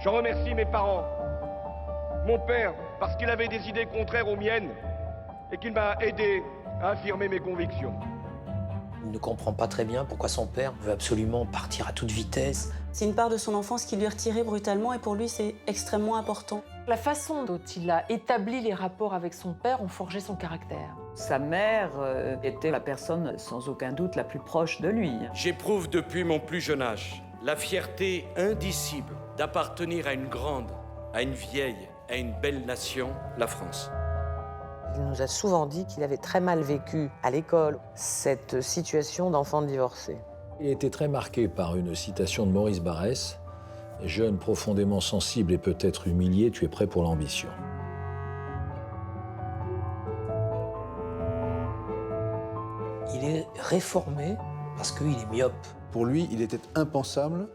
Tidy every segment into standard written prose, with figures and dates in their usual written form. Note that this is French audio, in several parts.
Je remercie mes parents. Mon père, parce qu'il avait des idées contraires aux miennes et qu'il m'a aidé à affirmer mes convictions. Il ne comprend pas très bien pourquoi son père veut absolument partir à toute vitesse. C'est une part de son enfance qui lui est retirée brutalement et pour lui, c'est extrêmement important. La façon dont il a établi les rapports avec son père ont forgé son caractère. Sa mère était la personne sans aucun doute la plus proche de lui. J'éprouve depuis mon plus jeune âge la fierté indicible d'appartenir à une grande, à une vieille, à une belle nation, la France. Il nous a souvent dit qu'il avait très mal vécu à l'école cette situation d'enfant divorcé. Il a été très marqué par une citation de Maurice Barrès. « Jeune, profondément sensible et peut-être humilié, tu es prêt pour l'ambition. » Il est réformé parce qu'il est myope. Pour lui, il était impensable,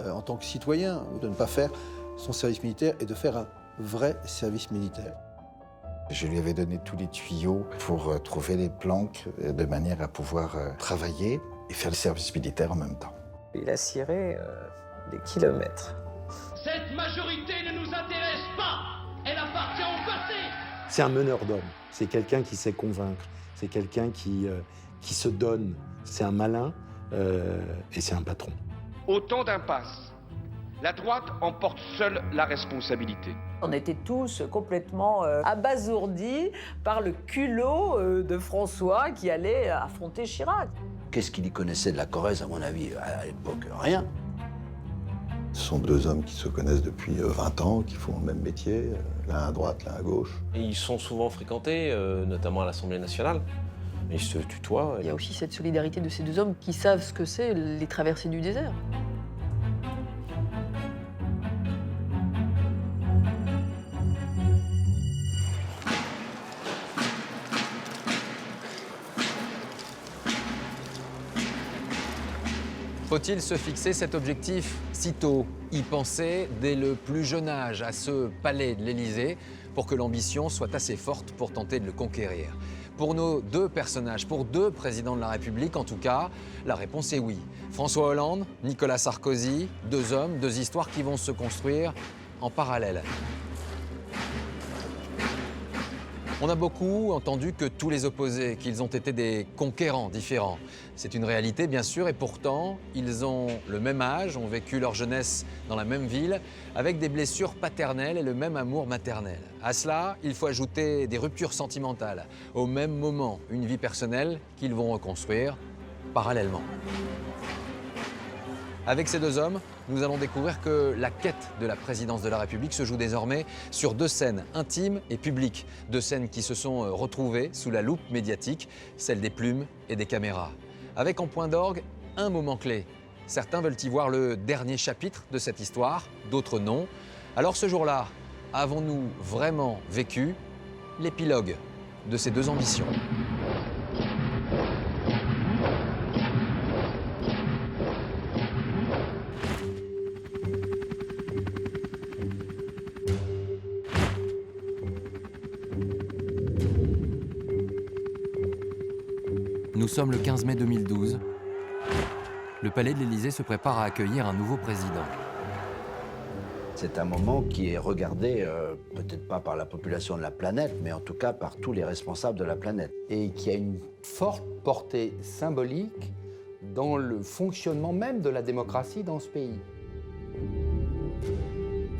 en tant que citoyen, de ne pas faire son service militaire et de faire un vrai service militaire. Je lui avais donné tous les tuyaux pour trouver les planques de manière à pouvoir travailler et faire le service militaire en même temps. Il a ciré des kilomètres. Cette majorité ne nous intéresse pas. Elle appartient au passé. C'est un meneur d'hommes. C'est quelqu'un qui sait convaincre. C'est quelqu'un qui se donne. C'est un malin et c'est un patron. Au temps d'impasse, la droite emporte seule la responsabilité. On était tous complètement abasourdis par le culot de François qui allait affronter Chirac. Qu'est-ce qu'il y connaissait de la Corrèze, à mon avis, à l'époque? Rien. Ce sont deux hommes qui se connaissent depuis 20 ans, qui font le même métier, l'un à droite, l'un à gauche. Et ils sont souvent fréquentés, notamment à l'Assemblée nationale. Ils se tutoient. Il y a aussi cette solidarité de ces deux hommes qui savent ce que c'est les traversées du désert. Faut-il se fixer cet objectif si tôt? Y penser dès le plus jeune âge à ce palais de l'Élysée pour que l'ambition soit assez forte pour tenter de le conquérir. Pour nos deux personnages, pour deux présidents de la République en tout cas, la réponse est oui. François Hollande, Nicolas Sarkozy, deux hommes, deux histoires qui vont se construire en parallèle. On a beaucoup entendu que tous les opposés, qu'ils ont été des conquérants différents. C'est une réalité, bien sûr, et pourtant, ils ont le même âge, ont vécu leur jeunesse dans la même ville, avec des blessures paternelles et le même amour maternel. À cela, il faut ajouter des ruptures sentimentales, au même moment, une vie personnelle qu'ils vont reconstruire parallèlement. Avec ces deux hommes, nous allons découvrir que la quête de la présidence de la République se joue désormais sur deux scènes intimes et publiques. Deux scènes qui se sont retrouvées sous la loupe médiatique, celle des plumes et des caméras. Avec en point d'orgue un moment clé. Certains veulent y voir le dernier chapitre de cette histoire, d'autres non. Alors ce jour-là, avons-nous vraiment vécu l'épilogue de ces deux ambitions ? Nous sommes le 15 mai 2012. Le palais de l'Élysée se prépare à accueillir un nouveau président. C'est un moment qui est regardé, peut-être pas par la population de la planète, mais en tout cas par tous les responsables de la planète. Et qui a une forte portée symbolique dans le fonctionnement même de la démocratie dans ce pays.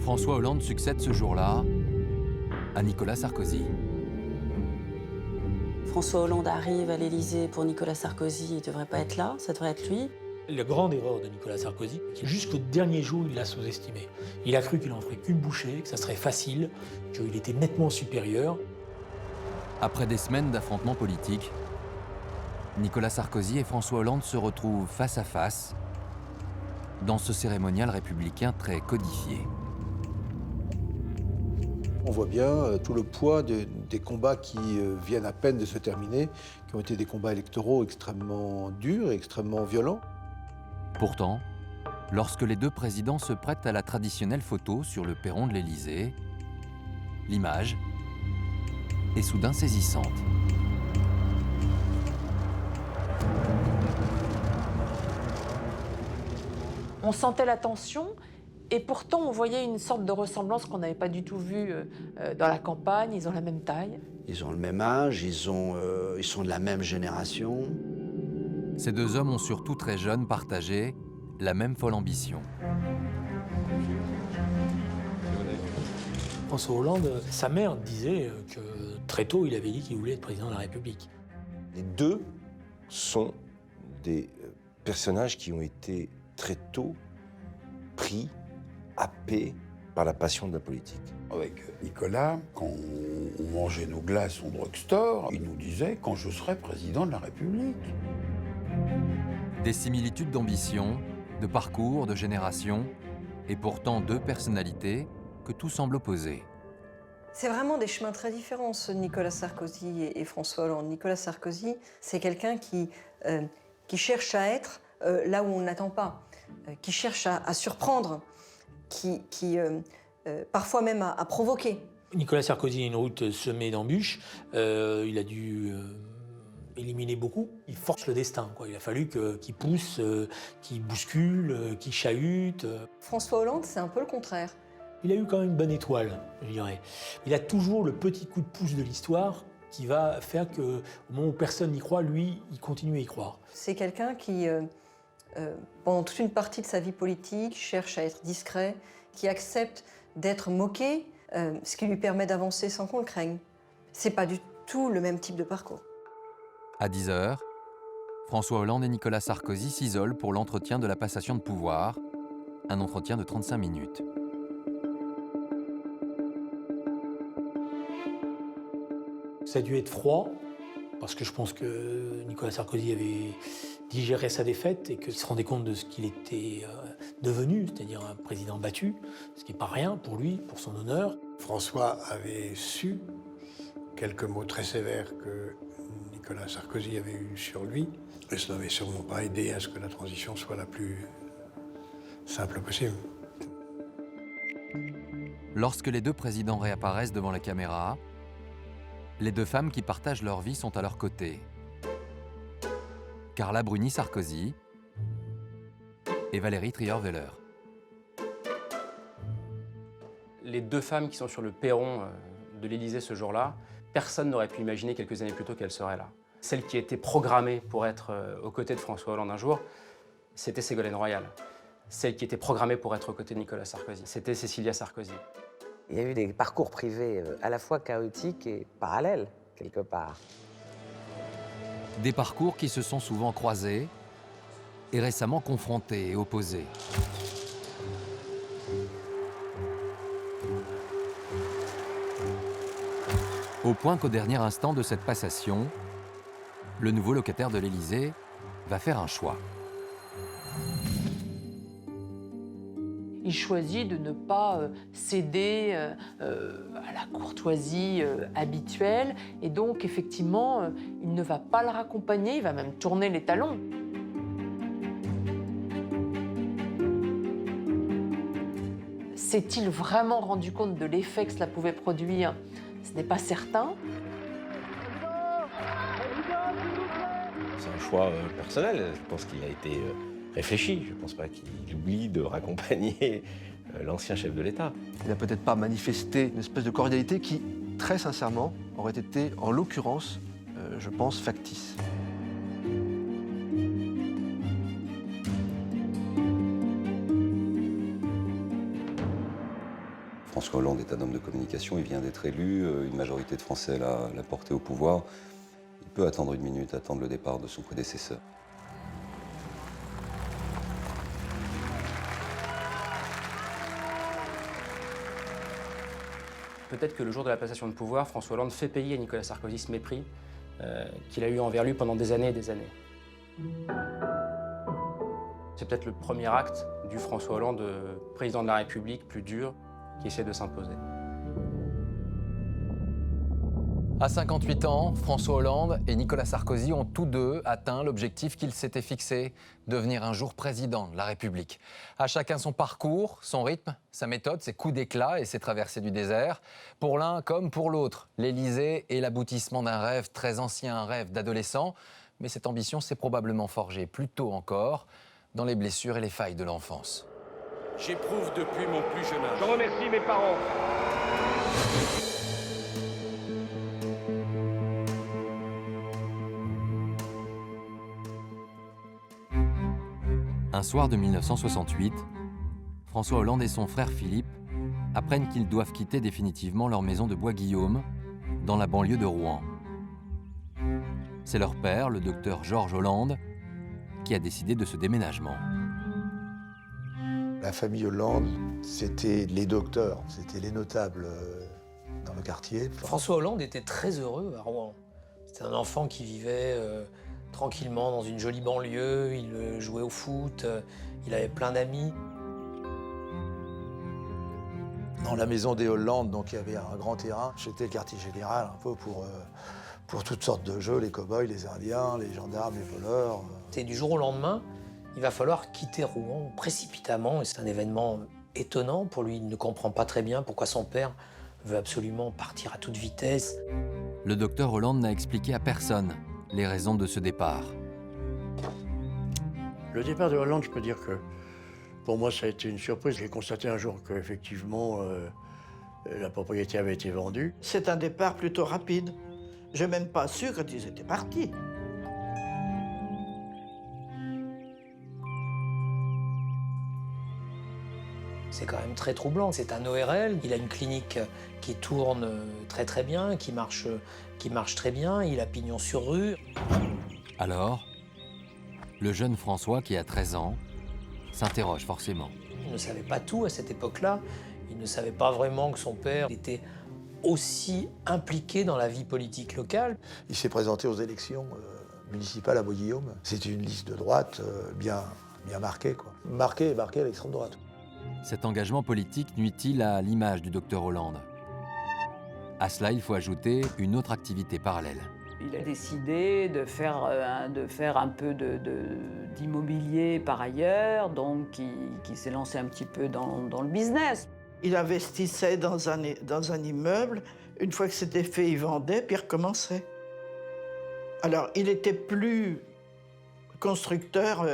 François Hollande succède ce jour-là à Nicolas Sarkozy. François Hollande arrive à l'Élysée pour Nicolas Sarkozy, il ne devrait pas être là, ça devrait être lui. La grande erreur de Nicolas Sarkozy, c'est jusqu'au dernier jour, il l'a sous-estimé. Il a cru qu'il en ferait qu'une bouchée, que ça serait facile, qu'il était nettement supérieur. Après des semaines d'affrontements politiques, Nicolas Sarkozy et François Hollande se retrouvent face à face dans ce cérémonial républicain très codifié. On voit bien tout le poids des combats qui viennent à peine de se terminer, qui ont été des combats électoraux extrêmement durs et extrêmement violents. Pourtant, lorsque les deux présidents se prêtent à la traditionnelle photo sur le perron de l'Élysée, l'image est soudain saisissante. On sentait la tension Et pourtant, on voyait une sorte de ressemblance qu'on n'avait pas du tout vue dans la campagne. Ils ont la même taille. Ils ont le même âge, ils sont de la même génération. Ces deux hommes ont surtout très jeunes partagé la même folle ambition. François Hollande, sa mère disait que très tôt, il avait dit qu'il voulait être président de la République. Les deux sont des personnages qui ont été très tôt pris, happés par la passion de la politique. Avec Nicolas, quand on mangeait nos glaces au drugstore, il nous disait « quand je serai président de la République ». Des similitudes d'ambition, de parcours, de génération, et pourtant deux personnalités que tout semble opposer. C'est vraiment des chemins très différents, ceux de Nicolas Sarkozy et François Hollande. Nicolas Sarkozy, c'est quelqu'un qui cherche à être là où on n'attend pas, qui cherche à surprendre, qui parfois même à provoquer. Nicolas Sarkozy a une route semée d'embûches. Il a dû éliminer beaucoup. Il force le destin, quoi. Il a fallu qu'il pousse, qu'il bouscule, qu'il chahute. François Hollande, c'est un peu le contraire. Il a eu quand même une bonne étoile, je dirais. Il a toujours le petit coup de pouce de l'histoire qui va faire qu'au moment où personne n'y croit, lui, il continue à y croire. C'est quelqu'un qui, pendant toute une partie de sa vie politique, cherche à être discret, qui accepte d'être moqué, ce qui lui permet d'avancer sans qu'on le craigne. C'est pas du tout le même type de parcours. À 10h, François Hollande et Nicolas Sarkozy s'isolent pour l'entretien de la passation de pouvoir, un entretien de 35 minutes. Ça a dû être froid, parce que je pense que Nicolas Sarkozy avait digéré sa défaite et qu'il se rendait compte de ce qu'il était devenu, c'est-à-dire un président battu, ce qui n'est pas rien pour lui, pour son honneur. François avait su quelques mots très sévères que Nicolas Sarkozy avait eus sur lui, et ça n'avait sûrement pas aidé à ce que la transition soit la plus simple possible. Lorsque les deux présidents réapparaissent devant la caméra, les deux femmes qui partagent leur vie sont à leur côté. Carla Bruni-Sarkozy et Valérie Trierweiler. Les deux femmes qui sont sur le perron de l'Élysée ce jour-là, personne n'aurait pu imaginer quelques années plus tôt qu'elles seraient là. Celle qui était programmée pour être aux côtés de François Hollande un jour, c'était Ségolène Royal. Celle qui était programmée pour être aux côtés de Nicolas Sarkozy, c'était Cécilia Sarkozy. Il y a eu des parcours privés à la fois chaotiques et parallèles, quelque part. Des parcours qui se sont souvent croisés et récemment confrontés et opposés. Au point qu'au dernier instant de cette passation, le nouveau locataire de l'Élysée va faire un choix. Il choisit de ne pas céder à la courtoisie habituelle. Et donc, effectivement, il ne va pas le raccompagner, il va même tourner les talons. S'est-il vraiment rendu compte de l'effet que cela pouvait produire? Ce n'est pas certain. C'est un choix personnel. Je pense qu'il a été réfléchi. Je ne pense pas qu'il oublie de raccompagner l'ancien chef de l'État. Il n'a peut-être pas manifesté une espèce de cordialité qui, très sincèrement, aurait été, en l'occurrence, je pense, factice. François Hollande est un homme de communication, il vient d'être élu, une majorité de Français l'a porté au pouvoir. Il peut attendre une minute, attendre le départ de son prédécesseur. Peut-être que le jour de la passation de pouvoir, François Hollande fait payer à Nicolas Sarkozy ce mépris qu'il a eu envers lui pendant des années et des années. C'est peut-être le premier acte du François Hollande, président de la République, plus dur, qui essaie de s'imposer. À 58 ans, François Hollande et Nicolas Sarkozy ont tous deux atteint l'objectif qu'ils s'étaient fixé, devenir un jour président de la République. À chacun son parcours, son rythme, sa méthode, ses coups d'éclat et ses traversées du désert. Pour l'un comme pour l'autre, l'Élysée est l'aboutissement d'un rêve très ancien, un rêve d'adolescent. Mais cette ambition s'est probablement forgée plus tôt encore, dans les blessures et les failles de l'enfance. j'éprouve depuis mon plus jeune âge. Je remercie mes parents. Un soir de 1968, François Hollande et son frère Philippe apprennent qu'ils doivent quitter définitivement leur maison de Bois-Guillaume, dans la banlieue de Rouen. C'est leur père, le docteur Georges Hollande, qui a décidé de ce déménagement. La famille Hollande, c'était les docteurs, c'était les notables dans le quartier. François Hollande était très heureux à Rouen. C'était un enfant qui vivait tranquillement dans une jolie banlieue, il jouait au foot, il avait plein d'amis. Dans la maison des Hollande, donc il y avait un grand terrain. C'était le quartier général un peu pour toutes sortes de jeux, les cow-boys, les indiens, les gendarmes, les voleurs. Et du jour au lendemain, il va falloir quitter Rouen précipitamment. Et c'est un événement étonnant pour lui. Il ne comprend pas très bien pourquoi son père veut absolument partir à toute vitesse. Le docteur Hollande n'a expliqué à personne les raisons de ce départ. Le départ de Hollande, je peux dire que pour moi, ça a été une surprise. J'ai constaté un jour qu'effectivement, la propriété avait été vendue. C'est un départ plutôt rapide. Je n'ai même pas su quand ils étaient partis. C'est quand même très troublant. C'est un ORL. Il a une clinique qui tourne très très bien, qui marche très bien. Il a pignon sur rue. Alors, le jeune François, qui a 13 ans, s'interroge forcément. Il ne savait pas tout à cette époque-là. Il ne savait pas vraiment que son père était aussi impliqué dans la vie politique locale. Il s'est présenté aux élections municipales à Bois-Guillaume. C'était une liste de droite bien marquée, quoi. Marquée à l'extrême droite. Cet engagement politique nuit-il à l'image du docteur Hollande? À cela, il faut ajouter une autre activité parallèle. Il a décidé de faire un peu d'immobilier par ailleurs, donc il s'est lancé un petit peu dans le business. Il investissait dans un immeuble. Une fois que c'était fait, il vendait, puis il recommençait. Alors, il était plus constructeur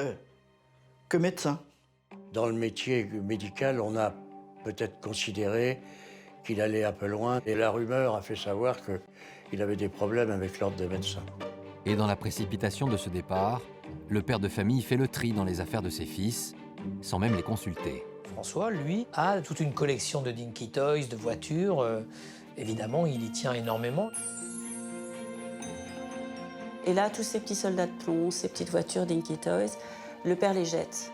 que médecin. Dans le métier médical, on a peut-être considéré qu'il allait un peu loin. Et la rumeur a fait savoir qu'il avait des problèmes avec l'ordre des médecins. Et dans la précipitation de ce départ, le père de famille fait le tri dans les affaires de ses fils, sans même les consulter. François, lui, a toute une collection de Dinky Toys, de voitures. Évidemment, il y tient énormément. Et là, tous ces petits soldats de plomb, ces petites voitures Dinky Toys, le père les jette.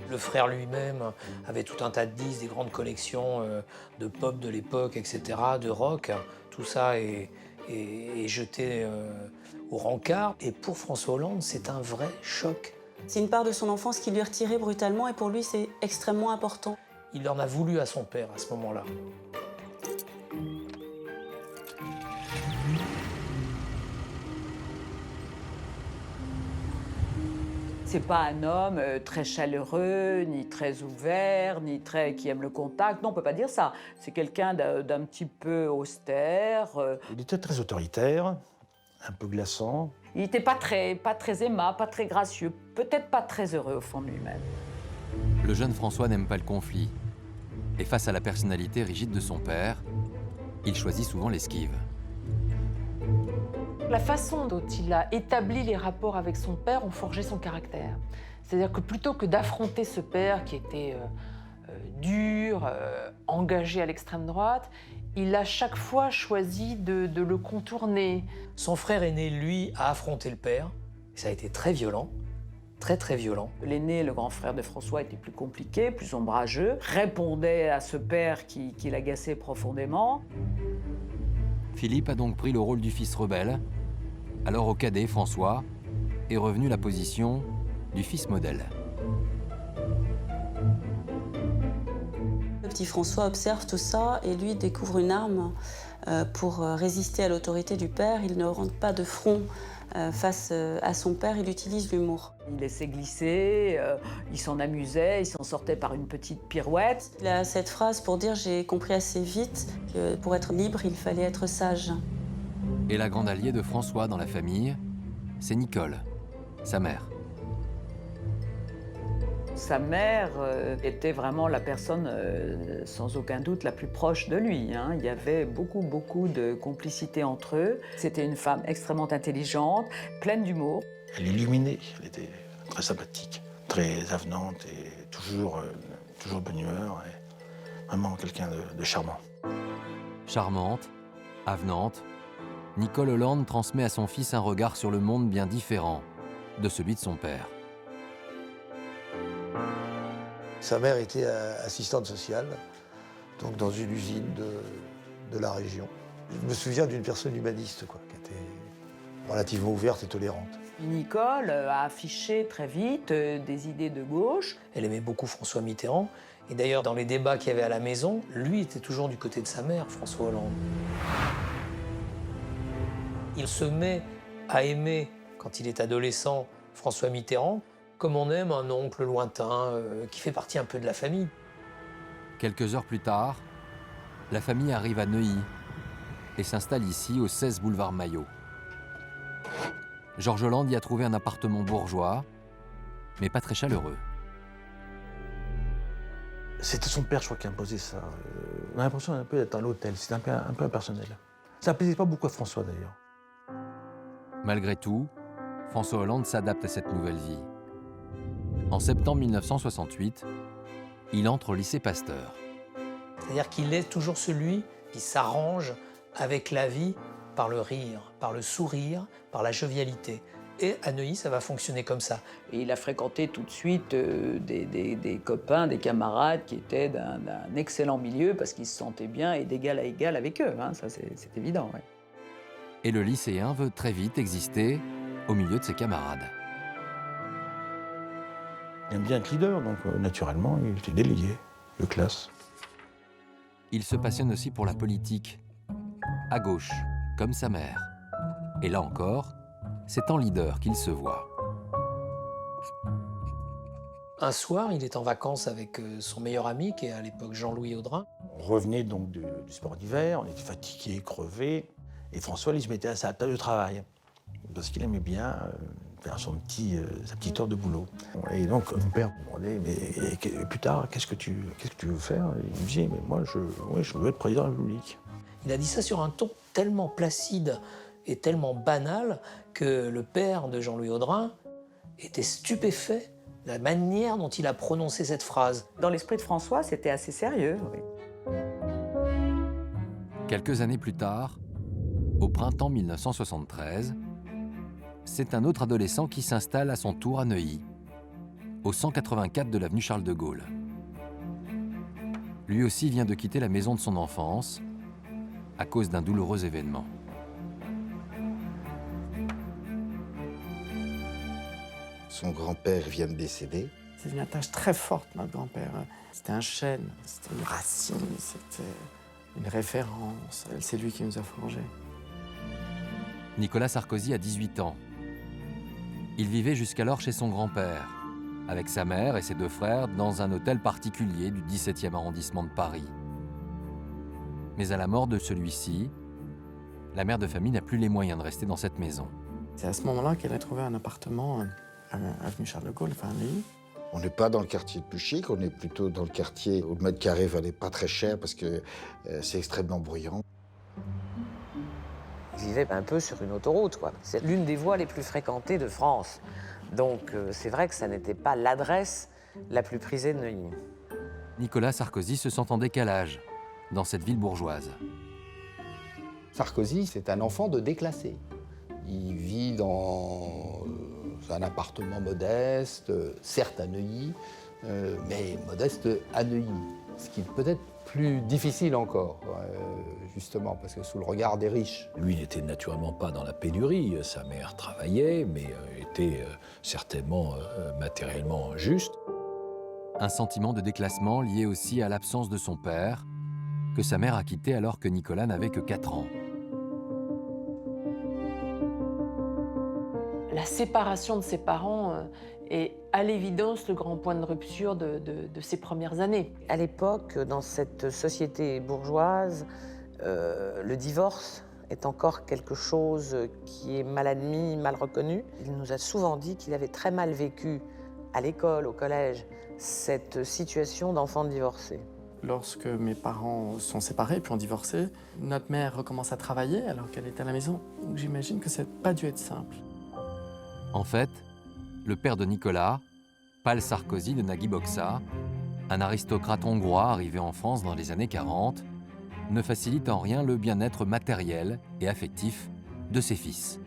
Le frère lui-même avait tout un tas de disques, des grandes collections de pop de l'époque, etc., de rock. Tout ça est jeté au rencard. Et pour François Hollande, c'est un vrai choc. C'est une part de son enfance qui lui est retirée brutalement et pour lui, c'est extrêmement important. Il en a voulu à son père à ce moment-là. C'est pas un homme très chaleureux, ni très ouvert, ni très qui aime le contact. Non, on peut pas dire ça. C'est quelqu'un d'un petit peu austère. Il était très autoritaire, un peu glaçant. Il n'était pas très aimable, pas très gracieux, peut-être pas très heureux au fond de lui-même. Le jeune François n'aime pas le conflit. Et face à la personnalité rigide de son père, il choisit souvent l'esquive. La façon dont il a établi les rapports avec son père ont forgé son caractère. C'est-à-dire que plutôt que d'affronter ce père qui était dur, engagé à l'extrême droite, il a chaque fois choisi de le contourner. Son frère aîné, lui, a affronté le père. Ça a été très violent, très très violent. L'aîné, le grand frère de François, était plus compliqué, plus ombrageux, répondait à ce père qui l'agaçait profondément. Philippe a donc pris le rôle du fils rebelle. Alors au cadet, François, est revenu la position du fils modèle. Le petit François observe tout ça et lui découvre une arme pour résister à l'autorité du père. Il ne rentre pas de front face à son père, il utilise l'humour. Il laissait glisser, il s'en amusait, il s'en sortait par une petite pirouette. Il a cette phrase pour dire « j'ai compris assez vite que pour être libre, il fallait être sage ». Et la grande alliée de François dans la famille, c'est Nicole, sa mère. Sa mère était vraiment la personne, sans aucun doute, la plus proche de lui. Il y avait beaucoup de complicité entre eux. C'était une femme extrêmement intelligente, pleine d'humour. Elle illuminait, elle était très sympathique, très avenante et toujours de bonne humeur. Et vraiment quelqu'un de charmant. Charmante, avenante, Nicole Hollande transmet à son fils un regard sur le monde bien différent de celui de son père. Sa mère était assistante sociale, donc dans une usine de la région. Je me souviens d'une personne humaniste, qui était relativement ouverte et tolérante. Nicole a affiché très vite des idées de gauche. Elle aimait beaucoup François Mitterrand. Et d'ailleurs, dans les débats qu'il y avait à la maison, lui était toujours du côté de sa mère, François Hollande. Il se met à aimer, quand il est adolescent, François Mitterrand, comme on aime un oncle lointain qui fait partie un peu de la famille. Quelques heures plus tard, la famille arrive à Neuilly et s'installe ici, au 16 boulevard Maillot. Georges Hollande y a trouvé un appartement bourgeois, mais pas très chaleureux. C'était son père, je crois, qui imposait ça. On a l'impression un peu d'être à l'hôtel, c'était un peu impersonnel. Ça ne plaisait pas beaucoup à François, d'ailleurs. Malgré tout, François Hollande s'adapte à cette nouvelle vie. En septembre 1968, il entre au lycée Pasteur. C'est-à-dire qu'il est toujours celui qui s'arrange avec la vie par le rire, par le sourire, par la jovialité. Et à Neuilly, ça va fonctionner comme ça. Et il a fréquenté tout de suite des copains, des camarades qui étaient d'un excellent milieu parce qu'il se sentait bien et d'égal à égal avec eux. Ça, c'est évident. Ouais. Et le lycéen veut très vite exister au milieu de ses camarades. Il aime bien être leader, donc naturellement, il était délégué de classe. Il se passionne aussi pour la politique, à gauche, comme sa mère. Et là encore, c'est en leader qu'il se voit. Un soir, il est en vacances avec son meilleur ami, qui est à l'époque Jean-Louis Audrin. On revenait donc du sport d'hiver, on était fatigué, crevé, et François, il se mettait à sa table de travail, parce qu'il aimait bien faire sa petite heure de boulot. Et donc, mon père me demandait, mais plus tard, qu'est-ce que tu veux faire? Il me disait, mais moi, je veux être président de la République. Il a dit ça sur un ton tellement placide et tellement banal que le père de Jean-Louis Audrin était stupéfait de la manière dont il a prononcé cette phrase. Dans l'esprit de François, c'était assez sérieux. Oui. Quelques années plus tard, au printemps 1973, c'est un autre adolescent qui s'installe à son tour à Neuilly, au 184 de l'avenue Charles de Gaulle. Lui aussi vient de quitter la maison de son enfance à cause d'un douloureux événement. Son grand-père vient de décéder. C'est une attache très forte, notre grand-père. C'était un chêne, c'était une racine, c'était une référence. C'est lui qui nous a forgés. Nicolas Sarkozy a 18 ans. Il vivait jusqu'alors chez son grand-père, avec sa mère et ses deux frères dans un hôtel particulier du 17e arrondissement de Paris. Mais à la mort de celui-ci, la mère de famille n'a plus les moyens de rester dans cette maison. C'est à ce moment-là qu'elle a trouvé un appartement à avenue Charles de Gaulle, enfin à Neuilly. On n'est pas dans le quartier le plus chic, on est plutôt dans le quartier où le mètre carré valait pas très cher parce que c'est extrêmement bruyant. Il vivait un peu sur une autoroute, quoi. C'est l'une des voies les plus fréquentées de France. Donc c'est vrai que ça n'était pas l'adresse la plus prisée de Neuilly. Nicolas Sarkozy se sent en décalage dans cette ville bourgeoise. Sarkozy, c'est un enfant de déclassé. Il vit dans un appartement modeste, certes à Neuilly, mais modeste à Neuilly. Ce qui est peut-être plus difficile encore, justement, parce que sous le regard des riches. Lui n'était naturellement pas dans la pénurie. Sa mère travaillait, mais était certainement matériellement juste. Un sentiment de déclassement lié aussi à l'absence de son père, que sa mère a quitté alors que Nicolas n'avait que 4 ans. La séparation de ses parents est à l'évidence le grand point de rupture de ses premières années. À l'époque, dans cette société bourgeoise, le divorce est encore quelque chose qui est mal admis, mal reconnu. Il nous a souvent dit qu'il avait très mal vécu à l'école, au collège, cette situation d'enfant divorcé? Lorsque mes parents sont séparés puis ont divorcé, notre mère recommence à travailler alors qu'elle était à la maison. Donc j'imagine que ça n'a pas dû être simple. En fait, le père de Nicolas, Pál Sarkozy de Nagyboxa, un aristocrate hongrois arrivé en France dans les années 40, ne facilite en rien le bien-être matériel et affectif de ses fils.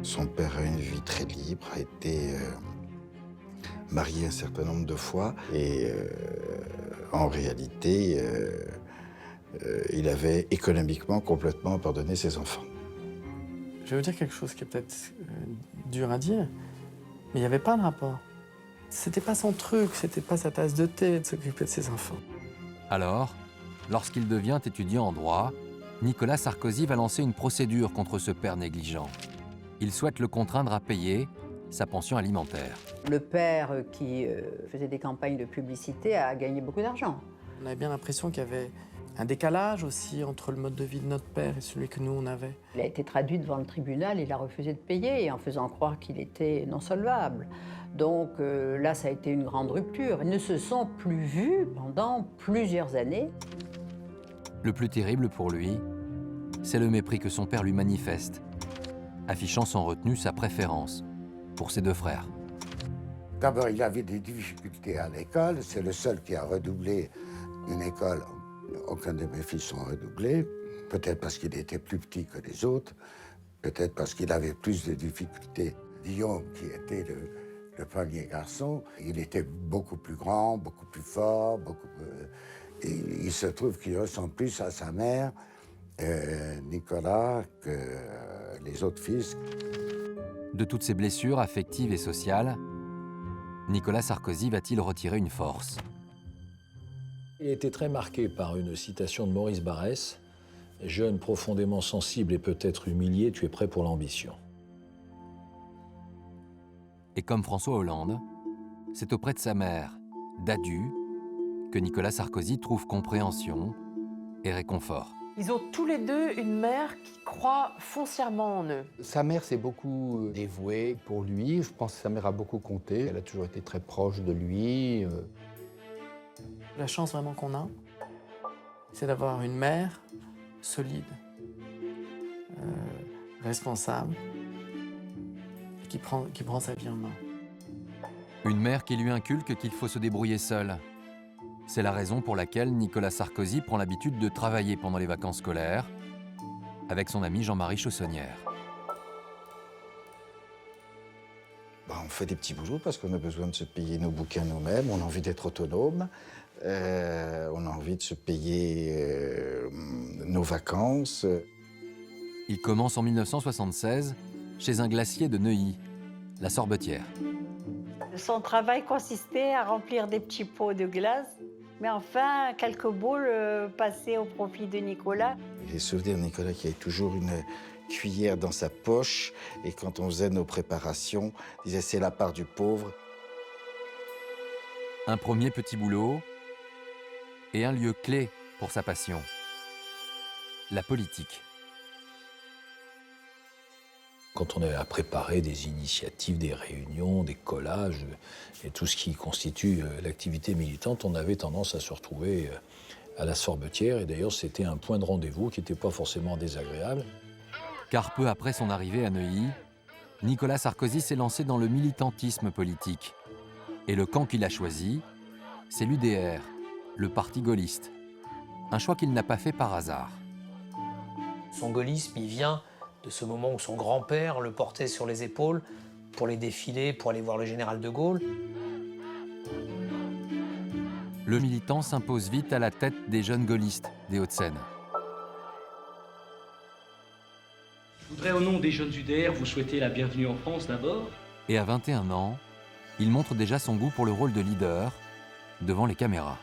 Son père a une vie très libre, a été marié un certain nombre de fois et en réalité, il avait économiquement complètement abandonné ses enfants. Je vais vous dire quelque chose qui est peut-être dur à dire, mais il n'y avait pas de rapport. C'était pas son truc, c'était pas sa tasse de thé de s'occuper de ses enfants. Alors, lorsqu'il devient étudiant en droit, Nicolas Sarkozy va lancer une procédure contre ce père négligent. Il souhaite le contraindre à payer sa pension alimentaire. Le père qui faisait des campagnes de publicité a gagné beaucoup d'argent. On avait bien l'impression qu'il y avait un décalage aussi entre le mode de vie de notre père et celui que nous, on avait. Il a été traduit devant le tribunal, il a refusé de payer en faisant croire qu'il était non solvable. Donc là, ça a été une grande rupture. Ils ne se sont plus vus pendant plusieurs années. Le plus terrible pour lui, c'est le mépris que son père lui manifeste, affichant sans retenue sa préférence pour ses deux frères. D'abord, il avait des difficultés à l'école. C'est le seul qui a redoublé une école. Aucun de mes fils n'ont redoublé. Peut-être parce qu'il était plus petit que les autres. Peut-être parce qu'il avait plus de difficultés. Guillaume, qui était le premier garçon, il était beaucoup plus grand, beaucoup plus fort. Et il se trouve qu'il ressemble plus à sa mère, Nicolas, que les autres fils. De toutes ces blessures affectives et sociales, Nicolas Sarkozy va-t-il retirer une force? Il a été très marqué par une citation de Maurice Barrès. « Jeune, profondément sensible et peut-être humilié, tu es prêt pour l'ambition. » Et comme François Hollande, c'est auprès de sa mère, Dadu, que Nicolas Sarkozy trouve compréhension et réconfort. Ils ont tous les deux une mère qui croit foncièrement en eux. Sa mère s'est beaucoup dévouée pour lui. Je pense que sa mère a beaucoup compté. Elle a toujours été très proche de lui. La chance vraiment qu'on a, c'est d'avoir une mère solide, responsable, qui prend sa vie en main. Une mère qui lui inculque qu'il faut se débrouiller seul. C'est la raison pour laquelle Nicolas Sarkozy prend l'habitude de travailler pendant les vacances scolaires avec son ami Jean-Marie Chaussonnière. On fait des petits boulots parce qu'on a besoin de se payer nos bouquins nous-mêmes, on a envie d'être autonome, on a envie de se payer nos vacances. Il commence en 1976 chez un glacier de Neuilly, la Sorbetière. Son travail consistait à remplir des petits pots de glace, mais enfin, quelques boules passaient au profit de Nicolas. J'ai souvenir de Nicolas qui avait toujours une cuillère dans sa poche, et quand on faisait nos préparations, il disait « c'est la part du pauvre ». Un premier petit boulot et un lieu clé pour sa passion, la politique. Quand on a préparé des initiatives, des réunions, des collages et tout ce qui constitue l'activité militante, on avait tendance à se retrouver à la Sorbetière. Et d'ailleurs, c'était un point de rendez-vous qui n'était pas forcément désagréable. Car peu après son arrivée à Neuilly, Nicolas Sarkozy s'est lancé dans le militantisme politique. Et le camp qu'il a choisi, c'est l'UDR, le parti gaulliste. Un choix qu'il n'a pas fait par hasard. Son gaullisme, il vient de ce moment où son grand-père le portait sur les épaules pour les défiler, pour aller voir le général de Gaulle. Le militant s'impose vite à la tête des jeunes gaullistes des Hauts-de-Seine. Je voudrais au nom des jeunes UDR vous souhaiter la bienvenue en France d'abord. Et à 21 ans, il montre déjà son goût pour le rôle de leader devant les caméras.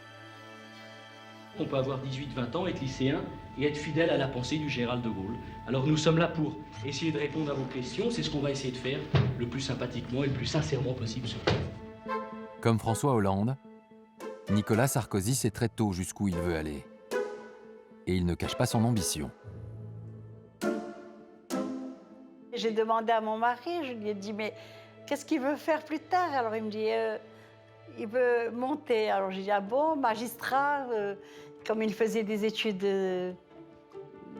On peut avoir 18-20 ans, être lycéen et être fidèle à la pensée du général de Gaulle. Alors nous sommes là pour essayer de répondre à vos questions. C'est ce qu'on va essayer de faire le plus sympathiquement et le plus sincèrement possible surtout. Comme François Hollande, Nicolas Sarkozy sait très tôt jusqu'où il veut aller. Et il ne cache pas son ambition. J'ai demandé à mon mari, je lui ai dit, mais qu'est-ce qu'il veut faire plus tard? Alors il me dit, il veut monter. Alors j'ai dit, ah bon, magistrat, comme il faisait des études de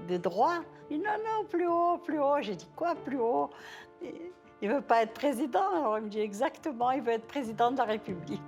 droit. Il dit, non, non, plus haut, plus haut. J'ai dit, quoi, plus haut? Il ne veut pas être président. Alors il me dit, exactement, il veut être président de la République.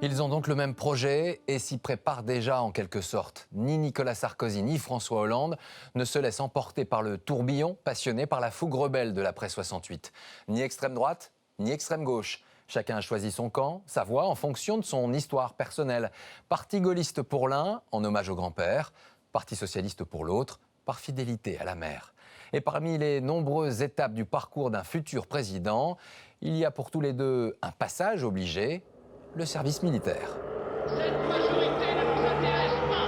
Ils ont donc le même projet et s'y préparent déjà en quelque sorte. Ni Nicolas Sarkozy ni François Hollande ne se laissent emporter par le tourbillon passionné par la fougue rebelle de l'après 68. Ni extrême droite, ni extrême gauche. Chacun a choisi son camp, sa voie en fonction de son histoire personnelle. Parti gaulliste pour l'un, en hommage au grand-père. Parti socialiste pour l'autre, par fidélité à la mère. Et parmi les nombreuses étapes du parcours d'un futur président, il y a pour tous les deux un passage obligé, le service militaire. Cette majorité ne nous intéresse pas.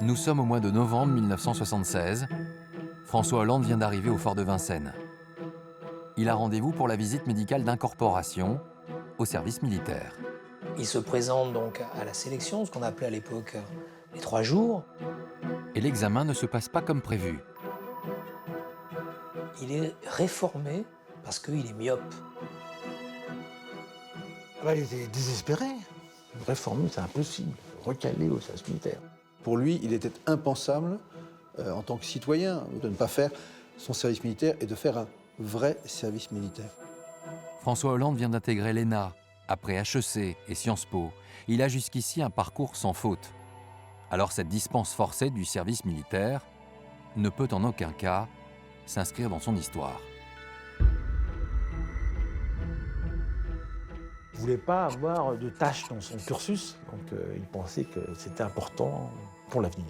Nous sommes au mois de novembre 1976. François Hollande vient d'arriver au fort de Vincennes. Il a rendez-vous pour la visite médicale d'incorporation au service militaire. Il se présente donc à la sélection, ce qu'on appelait à l'époque les 3 jours. Et l'examen ne se passe pas comme prévu. Il est réformé parce qu'il est myope. Il était désespéré. Réformer, c'est impossible. Recaler au service militaire. Pour lui, il était impensable, en tant que citoyen, de ne pas faire son service militaire et de faire un vrai service militaire. François Hollande vient d'intégrer l'ENA, après HEC et Sciences Po. Il a jusqu'ici un parcours sans faute. Alors cette dispense forcée du service militaire ne peut en aucun cas s'inscrire dans son histoire. Il ne voulait pas avoir de tâches dans son cursus, donc il pensait que c'était important pour l'avenir.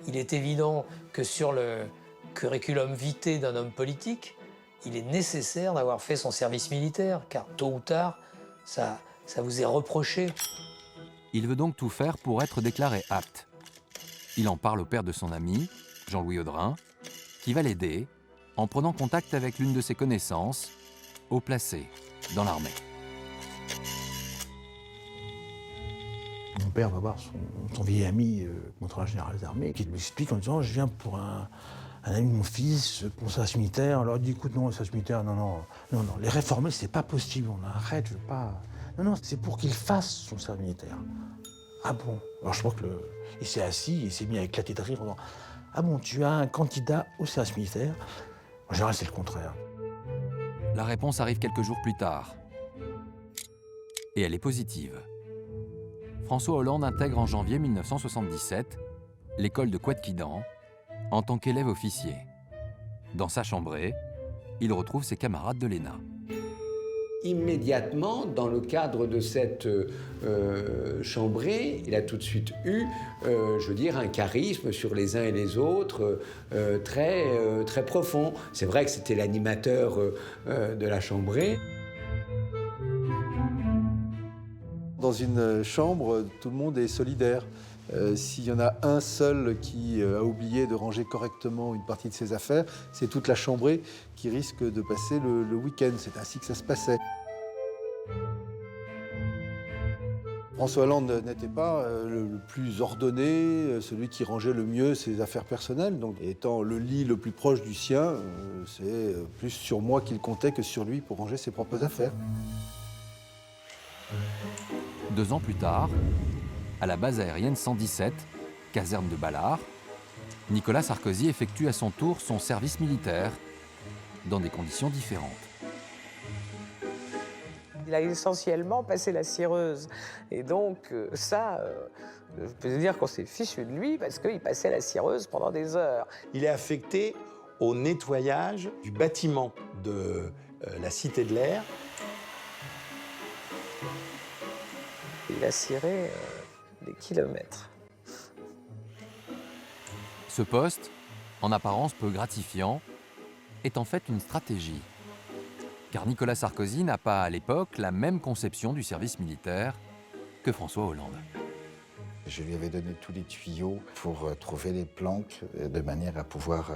Il est évident que sur le curriculum vitae d'un homme politique, il est nécessaire d'avoir fait son service militaire, car tôt ou tard, ça vous est reproché. Il veut donc tout faire pour être déclaré apte. Il en parle au père de son ami, Jean-Louis Audrin, qui va l'aider en prenant contact avec l'une de ses connaissances, haut placée dans l'armée. Mon père va voir son vieil ami, contrôleur général des armées, qui lui explique en disant « Je viens pour un ami de mon fils, pour le service militaire. » Alors il dit « Écoute, non, le service militaire, non, les réformer, c'est pas possible, on arrête, je veux pas... » Non, c'est pour qu'il fasse son service militaire. Ah bon? Alors je crois il s'est assis, il s'est mis à éclater de rire en disant « Ah bon, tu as un candidat au service militaire ?» En général, c'est le contraire. La réponse arrive quelques jours plus tard. Et elle est positive. François Hollande intègre en janvier 1977 l'école de Couët-Quidan en tant qu'élève officier. Dans sa chambrée, il retrouve ses camarades de l'ENA. Immédiatement, dans le cadre de cette chambrée, il a tout de suite eu, un charisme sur les uns et les autres très profond. C'est vrai que c'était l'animateur de la chambrée. Dans une chambre, tout le monde est solidaire. S'il y en a un seul qui a oublié de ranger correctement une partie de ses affaires, c'est toute la chambrée qui risque de passer le week-end. C'est ainsi que ça se passait. François Hollande n'était pas le plus ordonné, celui qui rangeait le mieux ses affaires personnelles. Donc, étant le lit le plus proche du sien, c'est plus sur moi qu'il comptait que sur lui pour ranger ses propres affaires. 2 ans plus tard, à la base aérienne 117, caserne de Ballard, Nicolas Sarkozy effectue à son tour son service militaire dans des conditions différentes. Il a essentiellement passé la cireuse. Et donc, je peux dire qu'on s'est fichu de lui parce qu'il passait la cireuse pendant des heures. Il est affecté au nettoyage du bâtiment de la Cité de l'Air. Il a ciré des kilomètres. Ce poste, en apparence peu gratifiant, est en fait une stratégie. Car Nicolas Sarkozy n'a pas à l'époque la même conception du service militaire que François Hollande. Je lui avais donné tous les tuyaux pour trouver les planques de manière à pouvoir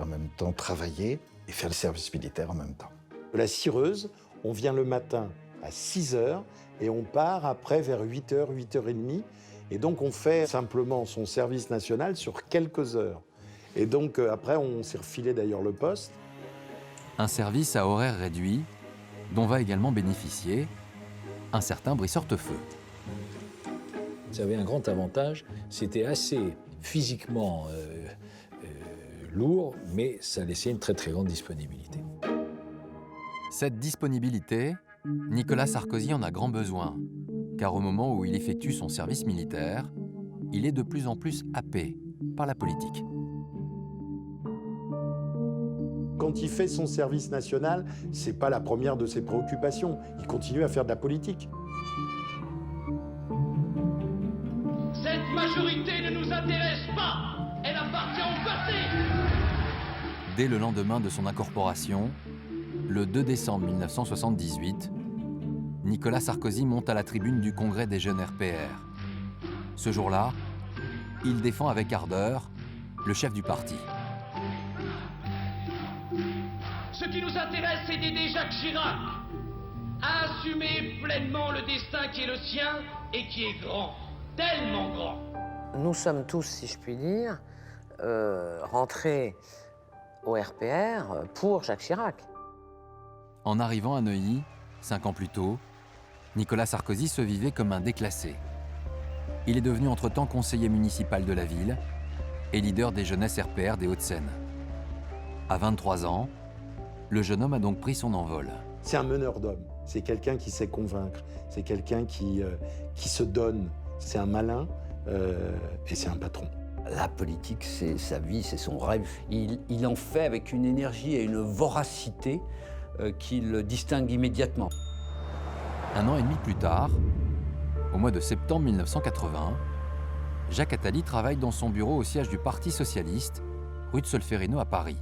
en même temps travailler et faire le service militaire en même temps. La cireuse, on vient le matin à 6 h et on part après vers 8 h, 8 h 30. Et donc on fait simplement son service national sur quelques heures. Et donc après on s'est refilé d'ailleurs le poste. Un service à horaire réduit, dont va également bénéficier un certain Brice Hortefeux. Ça avait un grand avantage, c'était assez physiquement lourd, mais ça laissait une très très grande disponibilité. Cette disponibilité, Nicolas Sarkozy en a grand besoin, car au moment où il effectue son service militaire, il est de plus en plus happé par la politique. Quand il fait son service national, c'est pas la première de ses préoccupations. Il continue à faire de la politique. Cette majorité ne nous intéresse pas. Elle appartient au passé. Dès le lendemain de son incorporation, le 2 décembre 1978, Nicolas Sarkozy monte à la tribune du congrès des jeunes RPR. Ce jour-là, il défend avec ardeur le chef du parti. Ce qui nous intéresse, c'est d'aider Jacques Chirac à assumer pleinement le destin qui est le sien et qui est grand, tellement grand. Nous sommes tous, si je puis dire, rentrés au RPR pour Jacques Chirac. En arrivant à Neuilly, 5 ans plus tôt, Nicolas Sarkozy se vivait comme un déclassé. Il est devenu entre-temps conseiller municipal de la ville et leader des jeunesses RPR des Hauts-de-Seine. À 23 ans, le jeune homme a donc pris son envol. C'est un meneur d'hommes, c'est quelqu'un qui sait convaincre, c'est quelqu'un qui se donne, c'est un malin et c'est un patron. La politique, c'est sa vie, c'est son rêve. Il en fait avec une énergie et une voracité qui le distingue immédiatement. Un an et demi plus tard, au mois de septembre 1980, Jacques Attali travaille dans son bureau au siège du Parti socialiste, rue de Solferino à Paris.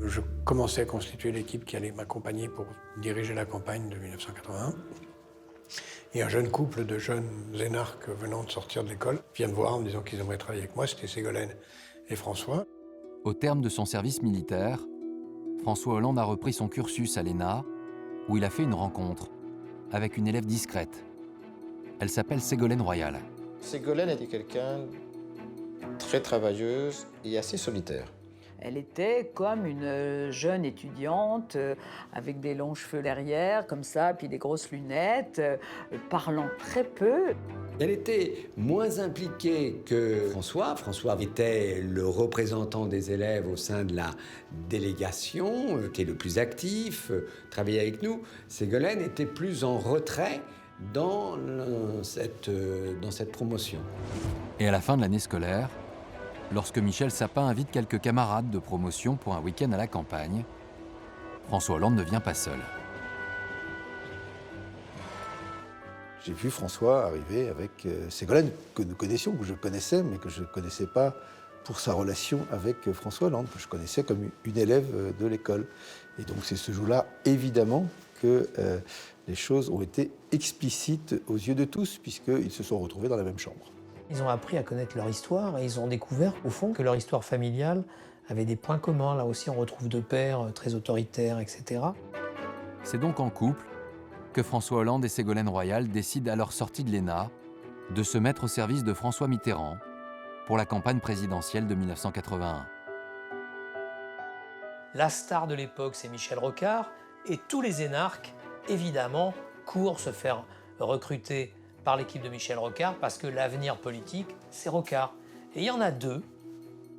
Je commençais à constituer l'équipe qui allait m'accompagner pour diriger la campagne de 1981. Et un jeune couple de jeunes énarques venant de sortir de l'école vient me voir en me disant qu'ils aimeraient travailler avec moi. C'était Ségolène et François. Au terme de son service militaire, François Hollande a repris son cursus à l'ENA, où il a fait une rencontre avec une élève discrète. Elle s'appelle Ségolène Royal. Ségolène était quelqu'un très travailleuse et assez solitaire. Elle était comme une jeune étudiante avec des longs cheveux derrière, comme ça, puis des grosses lunettes, parlant très peu. Elle était moins impliquée que François. François était le représentant des élèves au sein de la délégation, qui est le plus actif, travaillait avec nous. Ségolène était plus en retrait dans cette promotion. Et à la fin de l'année scolaire, lorsque Michel Sapin invite quelques camarades de promotion pour un week-end à la campagne, François Hollande ne vient pas seul. J'ai vu François arriver avec Ségolène, que nous connaissions, que je connaissais, mais que je ne connaissais pas pour sa relation avec François Hollande, que je connaissais comme une élève de l'école. Et donc c'est ce jour-là, évidemment, que les choses ont été explicites aux yeux de tous, puisqu'ils se sont retrouvés dans la même chambre. Ils ont appris à connaître leur histoire et ils ont découvert, au fond, que leur histoire familiale avait des points communs. Là aussi, on retrouve deux pères très autoritaires, etc. C'est donc en couple que François Hollande et Ségolène Royal décident à leur sortie de l'ENA de se mettre au service de François Mitterrand pour la campagne présidentielle de 1981. La star de l'époque, c'est Michel Rocard, et tous les énarques, évidemment, courent se faire recruter par l'équipe de Michel Rocard, parce que l'avenir politique, c'est Rocard. Et il y en a deux,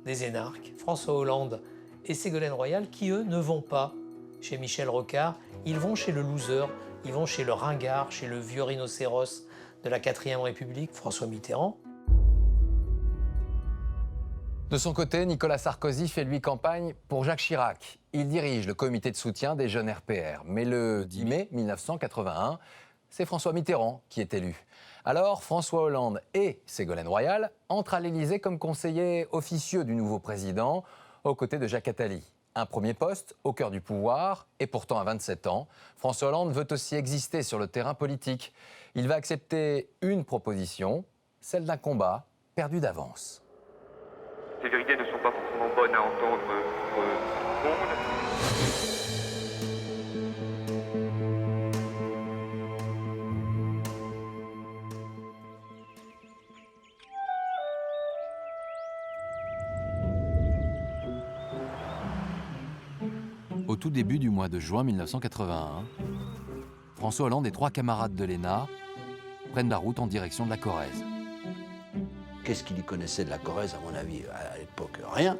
des énarques, François Hollande et Ségolène Royal, qui, eux, ne vont pas chez Michel Rocard. Ils vont chez le loser, ils vont chez le ringard, chez le vieux rhinocéros de la 4e République, François Mitterrand. De son côté, Nicolas Sarkozy fait lui campagne pour Jacques Chirac. Il dirige le comité de soutien des jeunes RPR. Mais le 10 mai 1981, c'est François Mitterrand qui est élu. Alors, François Hollande et Ségolène Royal entrent à l'Élysée comme conseillers officieux du nouveau président, aux côtés de Jacques Attali. Un premier poste au cœur du pouvoir, et pourtant à 27 ans, François Hollande veut aussi exister sur le terrain politique. Il va accepter une proposition, celle d'un combat perdu d'avance. Ces vérités ne sont pas forcément bonnes à entendre pour tout le monde. Au tout début du mois de juin 1981, François Hollande et 3 camarades de l'ENA prennent la route en direction de la Corrèze. Qu'est-ce qu'il y connaissait de la Corrèze, à mon avis, à l'époque? Rien,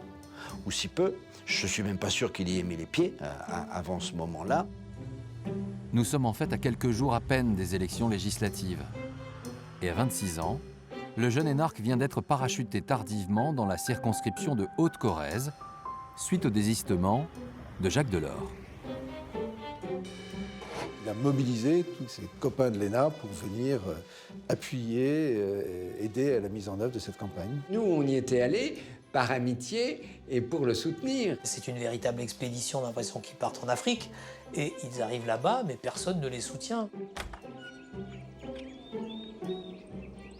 ou si peu. Je ne suis même pas sûr qu'il y ait mis les pieds avant ce moment-là. Nous sommes en fait à quelques jours à peine des élections législatives. Et à 26 ans, le jeune énarque vient d'être parachuté tardivement dans la circonscription de Haute-Corrèze, suite au désistement de Jacques Delors. Il a mobilisé tous ses copains de l'ENA pour venir appuyer, aider à la mise en œuvre de cette campagne. Nous, on y était allés par amitié et pour le soutenir. C'est une véritable expédition, on a l'impression qu'ils partent en Afrique. Et ils arrivent là-bas, mais personne ne les soutient.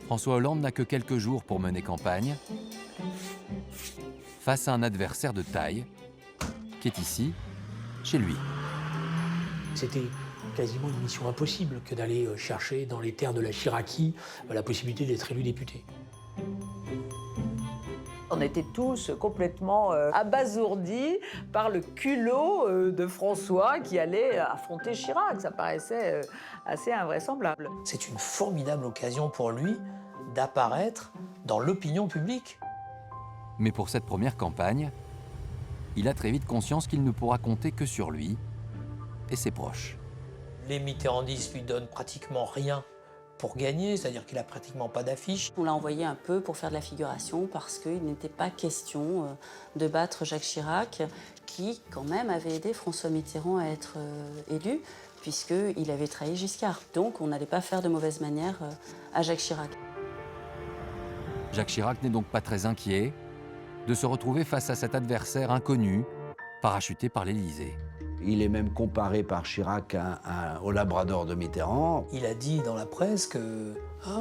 François Hollande n'a que quelques jours pour mener campagne, face à un adversaire de taille, qui est ici, chez lui. C'était quasiment une mission impossible que d'aller chercher dans les terres de la Chiraquie la possibilité d'être élu député. On était tous complètement abasourdis par le culot de François qui allait affronter Chirac. Ça paraissait assez invraisemblable. C'est une formidable occasion pour lui d'apparaître dans l'opinion publique. Mais pour cette première campagne, il a très vite conscience qu'il ne pourra compter que sur lui et ses proches. Les mitterrandistes lui donnent pratiquement rien pour gagner, c'est-à-dire qu'il n'a pratiquement pas d'affiche. On l'a envoyé un peu pour faire de la figuration parce qu'il n'était pas question de battre Jacques Chirac, qui quand même avait aidé François Mitterrand à être élu, puisqu'il avait trahi Giscard. Donc on n'allait pas faire de mauvaise manière à Jacques Chirac. Jacques Chirac n'est donc pas très inquiet de se retrouver face à cet adversaire inconnu, parachuté par l'Élysée. Il est même comparé par Chirac au Labrador de Mitterrand. Il a dit dans la presse que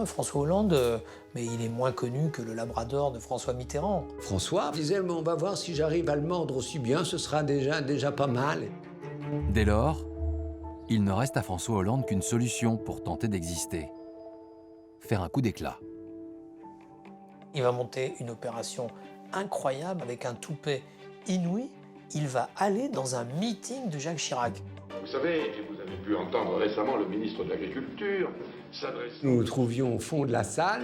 François Hollande, mais il est moins connu que le Labrador de François Mitterrand. François disait, mais on va voir si j'arrive à le mordre aussi bien, ce sera déjà pas mal. Dès lors, il ne reste à François Hollande qu'une solution pour tenter d'exister. Faire un coup d'éclat. Il va monter une opération incroyable avec un toupet inouï. Il va aller dans un meeting de Jacques Chirac. Vous savez, et vous avez pu entendre récemment le ministre de l'Agriculture s'adresser... Nous nous trouvions au fond de la salle,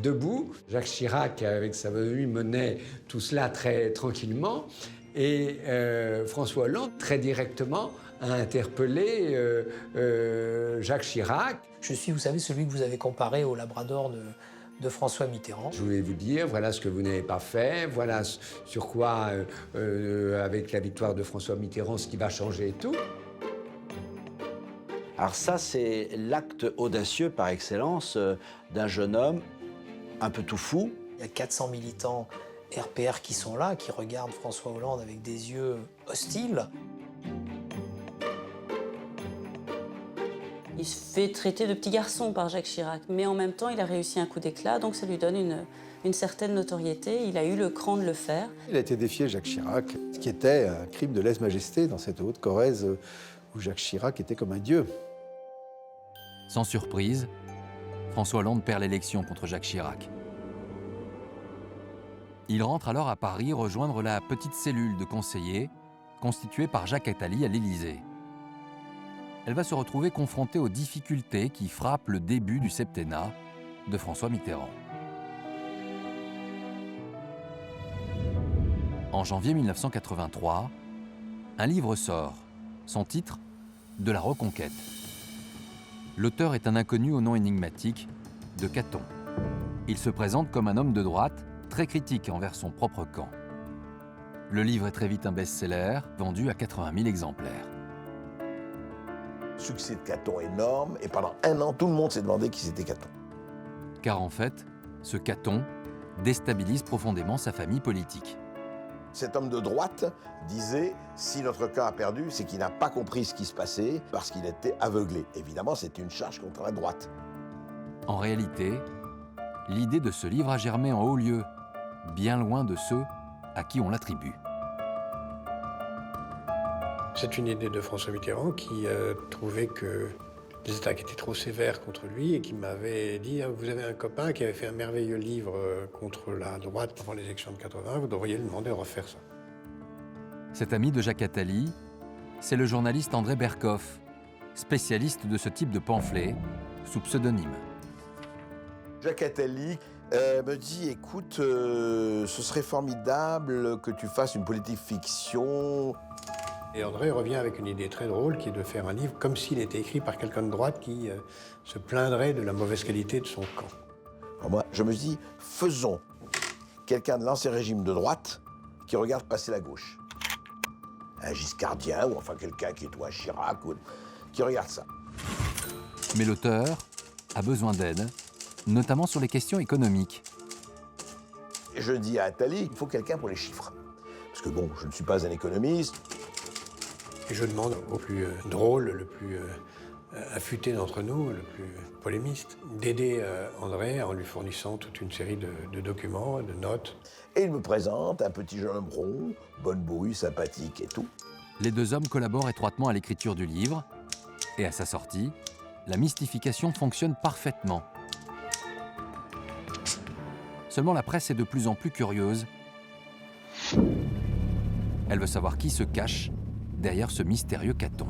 debout. Jacques Chirac, avec sa venue, menait tout cela très tranquillement. Et François Hollande, très directement, a interpellé Jacques Chirac. Je suis, vous savez, celui que vous avez comparé au Labrador de François Mitterrand. Je voulais vous dire, voilà ce que vous n'avez pas fait, voilà sur quoi, avec la victoire de François Mitterrand, ce qui va changer et tout. Alors ça, c'est l'acte audacieux par excellence d'un jeune homme un peu tout fou. Il y a 400 militants RPR qui sont là, qui regardent François Hollande avec des yeux hostiles. Il se fait traiter de petit garçon par Jacques Chirac, mais en même temps, il a réussi un coup d'éclat, donc ça lui donne une certaine notoriété. Il a eu le cran de le faire. Il a été défié, Jacques Chirac, ce qui était un crime de lèse-majesté dans cette Haute-Corrèze où Jacques Chirac était comme un dieu. Sans surprise, François Hollande perd l'élection contre Jacques Chirac. Il rentre alors à Paris rejoindre la petite cellule de conseillers constituée par Jacques Attali à l'Élysée. Elle va se retrouver confrontée aux difficultés qui frappent le début du septennat de François Mitterrand. En janvier 1983, un livre sort. Son titre, De la Reconquête. L'auteur est un inconnu au nom énigmatique de Caton. Il se présente comme un homme de droite très critique envers son propre camp. Le livre est très vite un best-seller, vendu à 80 000 exemplaires. Succès de Caton énorme, et pendant un an, tout le monde s'est demandé qui c'était Caton. Car en fait, ce Caton déstabilise profondément sa famille politique. Cet homme de droite disait « Si notre camp a perdu, c'est qu'il n'a pas compris ce qui se passait parce qu'il était aveuglé ». Évidemment, c'était une charge contre la droite. En réalité, l'idée de ce livre a germé en haut lieu, bien loin de ceux à qui on l'attribue. C'est une idée de François Mitterrand qui trouvait que les attaques étaient trop sévères contre lui et qui m'avait dit « Vous avez un copain qui avait fait un merveilleux livre contre la droite avant l'élection de 80, vous devriez lui demander de refaire ça. » Cet ami de Jacques Attali c'est le journaliste André Berkoff, spécialiste de ce type de pamphlet, sous pseudonyme. Jacques Attali me dit, écoute, ce serait formidable que tu fasses une politique fiction. Et André revient avec une idée très drôle qui est de faire un livre comme s'il était écrit par quelqu'un de droite qui se plaindrait de la mauvaise qualité de son camp. Alors moi, je me dis, faisons quelqu'un de l'ancien régime de droite qui regarde passer la gauche. Un giscardien, ou enfin quelqu'un qui est ou un Chirac, ou qui regarde ça. Mais l'auteur a besoin d'aide, notamment sur les questions économiques. Et je dis à Attali, il faut quelqu'un pour les chiffres. Parce que bon, je ne suis pas un économiste. Et je demande au plus drôle, le plus affûté d'entre nous, le plus polémiste, d'aider André en lui fournissant toute une série de documents, de notes. Et il me présente un petit jeune homme rond, bonne bouille, sympathique et tout. Les deux hommes collaborent étroitement à l'écriture du livre, et à sa sortie, la mystification fonctionne parfaitement. Seulement la presse est de plus en plus curieuse. Elle veut savoir qui se cache derrière ce mystérieux Caton.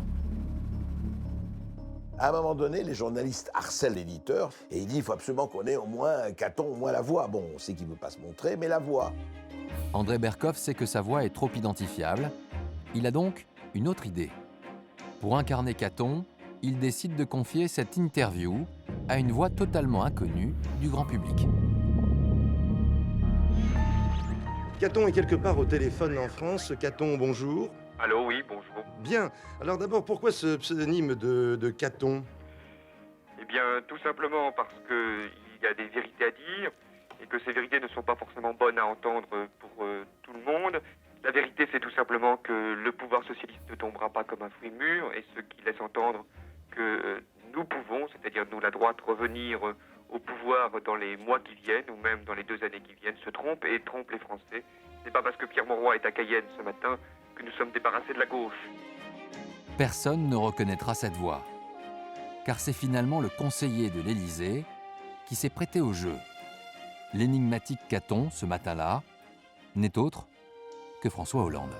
À un moment donné, les journalistes harcèlent l'éditeur et il dit il faut absolument qu'on ait au moins un Caton, au moins la voix. Bon, on sait qu'il ne veut pas se montrer, mais la voix. André Berkoff sait que sa voix est trop identifiable. Il a donc une autre idée. Pour incarner Caton, il décide de confier cette interview à une voix totalement inconnue du grand public. Caton est quelque part au téléphone en France. Caton, bonjour. Allô, oui, bonjour. Bien. Alors d'abord, pourquoi ce pseudonyme de Caton? Eh bien, tout simplement parce qu'il y a des vérités à dire et que ces vérités ne sont pas forcément bonnes à entendre pour tout le monde. La vérité, c'est tout simplement que le pouvoir socialiste ne tombera pas comme un fruit mûr et ce qui laisse entendre que nous pouvons, c'est-à-dire nous la droite, revenir au pouvoir dans les mois qui viennent ou même dans les 2 années qui viennent, se trompe et trompe les Français. C'est pas parce que Pierre Mauroy est à Cayenne ce matin que nous sommes débarrassés de la gauche. Personne ne reconnaîtra cette voix, car c'est finalement le conseiller de l'Élysée qui s'est prêté au jeu. L'énigmatique Caton, ce matin-là, n'est autre que François Hollande.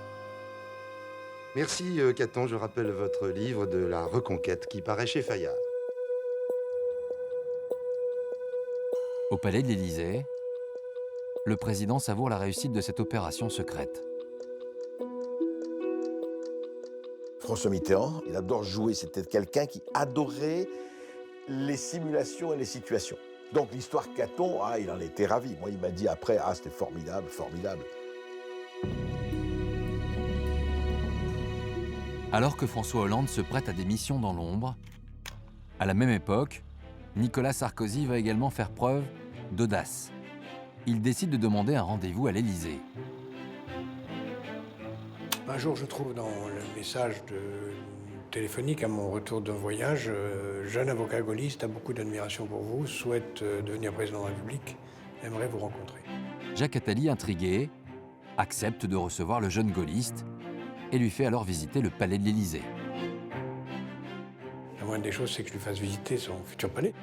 Merci Caton, je rappelle votre livre de la Reconquête qui paraît chez Fayard. Au palais de l'Élysée, le président savoure la réussite de cette opération secrète. François Mitterrand, il adore jouer, c'était quelqu'un qui adorait les simulations et les situations. Donc l'histoire Caton, il en était ravi. Moi, il m'a dit après, c'était formidable, formidable. Alors que François Hollande se prête à des missions dans l'ombre, à la même époque, Nicolas Sarkozy va également faire preuve d'audace. Il décide de demander un rendez-vous à l'Élysée. Un jour, je trouve dans le message téléphonique à mon retour d'un voyage, jeune avocat gaulliste, a beaucoup d'admiration pour vous, souhaite devenir président de la République, aimerait vous rencontrer. Jacques Attali, intrigué, accepte de recevoir le jeune gaulliste et lui fait alors visiter le palais de l'Élysée. La moindre des choses, c'est que je lui fasse visiter son futur palais.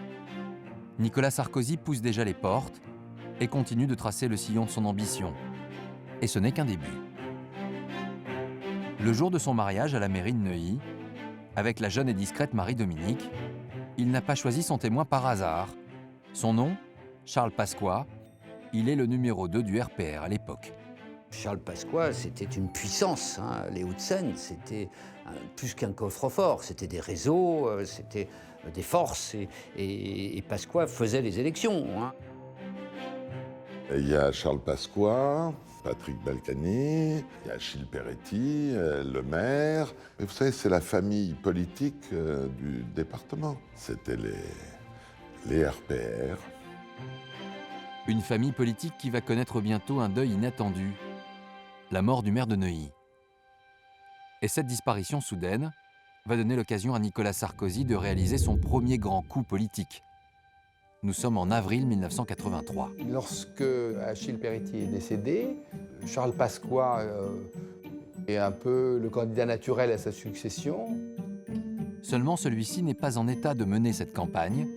Nicolas Sarkozy pousse déjà les portes et continue de tracer le sillon de son ambition. Et ce n'est qu'un début. Le jour de son mariage à la mairie de Neuilly, avec la jeune et discrète Marie-Dominique, il n'a pas choisi son témoin par hasard. Son nom, Charles Pasqua, il est le numéro 2 du RPR à l'époque. Charles Pasqua, c'était une puissance. Les Hauts-de-Seine, c'était plus qu'un coffre-fort. C'était des réseaux, c'était des forces. Et Pasqua faisait les élections. Il y a Charles Pasqua, Patrick Balkany, il y a Achille Peretti, le maire. Et vous savez, c'est la famille politique du département. C'était les RPR. Une famille politique qui va connaître bientôt un deuil inattendu. La mort du maire de Neuilly. Et cette disparition soudaine va donner l'occasion à Nicolas Sarkozy de réaliser son premier grand coup politique. Nous sommes en avril 1983. Lorsque Achille Peretti est décédé, Charles Pasqua est un peu le candidat naturel à sa succession. Seulement celui-ci n'est pas en état de mener cette campagne,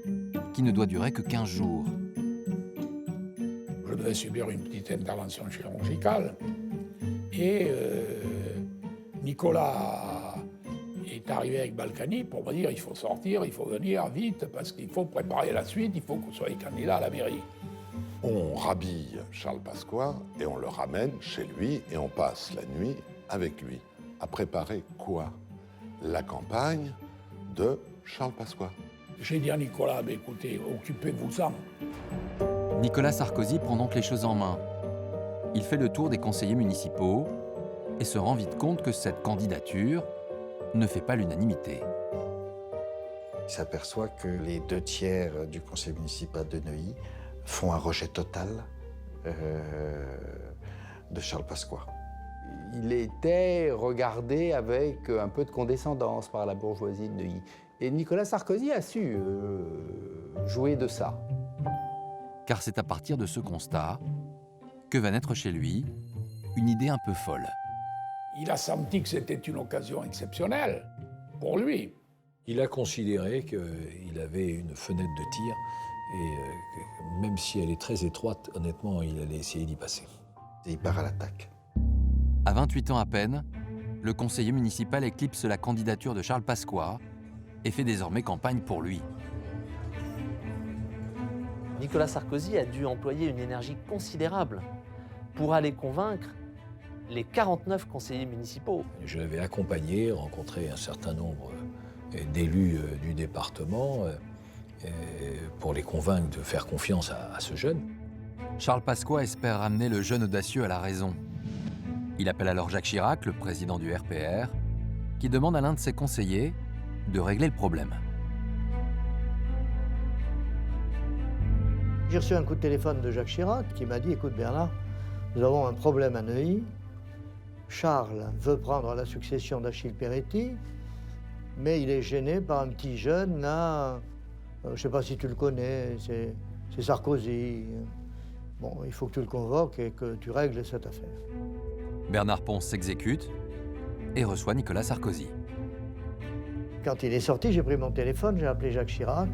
qui ne doit durer que 15 jours. Je devais subir une petite intervention chirurgicale. Et Nicolas est arrivé avec Balkany pour me dire il faut sortir, il faut venir vite, parce qu'il faut préparer la suite, il faut qu'on soit candidat à la mairie. On rhabille Charles Pasqua et on le ramène chez lui et on passe la nuit avec lui à préparer quoi? La campagne de Charles Pasqua. J'ai dit à Nicolas, écoutez, occupez-vous-en. Nicolas Sarkozy prend donc les choses en main. Il fait le tour des conseillers municipaux et se rend vite compte que cette candidature ne fait pas l'unanimité. Il s'aperçoit que les 2/3 du conseil municipal de Neuilly font un rejet total de Charles Pasqua. Il était regardé avec un peu de condescendance par la bourgeoisie de Neuilly. Et Nicolas Sarkozy a su jouer de ça. Car c'est à partir de ce constat que va naître chez lui une idée un peu folle. Il a senti que c'était une occasion exceptionnelle pour lui. Il a considéré qu'il avait une fenêtre de tir et que même si elle est très étroite, honnêtement, il allait essayer d'y passer. Et il part à l'attaque. À 28 ans à peine, le conseiller municipal éclipse la candidature de Charles Pasqua et fait désormais campagne pour lui. Nicolas Sarkozy a dû employer une énergie considérable pour aller convaincre les 49 conseillers municipaux. Je l'avais accompagné, rencontré un certain nombre d'élus du département pour les convaincre de faire confiance à ce jeune. Charles Pasqua espère ramener le jeune audacieux à la raison. Il appelle alors Jacques Chirac, le président du RPR, qui demande à l'un de ses conseillers de régler le problème. J'ai reçu un coup de téléphone de Jacques Chirac qui m'a dit « Écoute Bernard, nous avons un problème à Neuilly. Charles veut prendre la succession d'Achille Peretti, mais il est gêné par un petit jeune là, je ne sais pas si tu le connais, c'est Sarkozy. Bon, il faut que tu le convoques et que tu règles cette affaire. » Bernard Pons s'exécute et reçoit Nicolas Sarkozy. Quand il est sorti, j'ai pris mon téléphone, j'ai appelé Jacques Chirac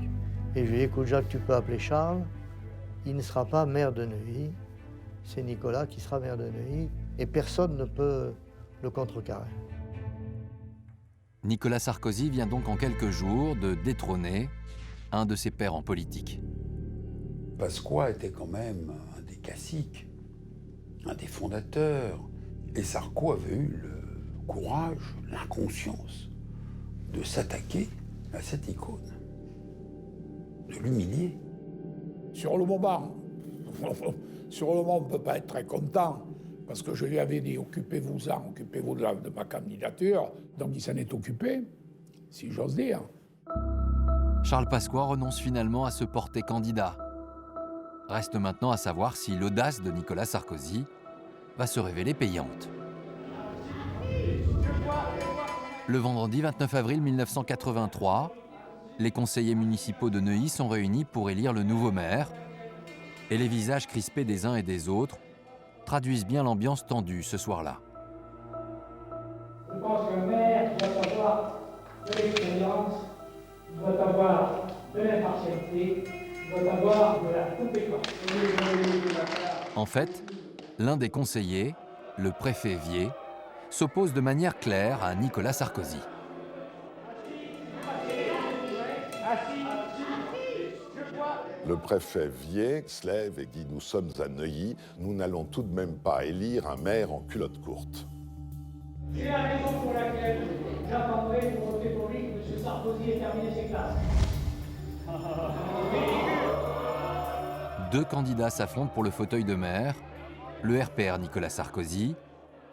et je lui ai dit « Écoute Jacques, tu peux appeler Charles, il ne sera pas maire de Neuilly, c'est Nicolas qui sera maire de Neuilly et personne ne peut le contrecarrer. » Nicolas Sarkozy vient donc en quelques jours de détrôner un de ses pairs en politique. Pasqua était quand même un des caciques, un des fondateurs. Et Sarko avait eu le courage, l'inconscience de s'attaquer à cette icône, de l'humilier. Sur le moment, on ne peut pas être très content, parce que je lui avais dit « occupez-vous-en, occupez-vous de ma candidature », donc il s'en est occupé, si j'ose dire. Charles Pasqua renonce finalement à se porter candidat. Reste maintenant à savoir si l'audace de Nicolas Sarkozy va se révéler payante. Le vendredi 29 avril 1983, les conseillers municipaux de Neuilly sont réunis pour élire le nouveau maire, et les visages crispés des uns et des autres traduisent bien l'ambiance tendue ce soir-là. Je pense qu'un maire doit avoir de l'expérience, doit avoir de l'impartialité, doit avoir de la compétence. En fait, l'un des conseillers, le préfet Vier, s'oppose de manière claire à Nicolas Sarkozy. Le préfet Vier se lève et dit « Nous sommes à Neuilly, nous n'allons tout de même pas élire un maire en culotte courte. » C'est la raison pour laquelle j'attendrai pour voter pour lui que M. Sarkozy ait terminé ses classes. Deux candidats s'affrontent pour le fauteuil de maire, le RPR Nicolas Sarkozy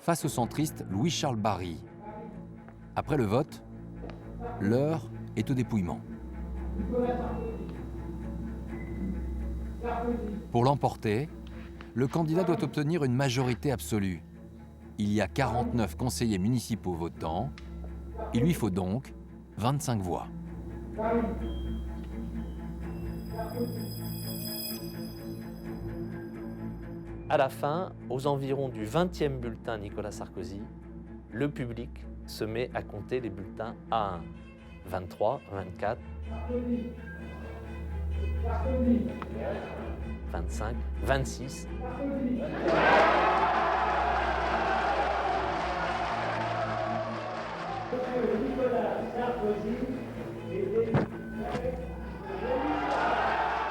face au centriste Louis-Charles Barry. Après le vote, l'heure est au dépouillement. Pour l'emporter, le candidat doit obtenir une majorité absolue. Il y a 49 conseillers municipaux votants. Il lui faut donc 25 voix. À la fin, aux environs du 20e bulletin Nicolas Sarkozy, le public se met à compter les bulletins à 1. 23, 24, 25, 26.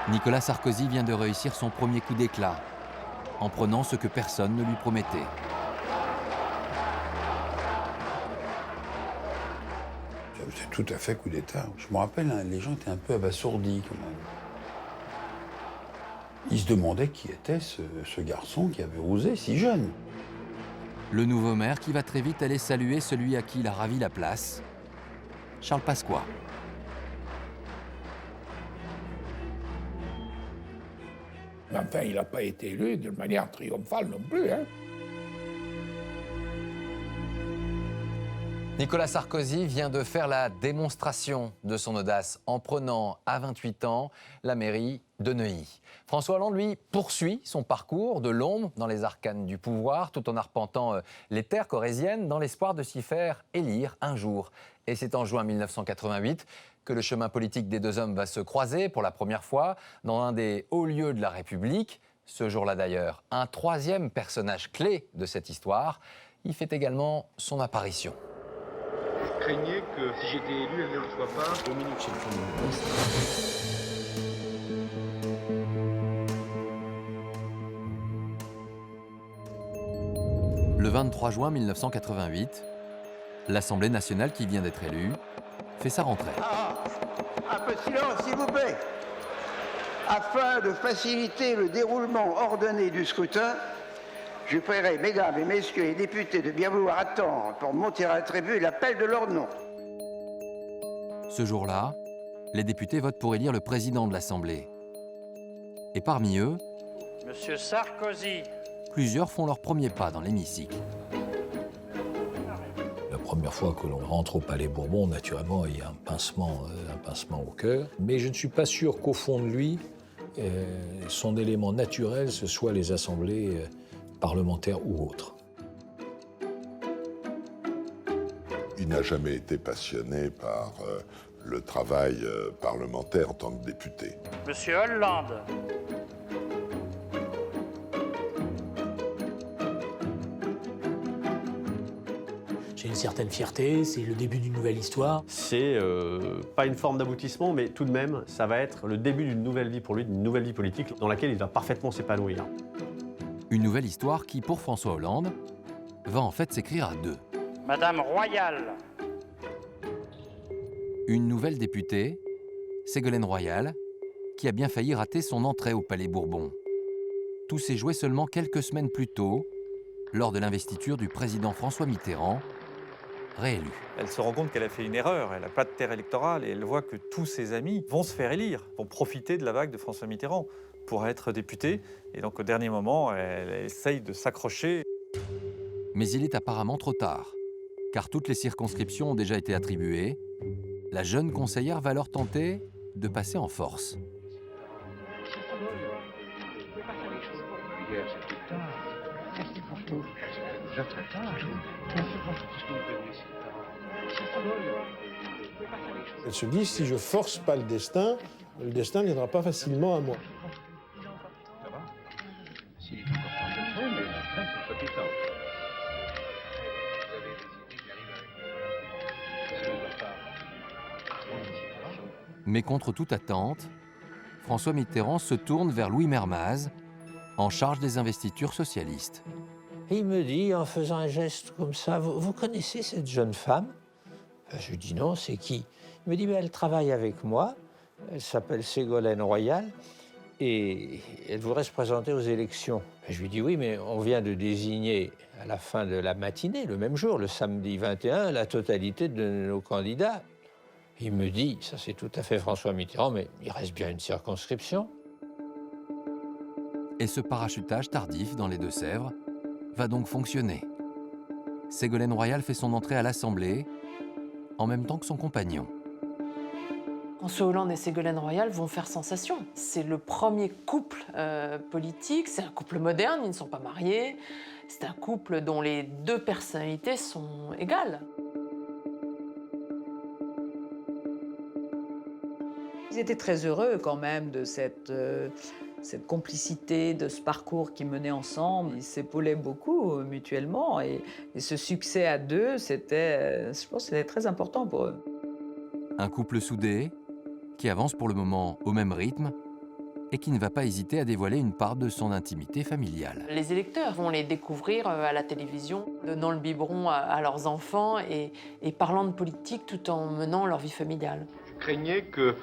Nicolas Sarkozy vient de réussir son premier coup d'éclat, en prenant ce que personne ne lui promettait. C'est tout à fait coup d'État. Je me rappelle, hein, les gens étaient un peu abasourdis quand même. Ils se demandaient qui était ce garçon qui avait osé si jeune. Le nouveau maire qui va très vite aller saluer celui à qui il a ravi la place, Charles Pasqua. Mais enfin, il n'a pas été élu de manière triomphale non plus. Hein. Nicolas Sarkozy vient de faire la démonstration de son audace en prenant à 28 ans la mairie de Neuilly. François Hollande, lui, poursuit son parcours de l'ombre dans les arcanes du pouvoir, tout en arpentant les terres corréziennes dans l'espoir de s'y faire élire un jour. Et c'est en juin 1988 que le chemin politique des deux hommes va se croiser pour la première fois dans un des hauts lieux de la République. Ce jour-là d'ailleurs, un troisième personnage clé de cette histoire, il fait également son apparition. Je craignais que si j'étais élu, elle ne le soit pas. Dominique Le 23 juin 1988, l'Assemblée nationale qui vient d'être élue fait sa rentrée. Un peu de silence, s'il vous plaît. Afin de faciliter le déroulement ordonné du scrutin, je prierai, mesdames et messieurs les députés, de bien vouloir attendre pour monter à la tribune l'appel de leur nom. Ce jour-là, les députés votent pour élire le président de l'Assemblée. Et parmi eux, Monsieur Sarkozy. Plusieurs font leur premier pas dans l'hémicycle. La première fois que l'on rentre au Palais Bourbon, naturellement, il y a un pincement au cœur. Mais je ne suis pas sûr qu'au fond de lui, son élément naturel, ce soit les assemblées parlementaires ou autres. Il n'a jamais été passionné par le travail parlementaire en tant que député. Monsieur Hollande. J'ai une certaine fierté, c'est le début d'une nouvelle histoire. C'est pas une forme d'aboutissement, mais tout de même, ça va être le début d'une nouvelle vie pour lui, d'une nouvelle vie politique dans laquelle il va parfaitement s'épanouir. Une nouvelle histoire qui, pour François Hollande, va en fait s'écrire à deux. Madame Royal. Une nouvelle députée, Ségolène Royal, qui a bien failli rater son entrée au Palais Bourbon. Tout s'est joué seulement quelques semaines plus tôt, lors de l'investiture du président François Mitterrand, réélu. Elle se rend compte qu'elle a fait une erreur, elle n'a pas de terre électorale et elle voit que tous ses amis vont se faire élire, vont profiter de la vague de François Mitterrand pour être députée. Et donc au dernier moment, elle essaye de s'accrocher. Mais il est apparemment trop tard, car toutes les circonscriptions ont déjà été attribuées. La jeune conseillère va alors tenter de passer en force. Elle se dit, si je force pas le destin ne viendra pas facilement à moi. Mais contre toute attente, François Mitterrand se tourne vers Louis Mermaz, en charge des investitures socialistes. Et il me dit, en faisant un geste comme ça, vous connaissez cette jeune femme? Je lui dis non, c'est qui? Il me dit, elle travaille avec moi, elle s'appelle Ségolène Royal, et elle voudrait se présenter aux élections. Je lui dis oui, mais on vient de désigner à la fin de la matinée, le même jour, le samedi 21, la totalité de nos candidats. Il me dit, ça c'est tout à fait François Mitterrand, mais il reste bien une circonscription. Et ce parachutage tardif dans les Deux-Sèvres va donc fonctionner. Ségolène Royal fait son entrée à l'Assemblée, en même temps que son compagnon. François Hollande et Ségolène Royal vont faire sensation. C'est le premier couple politique, c'est un couple moderne, ils ne sont pas mariés. C'est un couple dont les deux personnalités sont égales. Ils étaient très heureux quand même de cette Cette complicité de ce parcours qu'ils menaient ensemble, ils s'épaulaient beaucoup mutuellement. Et ce succès à deux, je pense que c'était très important pour eux. Un couple soudé, qui avance pour le moment au même rythme et qui ne va pas hésiter à dévoiler une part de son intimité familiale. Les électeurs vont les découvrir à la télévision, donnant le biberon à leurs enfants et parlant de politique tout en menant leur vie familiale. Je craignais que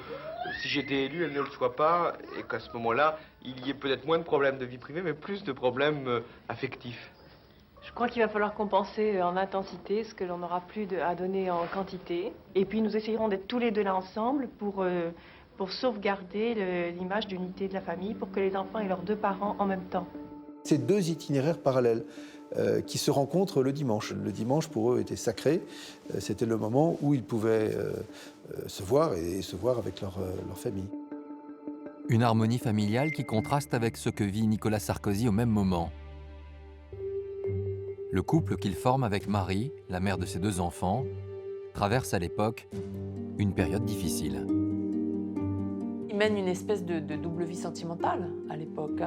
si j'étais élu, elle ne le soit pas, et qu'à ce moment-là, il y ait peut-être moins de problèmes de vie privée, mais plus de problèmes affectifs. Je crois qu'il va falloir compenser en intensité ce que l'on n'aura plus à donner en quantité. Et puis nous essayerons d'être tous les deux là ensemble pour sauvegarder l'image d'unité de la famille, pour que les enfants aient leurs deux parents en même temps. C'est deux itinéraires parallèles qui se rencontrent le dimanche. Le dimanche, pour eux, était sacré. C'était le moment où ils pouvaient se voir et se voir avec leur famille. Une harmonie familiale qui contraste avec ce que vit Nicolas Sarkozy au même moment. Le couple qu'il forme avec Marie, la mère de ses deux enfants, traverse à l'époque une période difficile. Il mène une espèce de double vie sentimentale à l'époque.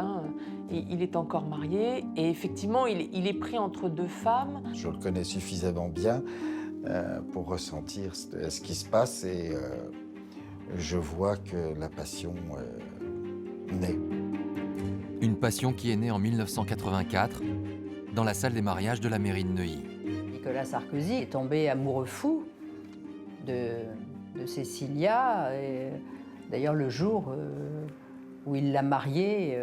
Il est encore marié et effectivement, il est pris entre deux femmes. Je le connais suffisamment bien pour ressentir ce qui se passe et je vois que la passion naît. Une passion qui est née en 1984 dans la salle des mariages de la mairie de Neuilly. Nicolas Sarkozy est tombé amoureux fou de Cécilia. D'ailleurs, le jour où il l'a mariée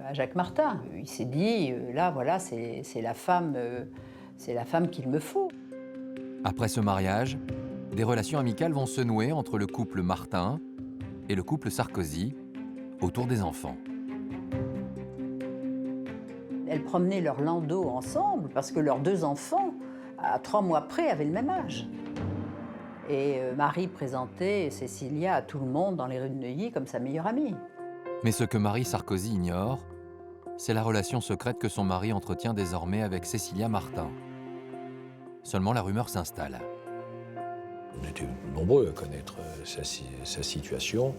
à Jacques Martin, il s'est dit, là, voilà, c'est la femme qu'il me faut. Après ce mariage, des relations amicales vont se nouer entre le couple Martin et le couple Sarkozy autour des enfants. Elles promenaient leur landau ensemble parce que leurs deux enfants, à 3 mois près, avaient le même âge. Et Marie présentait Cécilia à tout le monde dans les rues de Neuilly comme sa meilleure amie. Mais ce que Marie Sarkozy ignore, c'est la relation secrète que son mari entretient désormais avec Cécilia Martin. Seulement la rumeur s'installe. On était nombreux à connaître sa situation,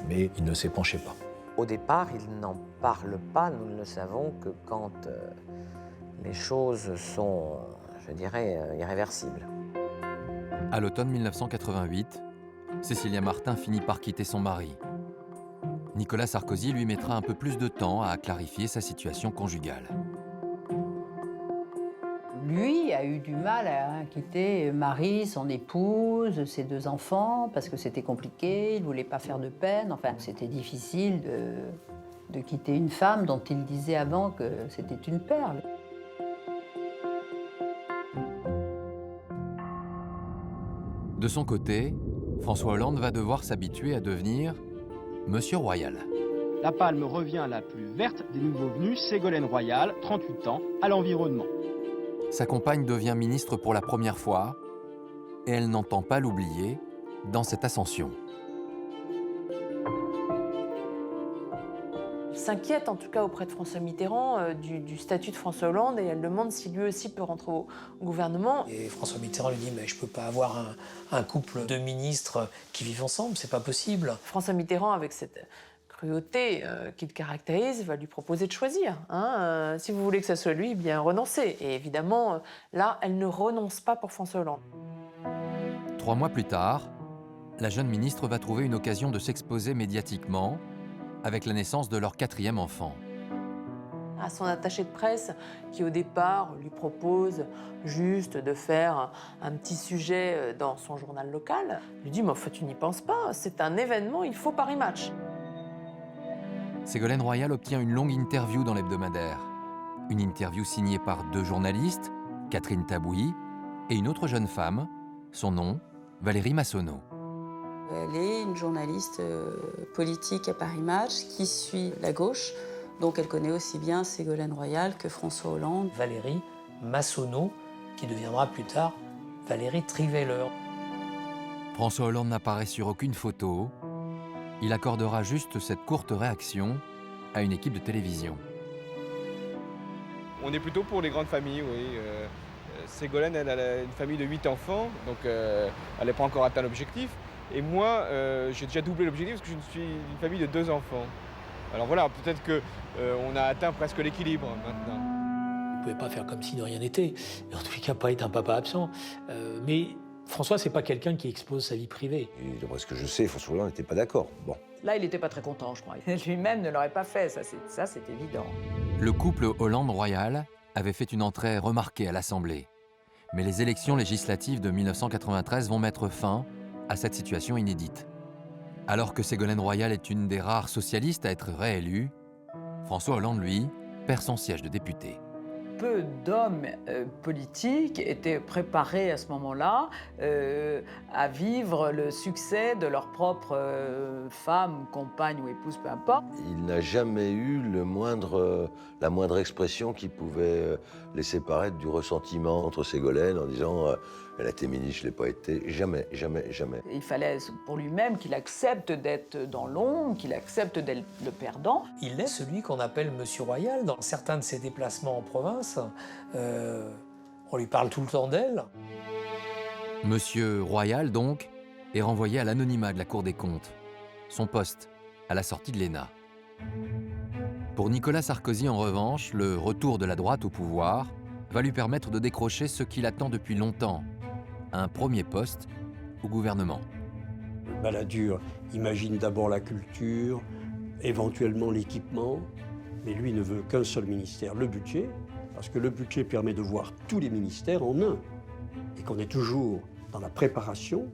mais il ne s'y penchait pas. Au départ, il n'en parle pas, nous ne le savons que quand les choses sont, je dirais, irréversibles. À l'automne 1988, Cécilia Martin finit par quitter son mari. Nicolas Sarkozy lui mettra un peu plus de temps à clarifier sa situation conjugale. Lui a eu du mal à quitter Marie, son épouse, ses deux enfants, parce que c'était compliqué, il ne voulait pas faire de peine. Enfin, c'était difficile de quitter une femme dont il disait avant que c'était une perle. De son côté, François Hollande va devoir s'habituer à devenir Monsieur Royal. La palme revient la plus verte des nouveaux venus, Ségolène Royal, 38 ans, à l'environnement. Sa compagne devient ministre pour la première fois et elle n'entend pas l'oublier dans cette ascension. Elle s'inquiète en tout cas auprès de François Mitterrand du statut de François Hollande et elle demande si lui aussi peut rentrer au gouvernement. Et François Mitterrand lui dit « mais je ne peux pas avoir un couple de ministres qui vivent ensemble, c'est pas possible ». François Mitterrand, avec cette cruauté qui le caractérise, va lui proposer de choisir. Si vous voulez que ça soit lui, bien renoncez. Et évidemment, là, elle ne renonce pas pour François Hollande. 3 mois plus tard, la jeune ministre va trouver une occasion de s'exposer médiatiquement avec la naissance de leur 4e enfant. À son attaché de presse, qui au départ lui propose juste de faire un petit sujet dans son journal local, lui dit « mais enfin, tu n'y penses pas, c'est un événement, il faut Paris Match ». Ségolène Royal obtient une longue interview dans l'hebdomadaire. Une interview signée par 2 journalistes, Catherine Tabouy et une autre jeune femme, son nom, Valérie Massonneau. Elle est une journaliste politique à Paris Match qui suit la gauche, donc elle connaît aussi bien Ségolène Royal que François Hollande. Valérie Massonneau, qui deviendra plus tard Valérie Trierweiler. François Hollande n'apparaît sur aucune photo. Il accordera juste cette courte réaction à une équipe de télévision. On est plutôt pour les grandes familles, oui. Ségolène, elle a une famille de 8 enfants, donc elle n'a pas encore atteint l'objectif. Et moi, j'ai déjà doublé l'objectif parce que je suis une famille de 2 enfants. Alors voilà, peut-être qu'on a atteint presque l'équilibre maintenant. Il ne pouvait pas faire comme si de rien n'était, et en tous les cas pas être un papa absent. Mais François, c'est pas quelqu'un qui expose sa vie privée. Et d'après ce que je sais, François Hollande n'était pas d'accord. Bon. Là, il n'était pas très content, je crois. Lui-même ne l'aurait pas fait, ça c'est évident. Le couple Hollande-Royal avait fait une entrée remarquée à l'Assemblée. Mais les élections législatives de 1993 vont mettre fin à cette situation inédite. Alors que Ségolène Royal est une des rares socialistes à être réélue, François Hollande, lui, perd son siège de député. Peu d'hommes politiques étaient préparés à ce moment-là à vivre le succès de leur propre femme, compagne ou épouse, peu importe. Il n'a jamais eu la moindre expression qui pouvait laisser paraître du ressentiment entre Ségolène en disant elle a été ministre, je ne l'ai pas été. Jamais, jamais, jamais. Il fallait pour lui-même qu'il accepte d'être dans l'ombre, qu'il accepte d'être le perdant. Il est celui qu'on appelle Monsieur Royal. Dans certains de ses déplacements en province, on lui parle tout le temps d'elle. Monsieur Royal, donc, est renvoyé à l'anonymat de la Cour des comptes, son poste à la sortie de l'ENA. Pour Nicolas Sarkozy, en revanche, le retour de la droite au pouvoir va lui permettre de décrocher ce qu'il attend depuis longtemps, un premier poste au gouvernement. Balladur imagine d'abord la culture, éventuellement l'équipement, mais lui ne veut qu'un seul ministère, le budget, parce que le budget permet de voir tous les ministères en un, et qu'on est toujours dans la préparation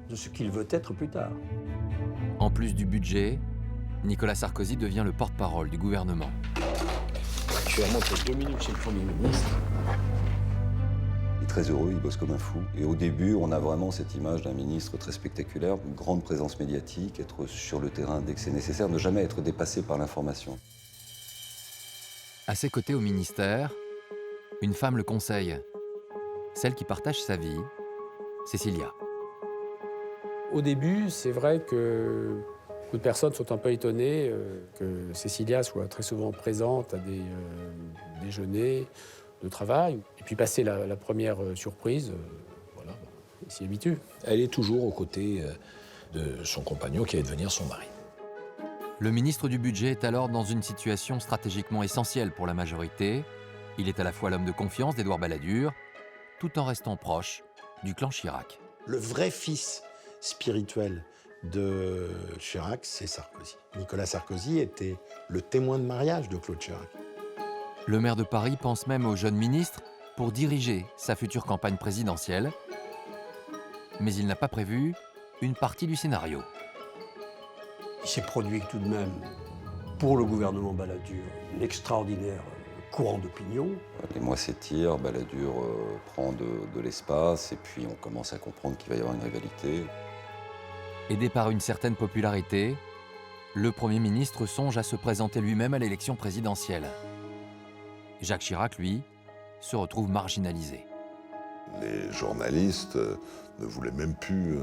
de ce qu'il veut être plus tard. En plus du budget, Nicolas Sarkozy devient le porte-parole du gouvernement. Actuellement, c'est 2 minutes chez le Premier ministre. Il est très heureux, il bosse comme un fou. Et au début, on a vraiment cette image d'un ministre très spectaculaire, une grande présence médiatique, être sur le terrain dès que c'est nécessaire, ne jamais être dépassé par l'information. À ses côtés au ministère, une femme le conseille, celle qui partage sa vie, Cécilia. Au début, c'est vrai que beaucoup de personnes sont un peu étonnées que Cécilia soit très souvent présente à des déjeuners de travail. Et puis passer la première surprise, voilà, il s'y habitue. Elle est toujours aux côtés de son compagnon qui va devenir son mari. Le ministre du Budget est alors dans une situation stratégiquement essentielle pour la majorité. Il est à la fois l'homme de confiance d'Édouard Balladur, tout en restant proche du clan Chirac. Le vrai fils spirituel de Chirac, c'est Sarkozy. Nicolas Sarkozy était le témoin de mariage de Claude Chirac. Le maire de Paris pense même au jeune ministre pour diriger sa future campagne présidentielle. Mais il n'a pas prévu une partie du scénario. Il s'est produit tout de même, pour le gouvernement Balladur, un extraordinaire courant d'opinion. Les mois s'étirent, Balladur prend de l'espace et puis on commence à comprendre qu'il va y avoir une rivalité. Aidé par une certaine popularité, le Premier ministre songe à se présenter lui-même à l'élection présidentielle. Jacques Chirac, lui, se retrouve marginalisé. Les journalistes ne voulaient même plus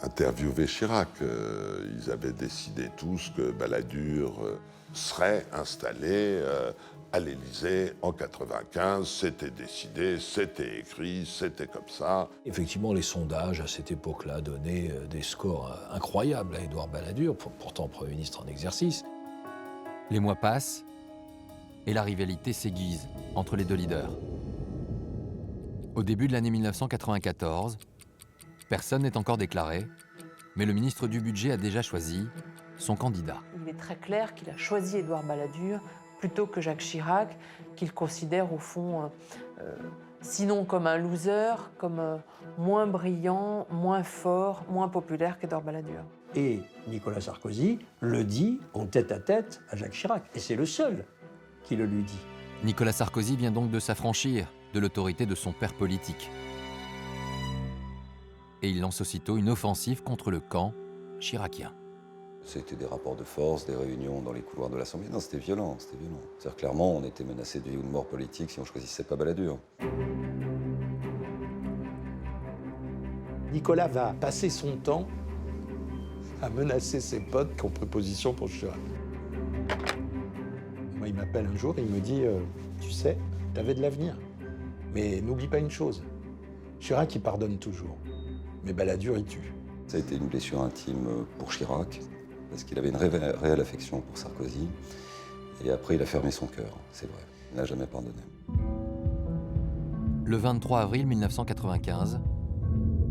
interviewer Chirac. Ils avaient décidé tous que Balladur serait installé à l'Élysée en 95. C'était décidé, c'était écrit, c'était comme ça. Effectivement, les sondages à cette époque-là donnaient des scores incroyables à Édouard Balladur, pourtant Premier ministre en exercice. Les mois passent et la rivalité s'aiguise entre les deux leaders. Au début de l'année 1994, personne n'est encore déclaré, mais le ministre du Budget a déjà choisi son candidat. Il est très clair qu'il a choisi Édouard Balladur plutôt que Jacques Chirac, qu'il considère au fond, sinon comme un loser, comme moins brillant, moins fort, moins populaire qu'Édouard Balladur. Et Nicolas Sarkozy le dit en tête-à-tête à Jacques Chirac. Et c'est le seul qui le lui dit. Nicolas Sarkozy vient donc de s'affranchir de l'autorité de son père politique. Et il lance aussitôt une offensive contre le camp chiracien. C'était des rapports de force, des réunions dans les couloirs de l'Assemblée. Non, c'était violent, c'était violent. C'est-à-dire clairement, on était menacé de vie ou de mort politique si on choisissait pas Balladur. Nicolas va passer son temps à menacer ses potes qui ont pris position pour Chirac. Moi, il m'appelle un jour et il me dit tu sais, t'avais de l'avenir. Mais n'oublie pas une chose, Chirac, il pardonne toujours. Mais Balladur, il tue. Ça a été une blessure intime pour Chirac. parce qu'il avait une réelle affection pour Sarkozy. Et après, il a fermé son cœur, c'est vrai. Il n'a jamais pardonné. Le 23 avril 1995,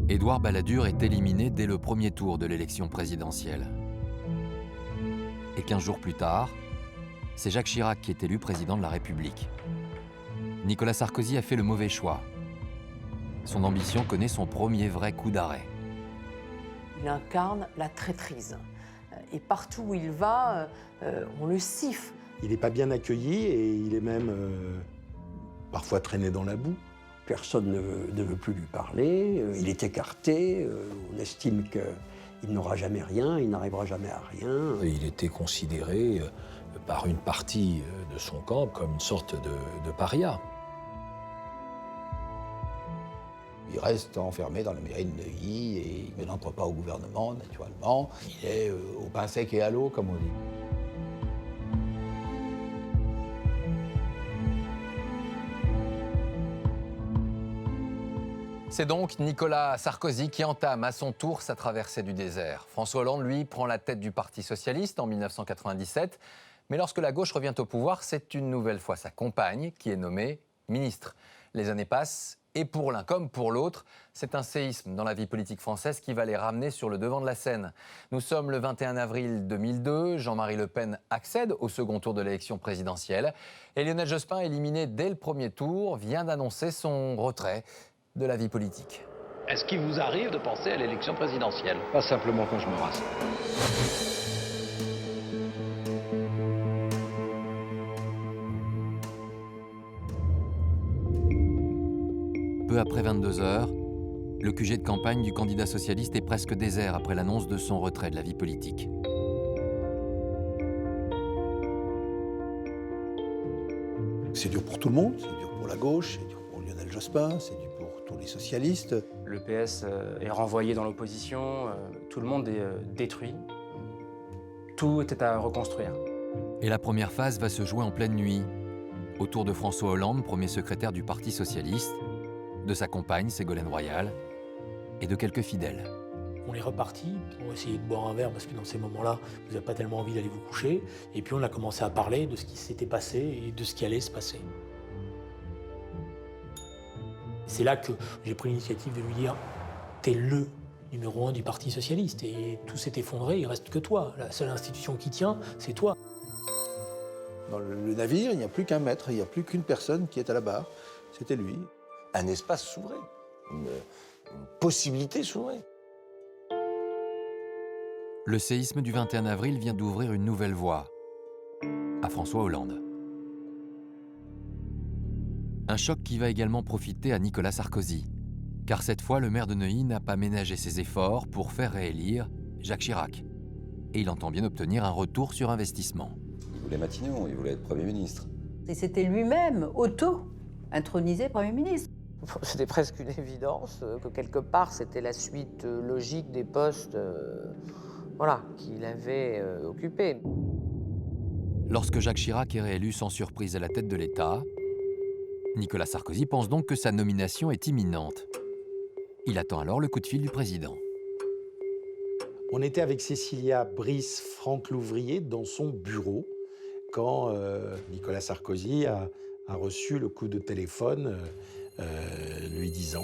Édouard Balladur est éliminé dès le premier tour de l'élection présidentielle. Et 15 jours plus tard, c'est Jacques Chirac qui est élu président de la République. Nicolas Sarkozy a fait le mauvais choix. Son ambition connaît son premier vrai coup d'arrêt. Il incarne la traîtrise. Et partout où il va, on le siffle. Il n'est pas bien accueilli et il est même parfois traîné dans la boue. Personne ne veut plus lui parler, il est écarté, on estime qu'il n'aura jamais rien, il n'arrivera jamais à rien. Et il était considéré par une partie de son camp comme une sorte de paria. Il reste enfermé dans la mairie de Neuilly et il n'entre pas au gouvernement, naturellement. Il est au pain sec et à l'eau, comme on dit. C'est donc Nicolas Sarkozy qui entame à son tour sa traversée du désert. François Hollande, lui, prend la tête du Parti socialiste en 1997. Mais lorsque la gauche revient au pouvoir, c'est une nouvelle fois sa compagne qui est nommée ministre. Les années passent et pour l'un comme pour l'autre, c'est un séisme dans la vie politique française qui va les ramener sur le devant de la scène. Nous sommes le 21 avril 2002, Jean-Marie Le Pen accède au second tour de l'élection présidentielle et Lionel Jospin, éliminé dès le premier tour, vient d'annoncer son retrait de la vie politique. Est-ce qu'il vous arrive de penser à l'élection présidentielle? Pas simplement quand je me rase. Peu après 22 heures, le QG de campagne du candidat socialiste est presque désert après l'annonce de son retrait de la vie politique. C'est dur pour tout le monde, c'est dur pour la gauche, c'est dur pour Lionel Jospin, c'est dur pour tous les socialistes. Le PS est renvoyé dans l'opposition, tout le monde est détruit, tout était à reconstruire. Et la première phase va se jouer en pleine nuit, autour de François Hollande, premier secrétaire du Parti socialiste, de sa compagne Ségolène Royal et de quelques fidèles. On est reparti pour essayer de boire un verre parce que dans ces moments-là, vous n'avez pas tellement envie d'aller vous coucher. Et puis on a commencé à parler de ce qui s'était passé et de ce qui allait se passer. C'est là que j'ai pris l'initiative de lui dire « T'es le numéro 1 du Parti socialiste et tout s'est effondré, il reste que toi. La seule institution qui tient, c'est toi. » Dans le navire, il n'y a plus qu'un maître, il n'y a plus qu'une personne qui est à la barre. C'était lui. Un espace s'ouvrait, une possibilité s'ouvrait. Le séisme du 21 avril vient d'ouvrir une nouvelle voie à François Hollande. Un choc qui va également profiter à Nicolas Sarkozy, car cette fois, le maire de Neuilly n'a pas ménagé ses efforts pour faire réélire Jacques Chirac. Et il entend bien obtenir un retour sur investissement. Il voulait Matignon, il voulait être Premier ministre. Et c'était lui-même, auto-intronisé Premier ministre. C'était presque une évidence que quelque part, c'était la suite logique des postes qu'il avait occupés. Lorsque Jacques Chirac est réélu sans surprise à la tête de l'État, Nicolas Sarkozy pense donc que sa nomination est imminente. Il attend alors le coup de fil du président. On était avec Cécilia Brice, Franck Louvrier, dans son bureau, quand Nicolas Sarkozy a reçu le coup de téléphone lui disant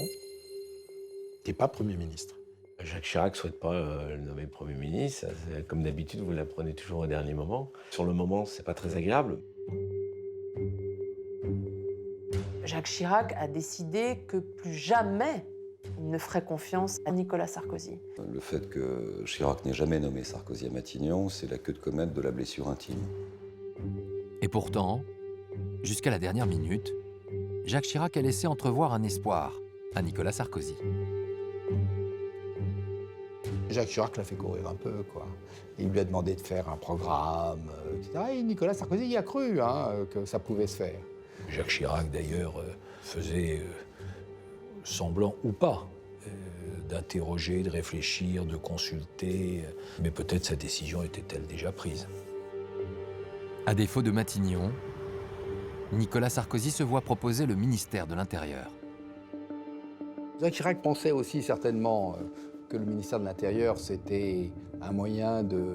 « T'es pas Premier ministre ». Jacques Chirac ne souhaite pas le nommer Premier ministre. Comme d'habitude, vous l'apprenez toujours au dernier moment. Sur le moment, c'est pas très agréable. Jacques Chirac a décidé que plus jamais il ne ferait confiance à Nicolas Sarkozy. Le fait que Chirac n'ait jamais nommé Sarkozy à Matignon, c'est la queue de comète de la blessure intime. Et pourtant, jusqu'à la dernière minute, Jacques Chirac a laissé entrevoir un espoir à Nicolas Sarkozy. Jacques Chirac l'a fait courir un peu, quoi. Il lui a demandé de faire un programme, etc. Et Nicolas Sarkozy y a cru que ça pouvait se faire. Jacques Chirac, d'ailleurs, faisait semblant ou pas d'interroger, de réfléchir, de consulter. Mais peut-être sa décision était-elle déjà prise. À défaut de Matignon, Nicolas Sarkozy se voit proposer le ministère de l'Intérieur. Jacques Chirac pensait aussi certainement que le ministère de l'Intérieur, c'était un moyen de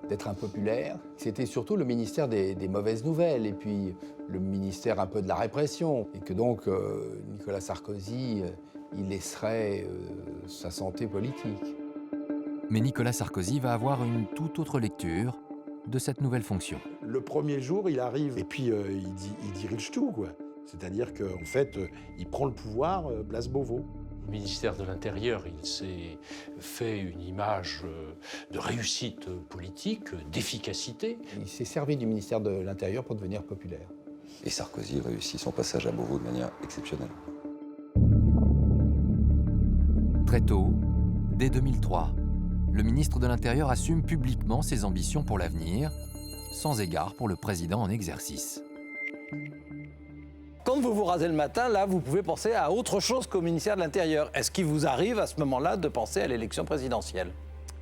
d'être impopulaire. C'était surtout le ministère des mauvaises nouvelles et puis le ministère un peu de la répression. Et que donc Nicolas Sarkozy, il laisserait sa santé politique. Mais Nicolas Sarkozy va avoir une toute autre lecture de cette nouvelle fonction. Le premier jour, il arrive et puis il dirige tout, quoi. C'est-à-dire qu'en fait, il prend le pouvoir, place Beauvau. Le ministère de l'Intérieur, il s'est fait une image de réussite politique, d'efficacité. Il s'est servi du ministère de l'Intérieur pour devenir populaire. Et Sarkozy réussit son passage à Beauvau de manière exceptionnelle. Très tôt, dès 2003, le ministre de l'Intérieur assume publiquement ses ambitions pour l'avenir, sans égard pour le président en exercice. Quand vous vous rasez le matin, là, vous pouvez penser à autre chose qu'au ministère de l'Intérieur. Est-ce qu'il vous arrive à ce moment-là de penser à l'élection présidentielle?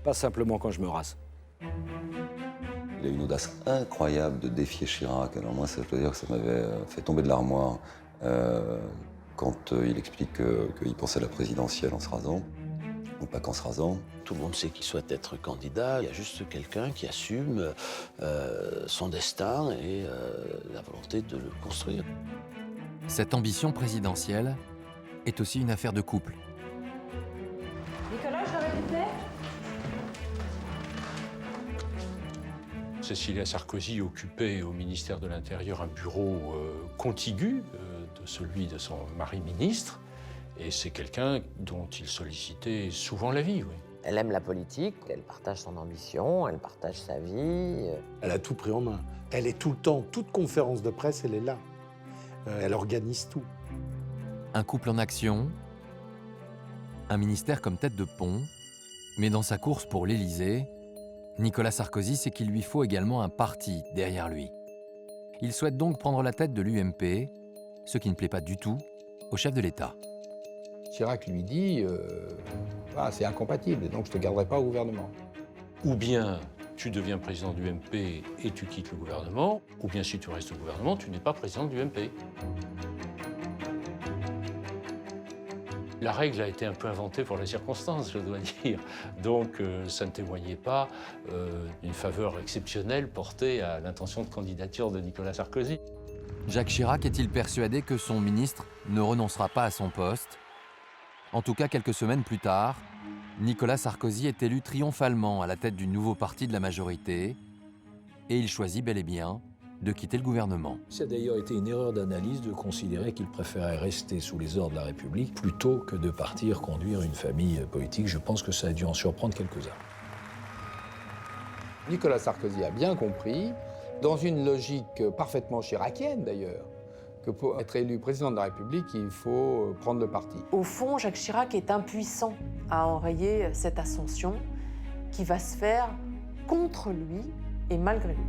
Pas simplement quand je me rase. Il a une audace incroyable de défier Chirac. Alors moi, ça veut dire que ça m'avait fait tomber de l'armoire quand il explique qu'il pensait à la présidentielle en se rasant, ou pas qu'en se rasant. Tout le monde sait qu'il souhaite être candidat. Il y a juste quelqu'un qui assume son destin et la volonté de le construire. Cette ambition présidentielle est aussi une affaire de couple. Nicolas, j'aurais pu faire. Cécilia Sarkozy occupait au ministère de l'Intérieur un bureau contigu de celui de son mari ministre. Et c'est quelqu'un dont il sollicitait souvent l'avis, oui. Elle aime la politique, elle partage son ambition, elle partage sa vie. Elle a tout pris en main. Elle est tout le temps, toute conférence de presse, elle est là. Elle organise tout. Un couple en action, un ministère comme tête de pont, mais dans sa course pour l'Élysée, Nicolas Sarkozy sait qu'il lui faut également un parti derrière lui. Il souhaite donc prendre la tête de l'UMP, ce qui ne plaît pas du tout au chef de l'État. Chirac lui dit c'est incompatible, donc je ne te garderai pas au gouvernement. Ou bien tu deviens président du MP et tu quittes le gouvernement, ou bien si tu restes au gouvernement, tu n'es pas président du MP. La règle a été un peu inventée pour la circonstance, je dois dire. Donc ça ne témoignait pas d'une faveur exceptionnelle portée à l'intention de candidature de Nicolas Sarkozy. Jacques Chirac est-il persuadé que son ministre ne renoncera pas à son poste? En tout cas, quelques semaines plus tard, Nicolas Sarkozy est élu triomphalement à la tête du nouveau parti de la majorité et il choisit bel et bien de quitter le gouvernement. Ça a d'ailleurs été une erreur d'analyse de considérer qu'il préférait rester sous les ordres de la République plutôt que de partir conduire une famille politique. Je pense que ça a dû en surprendre quelques-uns. Nicolas Sarkozy a bien compris, dans une logique parfaitement chiracienne d'ailleurs, que pour être élu président de la République, il faut prendre le parti. Au fond, Jacques Chirac est impuissant à enrayer cette ascension qui va se faire contre lui et malgré lui.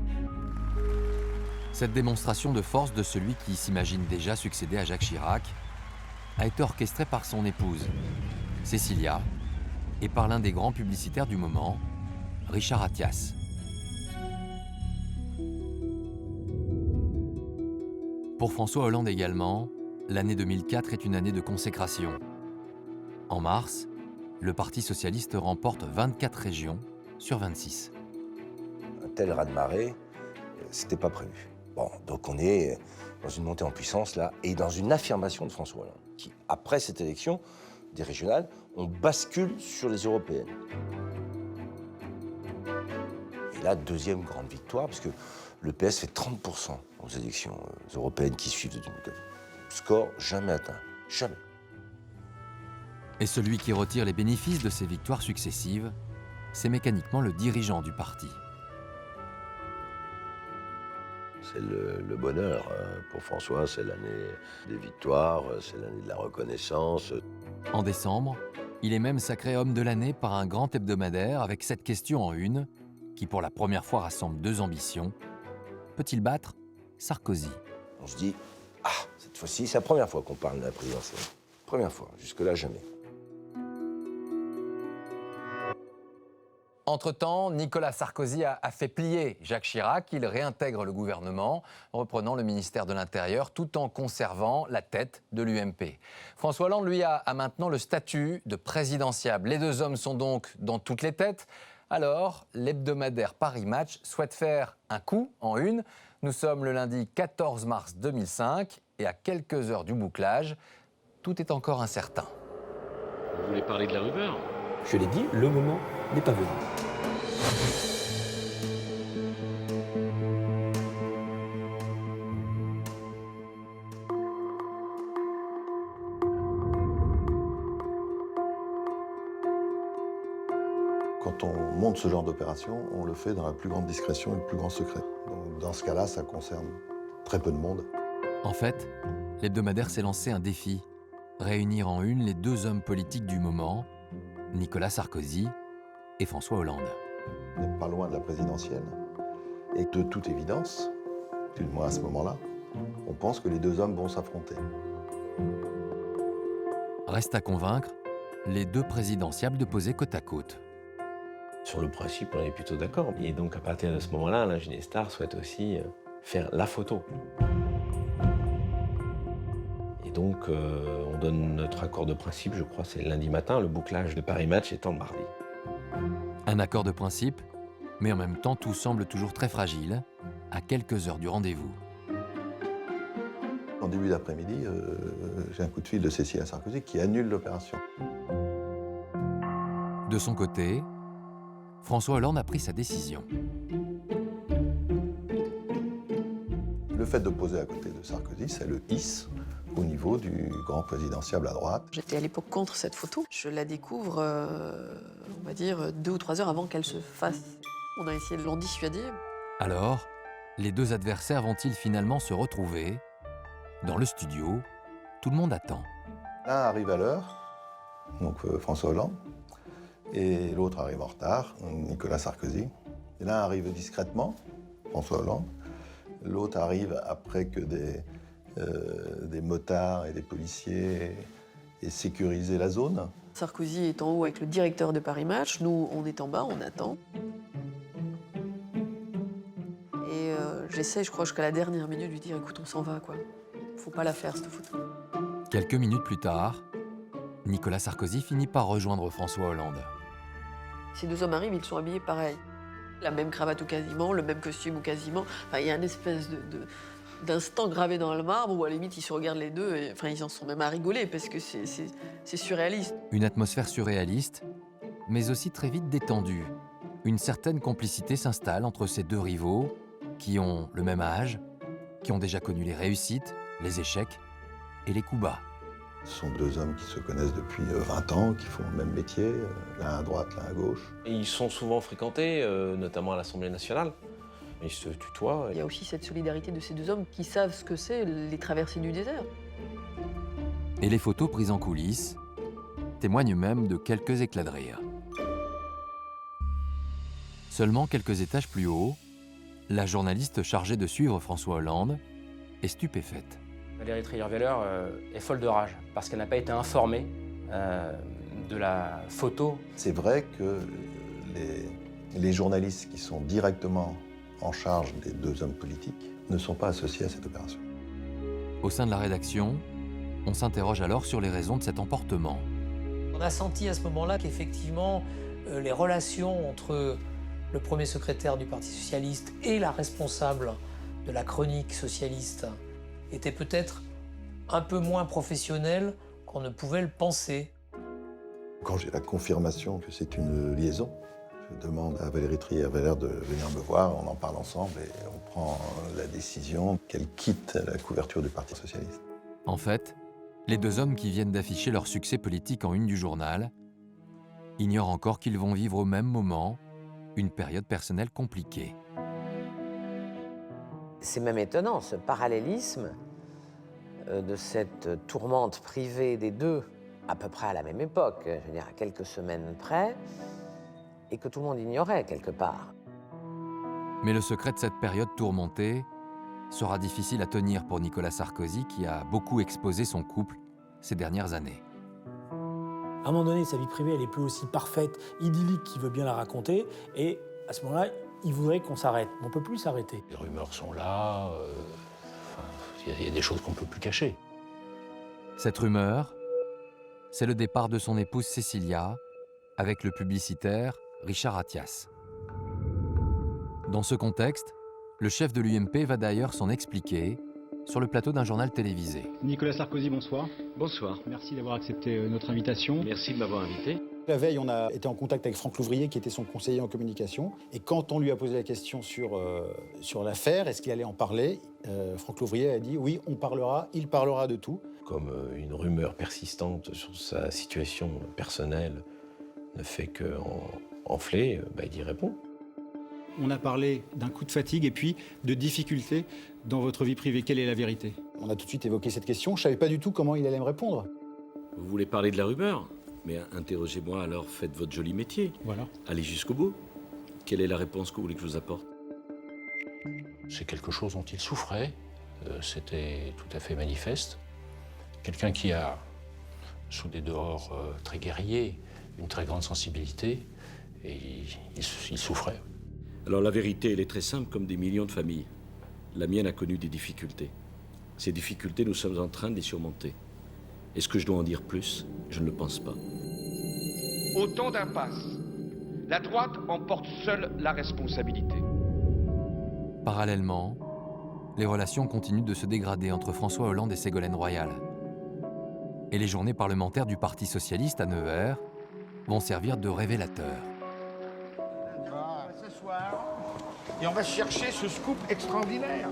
Cette démonstration de force de celui qui s'imagine déjà succéder à Jacques Chirac a été orchestrée par son épouse, Cécilia, et par l'un des grands publicitaires du moment, Richard Attias. Pour François Hollande également, l'année 2004 est une année de consécration. En mars, le Parti socialiste remporte 24 régions sur 26. Un tel raz-de-marée, c'était pas prévu. Bon, donc on est dans une montée en puissance là, et dans une affirmation de François Hollande, qui, après cette élection des régionales, on bascule sur les européennes. Et là, deuxième grande victoire, parce que le PS fait 30% aux élections européennes qui suivent de 2004. Score jamais atteint. Jamais. Et celui qui retire les bénéfices de ces victoires successives, c'est mécaniquement le dirigeant du parti. C'est le bonheur pour François, c'est l'année des victoires, c'est l'année de la reconnaissance. En décembre, il est même sacré homme de l'année par un grand hebdomadaire avec cette question en une, qui pour la première fois rassemble deux ambitions. Peut-il battre Sarkozy? On se dit, cette fois-ci, c'est la première fois qu'on parle de la présidentielle. Première fois, jusque-là, jamais. Entre-temps, Nicolas Sarkozy a fait plier Jacques Chirac. Il réintègre le gouvernement, reprenant le ministère de l'Intérieur tout en conservant la tête de l'UMP. François Hollande, lui, a maintenant le statut de présidentiable. Les deux hommes sont donc dans toutes les têtes, Alors, l'hebdomadaire Paris Match souhaite faire un coup en une. Nous sommes le lundi 14 mars 2005 et à quelques heures du bouclage, tout est encore incertain. Vous voulez parler de la rumeur? Je l'ai dit, le moment n'est pas venu. Quand on monte ce genre d'opération, on le fait dans la plus grande discrétion et le plus grand secret. Donc, dans ce cas-là, ça concerne très peu de monde. En fait, l'hebdomadaire s'est lancé un défi. Réunir en une les deux hommes politiques du moment, Nicolas Sarkozy et François Hollande. On n'est pas loin de la présidentielle. Et de toute évidence, du moins à ce moment-là, on pense que les deux hommes vont s'affronter. Reste à convaincre les deux présidentiables de poser côte à côte. Sur le principe, on est plutôt d'accord. Et donc, à partir de ce moment-là, Alain Ginestar souhaite aussi faire la photo. Et donc, on donne notre accord de principe, je crois, c'est lundi matin, le bouclage de Paris Match étant le mardi. Un accord de principe, mais en même temps, tout semble toujours très fragile, à quelques heures du rendez-vous. En début d'après-midi, j'ai un coup de fil de Cécile Sarkozy qui annule l'opération. De son côté, François Hollande a pris sa décision. Le fait de poser à côté de Sarkozy, ça le hisse au niveau du grand présidentiable à droite. J'étais à l'époque contre cette photo. Je la découvre, on va dire, 2 ou 3 heures avant qu'elle se fasse. On a essayé de l'en dissuader. Alors, les deux adversaires vont-ils finalement se retrouver? Dans le studio, tout le monde attend. L'un arrive à l'heure, donc François Hollande, et l'autre arrive en retard, Nicolas Sarkozy. Et l'un arrive discrètement, François Hollande. L'autre arrive après que des motards et des policiers aient sécurisé la zone. Sarkozy est en haut avec le directeur de Paris Match. Nous, on est en bas, on attend. Et j'essaie, je crois, jusqu'à la dernière minute, de lui dire « Écoute, on s'en va, quoi. Faut pas la faire, cette photo. » Quelques minutes plus tard, Nicolas Sarkozy finit par rejoindre François Hollande. Ces deux hommes arrivent, ils sont habillés pareil. La même cravate ou quasiment, le même costume ou quasiment. Enfin, il y a une espèce d'instant gravé dans le marbre où à la limite ils se regardent les deux et enfin, ils en sont même à rigoler parce que c'est surréaliste. Une atmosphère surréaliste, mais aussi très vite détendue. Une certaine complicité s'installe entre ces deux rivaux qui ont le même âge, qui ont déjà connu les réussites, les échecs et les coups bas. Ce sont deux hommes qui se connaissent depuis 20 ans, qui font le même métier, l'un à droite, l'un à gauche. Et ils sont souvent fréquentés, notamment à l'Assemblée nationale. Ils se tutoient. Il y a aussi cette solidarité de ces deux hommes qui savent ce que c'est, les traversées du désert. Et les photos prises en coulisses témoignent même de quelques éclats de rire. Seulement quelques étages plus haut, la journaliste chargée de suivre François Hollande est stupéfaite. Valérie Trierweiler est folle de rage parce qu'elle n'a pas été informée de la photo. C'est vrai que les journalistes qui sont directement en charge des deux hommes politiques ne sont pas associés à cette opération. Au sein de la rédaction, on s'interroge alors sur les raisons de cet emportement. On a senti à ce moment-là qu'effectivement, les relations entre le premier secrétaire du Parti socialiste et la responsable de la chronique socialiste était peut-être un peu moins professionnel qu'on ne pouvait le penser. Quand j'ai la confirmation que c'est une liaison, je demande à Valérie Trierweiler de venir me voir, on en parle ensemble et on prend la décision qu'elle quitte la couverture du Parti socialiste. En fait, les deux hommes qui viennent d'afficher leur succès politique en une du journal ignorent encore qu'ils vont vivre au même moment une période personnelle compliquée. C'est même étonnant, ce parallélisme de cette tourmente privée des deux, à peu près à la même époque, je veux dire à quelques semaines près, et que tout le monde ignorait quelque part. Mais le secret de cette période tourmentée sera difficile à tenir pour Nicolas Sarkozy qui a beaucoup exposé son couple ces dernières années. À un moment donné, sa vie privée, elle est plus aussi parfaite, idyllique qu'il veut bien la raconter, et à ce moment-là, il voudrait qu'on s'arrête. On ne peut plus s'arrêter. Les rumeurs sont là, il y a des choses qu'on ne peut plus cacher. Cette rumeur, c'est le départ de son épouse Cécilia avec le publicitaire Richard Attias. Dans ce contexte, le chef de l'UMP va d'ailleurs s'en expliquer sur le plateau d'un journal télévisé. Nicolas Sarkozy, bonsoir. Bonsoir. Merci d'avoir accepté notre invitation. Merci de m'avoir invité. La veille, on a été en contact avec Franck Louvrier, qui était son conseiller en communication. Et quand on lui a posé la question sur l'affaire, est-ce qu'il allait en parler, Franck Louvrier a dit oui, on parlera, il parlera de tout. Comme une rumeur persistante sur sa situation personnelle ne fait qu'enfler, il y répond. On a parlé d'un coup de fatigue et puis de difficultés dans votre vie privée. Quelle est la vérité? On a tout de suite évoqué cette question. Je ne savais pas du tout comment il allait me répondre. Vous voulez parler de la rumeur? Mais interrogez-moi alors, faites votre joli métier. Voilà. Allez jusqu'au bout. Quelle est la réponse que vous voulez que je vous apporte? C'est quelque chose dont il souffrait, c'était tout à fait manifeste. Quelqu'un qui a, sous des dehors très guerriers, une très grande sensibilité, et il souffrait. Alors la vérité, elle est très simple, comme des millions de familles. La mienne a connu des difficultés. Ces difficultés, nous sommes en train de les surmonter. Est-ce que je dois en dire plus? Je ne le pense pas. Autant d'impasses. La droite en porte seule la responsabilité. Parallèlement, les relations continuent de se dégrader entre François Hollande et Ségolène Royal. Et les journées parlementaires du Parti socialiste à Nevers vont servir de révélateurs. Et on va chercher ce scoop extraordinaire.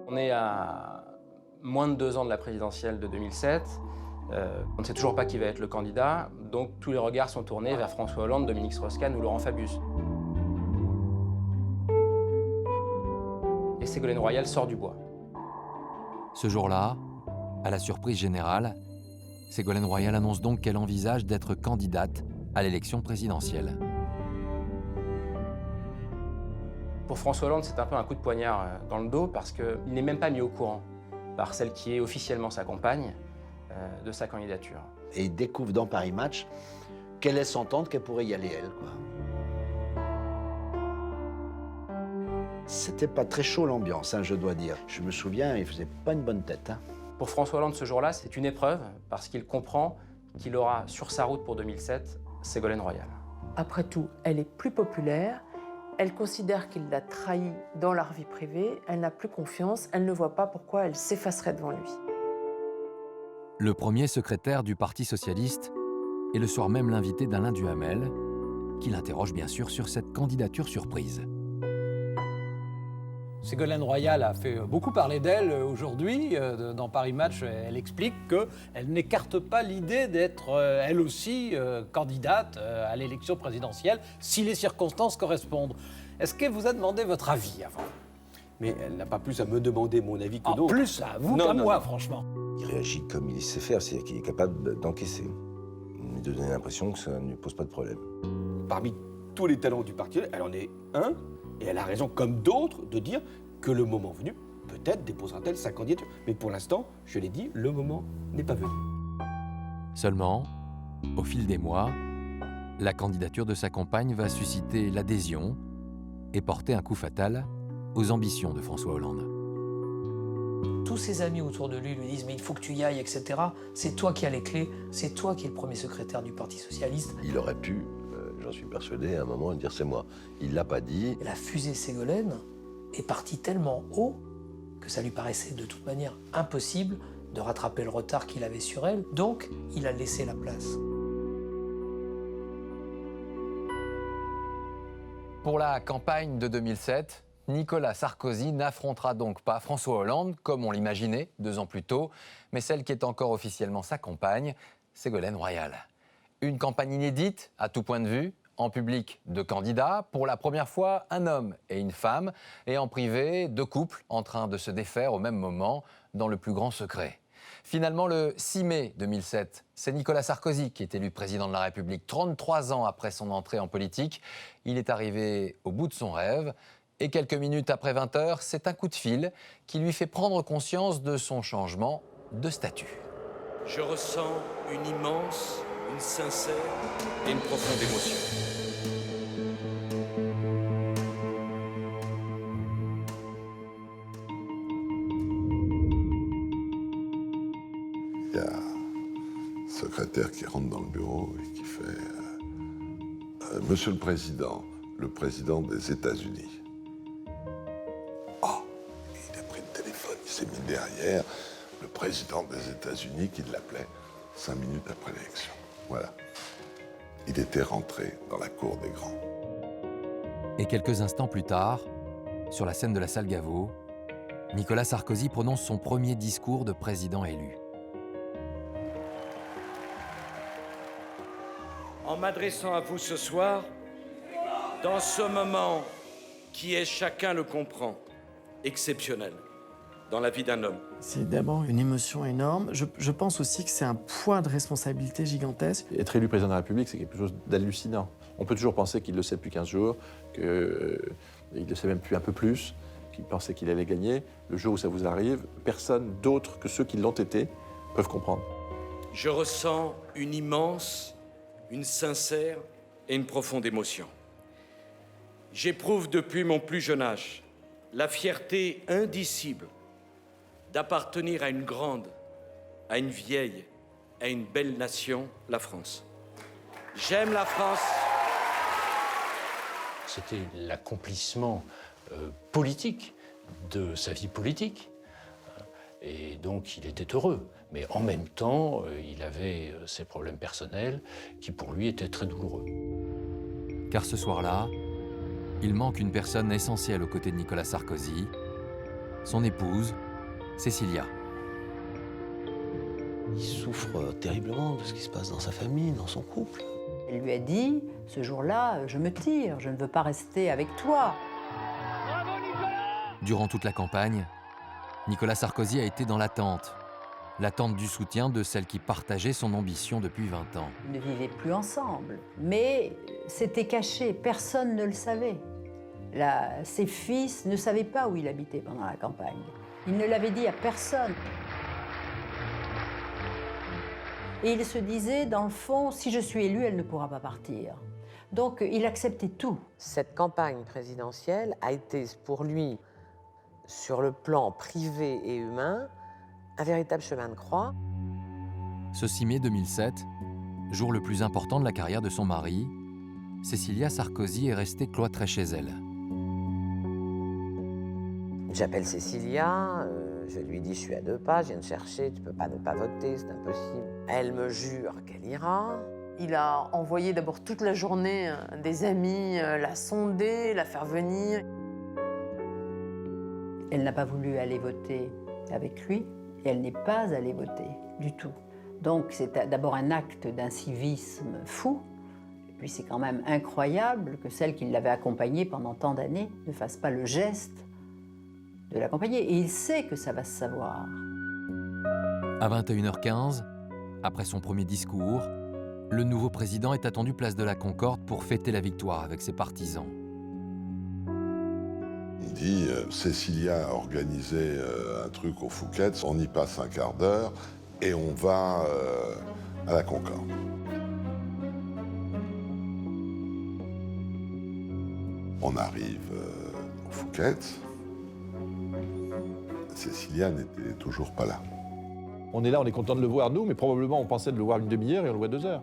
On est à moins de 2 ans de la présidentielle de 2007. On ne sait toujours pas qui va être le candidat, donc tous les regards sont tournés vers François Hollande, Dominique Strauss-Kahn ou Laurent Fabius. Et Ségolène Royal sort du bois. Ce jour-là, à la surprise générale, Ségolène Royal annonce donc qu'elle envisage d'être candidate à l'élection présidentielle. Pour François Hollande, c'est un peu un coup de poignard dans le dos parce qu'il n'est même pas mis au courant par celle qui est officiellement sa compagne de sa candidature. Et il découvre dans Paris Match qu'elle laisse entendre qu'elle pourrait y aller, elle, quoi. C'était pas très chaud l'ambiance, je dois dire. Je me souviens, il faisait pas une bonne tête. Pour François Hollande, ce jour-là, c'est une épreuve parce qu'il comprend qu'il aura sur sa route pour 2007 Ségolène Royal. Après tout, elle est plus populaire. Elle considère qu'il l'a trahie dans leur vie privée. Elle n'a plus confiance. Elle ne voit pas pourquoi elle s'effacerait devant lui. Le premier secrétaire du Parti socialiste est le soir même l'invité d'Alain Duhamel, qui l'interroge bien sûr sur cette candidature surprise. Ségolène Royal a fait beaucoup parler d'elle aujourd'hui. Dans Paris Match, elle explique qu'elle n'écarte pas l'idée d'être, elle aussi, candidate à l'élection présidentielle, si les circonstances correspondent. Est-ce qu'elle vous a demandé votre avis avant? Mais elle n'a pas plus à me demander mon avis que d'autres. Plus à vous qu'à moi, franchement. Il réagit comme il sait faire, c'est-à-dire qu'il est capable d'encaisser. De donner l'impression que ça ne lui pose pas de problème. Parmi tous les talents du parti, elle en est un. Et elle a raison, comme d'autres, de dire que le moment venu, peut-être déposera-t-elle sa candidature. Mais pour l'instant, je l'ai dit, le moment n'est pas venu. Seulement, au fil des mois, la candidature de sa compagne va susciter l'adhésion et porter un coup fatal aux ambitions de François Hollande. Tous ses amis autour de lui disent « mais il faut que tu y ailles, etc. C'est toi qui as les clés, c'est toi qui es le premier secrétaire du Parti socialiste. » Il aurait pu, j'en suis persuadé, à un moment dire c'est moi. Il l'a pas dit. Et la fusée Ségolène est partie tellement haut que ça lui paraissait de toute manière impossible de rattraper le retard qu'il avait sur elle. Donc, il a laissé la place. Pour la campagne de 2007, Nicolas Sarkozy n'affrontera donc pas François Hollande, comme on l'imaginait 2 ans plus tôt, mais celle qui est encore officiellement sa compagne, Ségolène Royal. Une campagne inédite, à tout point de vue, en public 2 candidats, pour la première fois un homme et une femme, et en privé 2 couples en train de se défaire au même moment, dans le plus grand secret. Finalement, le 6 mai 2007, c'est Nicolas Sarkozy qui est élu président de la République. 33 ans après son entrée en politique, il est arrivé au bout de son rêve. Et quelques minutes après 20h, c'est un coup de fil qui lui fait prendre conscience de son changement de statut. Je ressens une immense, une sincère et une profonde émotion. Il y a un secrétaire qui rentre dans le bureau et qui fait Monsieur le Président des États-Unis. Oh, il a pris le téléphone, il s'est mis derrière le président des États-Unis qui l'appelait 5 minutes après l'élection. Voilà. Il était rentré dans la cour des grands. Et quelques instants plus tard, sur la scène de la salle Gaveau, Nicolas Sarkozy prononce son premier discours de président élu. En m'adressant à vous ce soir, dans ce moment qui est, chacun le comprend, exceptionnel dans la vie d'un homme. C'est d'abord une émotion énorme. Je pense aussi que c'est un poids de responsabilité gigantesque. Être élu président de la République, c'est quelque chose d'hallucinant. On peut toujours penser qu'il le sait depuis 15 jours, qu'il le sait même depuis un peu plus, qu'il pensait qu'il allait gagner. Le jour où ça vous arrive, personne d'autre que ceux qui l'ont été peuvent comprendre. Je ressens une immense, une sincère et une profonde émotion. J'éprouve depuis mon plus jeune âge la fierté indicible d'appartenir à une grande, à une vieille, à une belle nation, la France. J'aime la France. C'était l'accomplissement politique de sa vie politique. Et donc il était heureux. Mais en même temps, il avait ses problèmes personnels qui pour lui étaient très douloureux. Car ce soir-là, il manque une personne essentielle aux côtés de Nicolas Sarkozy, son épouse, Cécilia. Il souffre terriblement de ce qui se passe dans sa famille, dans son couple. Elle lui a dit, ce jour-là, je me tire, je ne veux pas rester avec toi. Durant toute la campagne, Nicolas Sarkozy a été dans l'attente du soutien de celle qui partageait son ambition depuis 20 ans. Ils ne vivaient plus ensemble, mais c'était caché, personne ne le savait. Ses fils ne savaient pas où il habitait pendant la campagne. Il ne l'avait dit à personne. Et il se disait, dans le fond, si je suis élu, elle ne pourra pas partir. Donc il acceptait tout. Cette campagne présidentielle a été pour lui, sur le plan privé et humain, un véritable chemin de croix. Ce 6 mai 2007, jour le plus important de la carrière de son mari, Cécilia Sarkozy est restée cloîtrée chez elle. J'appelle Cécilia, je lui dis je suis à 2 pas, je viens de chercher, tu peux pas ne pas voter, c'est impossible. Elle me jure qu'elle ira. Il a envoyé d'abord toute la journée des amis la sonder, la faire venir. Elle n'a pas voulu aller voter avec lui et elle n'est pas allée voter du tout. Donc c'est d'abord un acte d'incivisme fou. Et puis c'est quand même incroyable que celle qui l'avait accompagnée pendant tant d'années ne fasse pas le geste de l'accompagner. Et il sait que ça va se savoir. À 21h15, après son premier discours, le nouveau président est attendu place de la Concorde pour fêter la victoire avec ses partisans. Il dit, Cécilia a organisé un truc au Fouquet's, on y passe un quart d'heure et on va à la Concorde. On arrive au Fouquet's. Cécilia n'était toujours pas là. On est là, on est content de le voir, nous, mais probablement on pensait de le voir une demi-heure et on le voit 2 heures.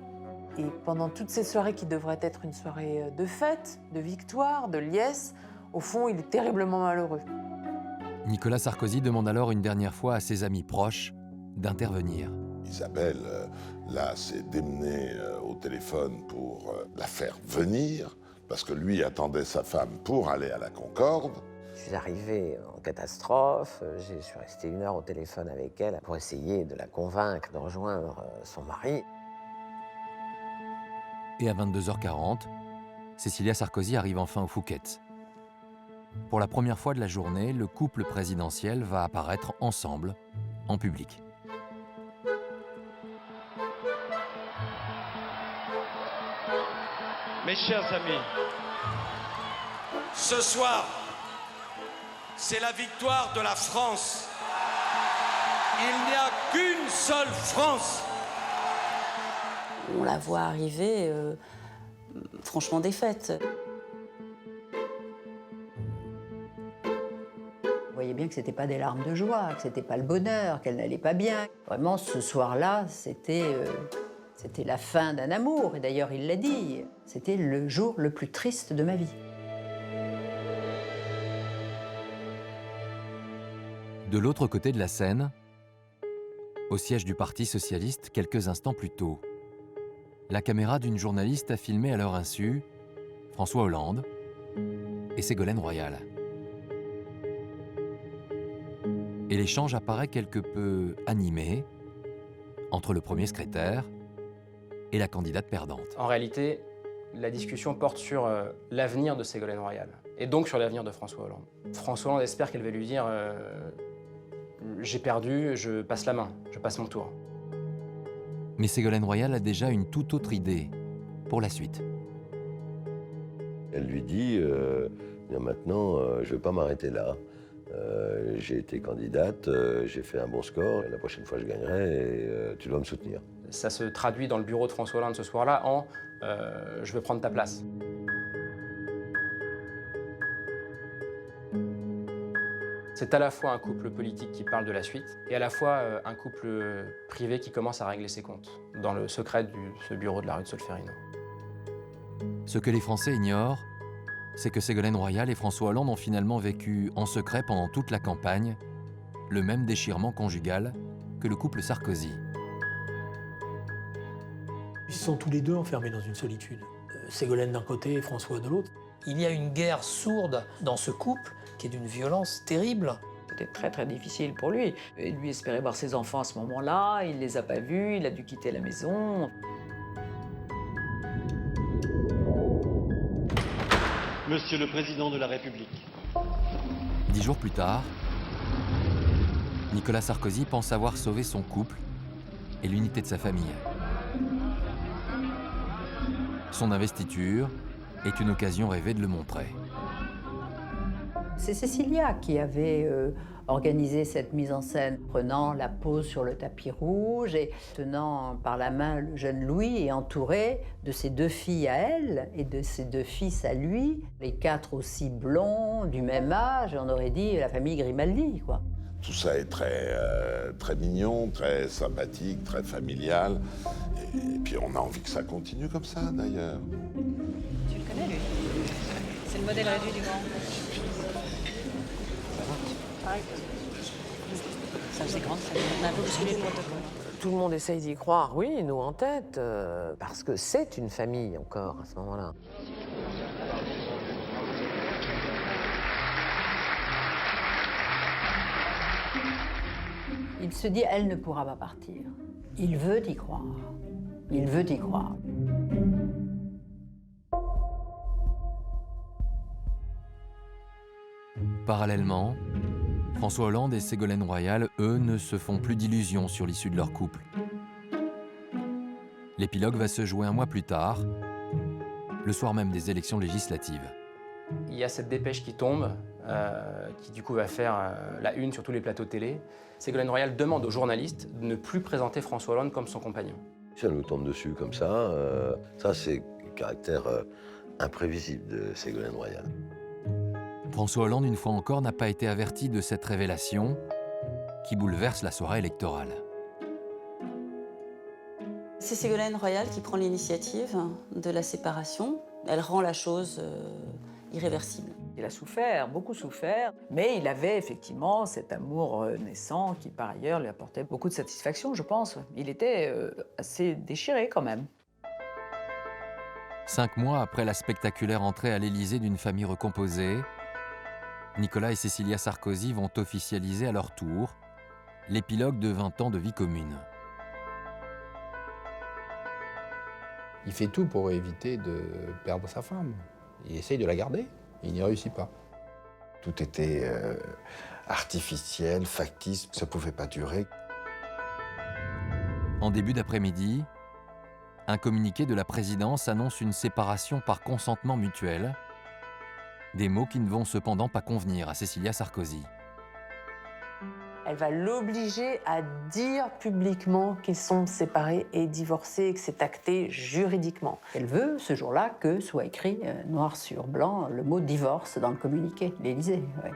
Et pendant toutes ces soirées qui devraient être une soirée de fête, de victoire, de liesse, au fond, il est terriblement malheureux. Nicolas Sarkozy demande alors une dernière fois à ses amis proches d'intervenir. Isabelle, là, s'est démenée au téléphone pour la faire venir, parce que lui attendait sa femme pour aller à la Concorde. Je suis arrivée en catastrophe, je suis restée 1 heure au téléphone avec elle pour essayer de la convaincre de rejoindre son mari. Et à 22h40, Cécilia Sarkozy arrive enfin au Fouquet's. Pour la première fois de la journée, le couple présidentiel va apparaître ensemble, en public. Mes chers amis, ce soir, c'est la victoire de la France. Il n'y a qu'une seule France. On la voit arriver, franchement défaite. Vous voyez bien que c'était pas des larmes de joie, que c'était pas le bonheur, qu'elle n'allait pas bien. Vraiment, ce soir-là, c'était C'était la fin d'un amour, et d'ailleurs il l'a dit, c'était le jour le plus triste de ma vie. De l'autre côté de la Seine, au siège du Parti socialiste quelques instants plus tôt, la caméra d'une journaliste a filmé à leur insu François Hollande et Ségolène Royal. Et l'échange apparaît quelque peu animé entre le premier secrétaire et la candidate perdante. En réalité, la discussion porte sur l'avenir de Ségolène Royal, et donc sur l'avenir de François Hollande. François Hollande espère qu'elle va lui dire j'ai perdu, je passe la main, je passe mon tour. Mais Ségolène Royal a déjà une toute autre idée pour la suite. Elle lui dit bien maintenant, je ne vais pas m'arrêter là. J'ai été candidate, j'ai fait un bon score, et la prochaine fois je gagnerai et tu dois me soutenir. Ça se traduit dans le bureau de François Hollande ce soir-là en je veux prendre ta place. C'est à la fois un couple politique qui parle de la suite et à la fois un couple privé qui commence à régler ses comptes dans le secret de ce bureau de la rue de Solferino. Ce que les Français ignorent, c'est que Ségolène Royal et François Hollande ont finalement vécu en secret pendant toute la campagne le même déchirement conjugal que le couple Sarkozy. Ils sont tous les deux enfermés dans une solitude. Ségolène d'un côté et François de l'autre. Il y a une guerre sourde dans ce couple qui est d'une violence terrible. C'était très très difficile pour lui. Il lui espérait voir ses enfants à ce moment-là, il les a pas vus, il a dû quitter la maison. Monsieur le Président de la République. 10 jours plus tard, Nicolas Sarkozy pense avoir sauvé son couple et l'unité de sa famille. Son investiture est une occasion rêvée de le montrer. C'est Cécilia qui avait organisé cette mise en scène, prenant la pose sur le tapis rouge et tenant par la main le jeune Louis et entouré de ses 2 filles à elle et de ses 2 fils à lui, les 4 aussi blonds, du même âge, on aurait dit la famille Grimaldi, quoi. Tout ça est très mignon, très sympathique, très familial. Et puis on a envie que ça continue comme ça, d'ailleurs. Tu le connais, lui? C'est le modèle réduit du Mans. Ça faisait grande, ça a un peu bousculé le protocole. Tout le monde essaye d'y croire, oui, nous en tête, parce que c'est une famille encore à ce moment-là. Il se dit, elle ne pourra pas partir. Il veut y croire. Il veut y croire. Parallèlement, François Hollande et Ségolène Royal, eux, ne se font plus d'illusions sur l'issue de leur couple. L'épilogue va se jouer un mois plus tard, le soir même des élections législatives. Il y a cette dépêche qui tombe, qui du coup va faire la une sur tous les plateaux télé. Ségolène Royal demande aux journalistes de ne plus présenter François Hollande comme son compagnon. Si elle nous tombe dessus comme ça c'est le caractère imprévisible de Ségolène Royal. François Hollande, une fois encore, n'a pas été averti de cette révélation qui bouleverse la soirée électorale. C'est Ségolène Royal qui prend l'initiative de la séparation. Elle rend la chose irréversible. Il a souffert, beaucoup souffert, mais il avait effectivement cet amour naissant qui, par ailleurs, lui apportait beaucoup de satisfaction, je pense. Il était assez déchiré quand même. 5 mois après la spectaculaire entrée à l'Élysée d'une famille recomposée, Nicolas et Cécilia Sarkozy vont officialiser à leur tour l'épilogue de 20 ans de vie commune. Il fait tout pour éviter de perdre sa femme. Il essaye de la garder, il n'y réussit pas. Tout était artificiel, factice, ça ne pouvait pas durer. En début d'après-midi, un communiqué de la présidence annonce une séparation par consentement mutuel, des mots qui ne vont cependant pas convenir à Cécilia Sarkozy. Elle va l'obliger à dire publiquement qu'ils sont séparés et divorcés et que c'est acté juridiquement. Elle veut, ce jour-là, que soit écrit noir sur blanc le mot divorce dans le communiqué de l'Élysée. Ouais.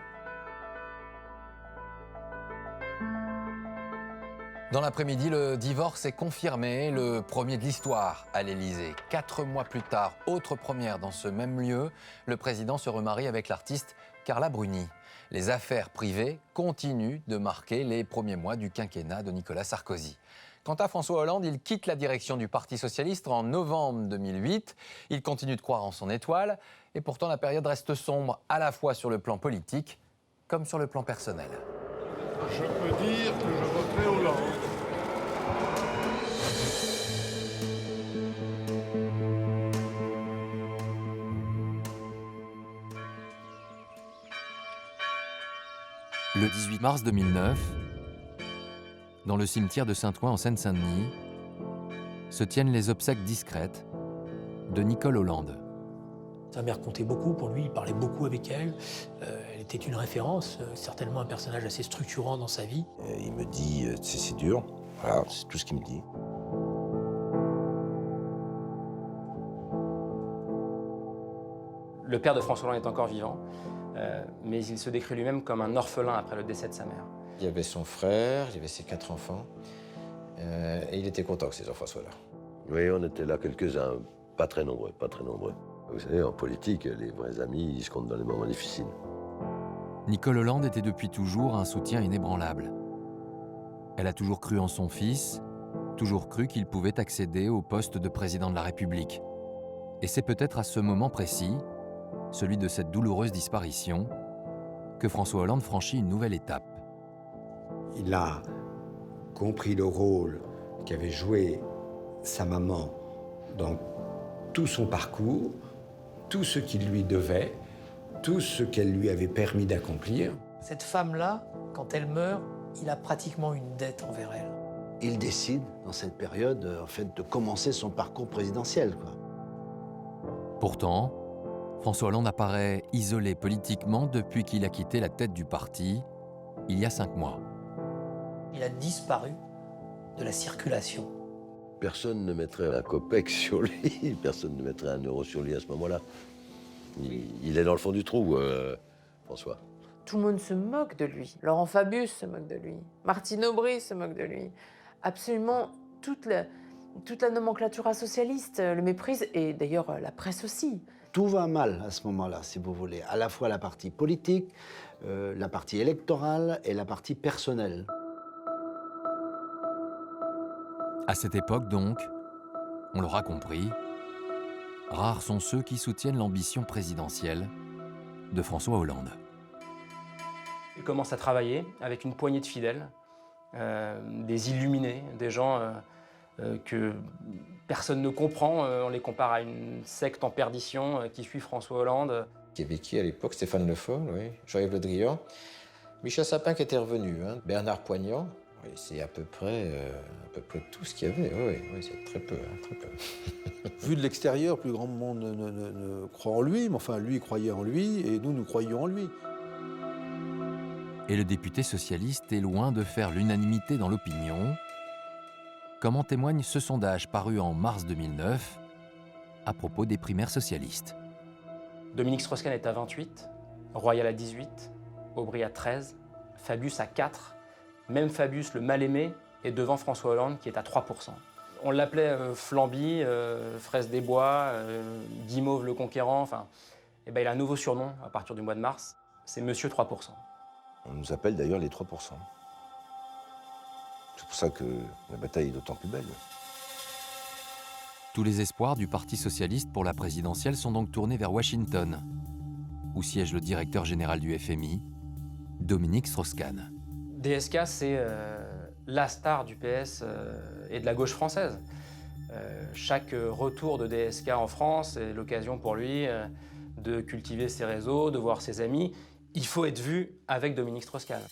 Dans l'après-midi, le divorce est confirmé, le premier de l'histoire à l'Élysée. 4 mois plus tard, autre première dans ce même lieu, le président se remarie avec l'artiste Carla Bruni. Les affaires privées continuent de marquer les premiers mois du quinquennat de Nicolas Sarkozy. Quant à François Hollande, il quitte la direction du Parti socialiste en novembre 2008. Il continue de croire en son étoile et pourtant la période reste sombre à la fois sur le plan politique comme sur le plan personnel. Je peux dire que je voterai Hollande. Le 18 mars 2009, dans le cimetière de Saint-Ouen en Seine-Saint-Denis, se tiennent les obsèques discrètes de Nicole Hollande. Sa mère comptait beaucoup pour lui, il parlait beaucoup avec elle. Elle était une référence, certainement un personnage assez structurant dans sa vie. Il me dit c'est dur, voilà, c'est tout ce qu'il me dit. Le père de François Hollande est encore vivant, mais il se décrit lui-même comme un orphelin après le décès de sa mère. Il y avait son frère, il y avait ses 4 enfants, et il était content que ces enfants soient là. Oui, on était là quelques-uns, pas très nombreux, pas très nombreux. Vous savez, en politique, les vrais amis, ils se comptent dans les moments difficiles. Nicole Hollande était depuis toujours un soutien inébranlable. Elle a toujours cru en son fils, toujours cru qu'il pouvait accéder au poste de président de la République. Et c'est peut-être à ce moment précis, celui de cette douloureuse disparition, que François Hollande franchit une nouvelle étape. Il a compris le rôle qu'avait joué sa maman dans tout son parcours, tout ce qu'il lui devait, tout ce qu'elle lui avait permis d'accomplir. Cette femme-là, quand elle meurt, il a pratiquement une dette envers elle. Il décide, dans cette période, en fait, de commencer son parcours présidentiel, quoi. Pourtant, François Hollande apparaît isolé politiquement depuis qu'il a quitté la tête du parti, il y a 5 mois. Il a disparu de la circulation. Personne ne mettrait un copec sur lui, personne ne mettrait 1 euro sur lui à ce moment-là. Il est dans le fond du trou, François. Tout le monde se moque de lui. Laurent Fabius se moque de lui. Martine Aubry se moque de lui. Absolument toute la nomenclature socialiste le méprise, et d'ailleurs la presse aussi. Tout va mal à ce moment-là, si vous voulez. À la fois la partie politique, la partie électorale et la partie personnelle. À cette époque donc, on l'aura compris, rares sont ceux qui soutiennent l'ambition présidentielle de François Hollande. Il commence à travailler avec une poignée de fidèles, des illuminés, des gens que personne ne comprend. On les compare à une secte en perdition qui suit François Hollande. Qui avait qui à l'époque? Stéphane Le Foll, oui, Jean-Yves Le Drian, Michel Sapin qui était revenu, hein, Bernard Poignant. Oui, c'est à peu près tout ce qu'il y avait. Oui, c'est très peu, hein, très peu. Vu de l'extérieur, plus grand monde ne croit en lui, mais enfin, lui croyait en lui, et nous croyions en lui. Et le député socialiste est loin de faire l'unanimité dans l'opinion, comme en témoigne ce sondage paru en mars 2009 à propos des primaires socialistes. Dominique Strauss-Kahn est à 28, Royal à 18, Aubry à 13, Fabius à 4. Même Fabius, le mal-aimé, est devant François Hollande, qui est à 3%. On l'appelait Flamby, Fraise des Bois, Guimauve le Conquérant, enfin... Et ben, il a un nouveau surnom à partir du mois de mars, c'est Monsieur 3%. On nous appelle d'ailleurs les 3%. C'est pour ça que la bataille est d'autant plus belle. Tous les espoirs du Parti socialiste pour la présidentielle sont donc tournés vers Washington, où siège le directeur général du FMI, Dominique Strauss-Kahn. DSK, c'est la star du PS et de la gauche française. Chaque retour de DSK en France est l'occasion pour lui de cultiver ses réseaux, de voir ses amis. Il faut être vu avec Dominique Strauss-Kahn.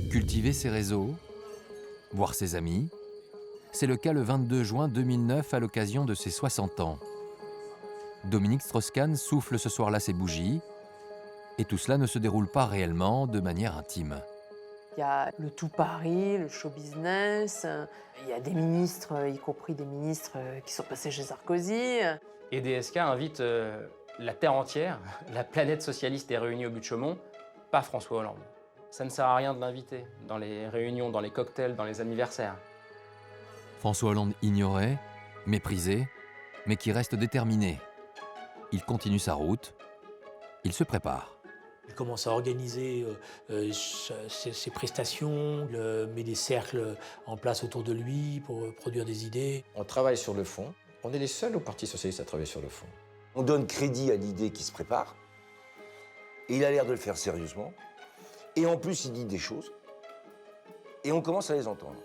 Cultiver ses réseaux, voir ses amis, c'est le cas le 22 juin 2009 à l'occasion de ses 60 ans. Dominique Strauss-Kahn souffle ce soir-là ses bougies, et tout cela ne se déroule pas réellement de manière intime. Il y a le tout Paris, le show business, il y a des ministres, y compris des ministres qui sont passés chez Sarkozy. Et DSK invite la terre entière, la planète socialiste est réunie au but de Chaumont, pas François Hollande. Ça ne sert à rien de l'inviter dans les réunions, dans les cocktails, dans les anniversaires. François Hollande ignorait, méprisé, mais qui reste déterminé. Il continue sa route, il se prépare. Il commence à organiser ses prestations, il met des cercles en place autour de lui pour produire des idées. On travaille sur le fond. On est les seuls au Parti socialiste à travailler sur le fond. On donne crédit à l'idée qui se prépare, et il a l'air de le faire sérieusement, et en plus il dit des choses, et on commence à les entendre.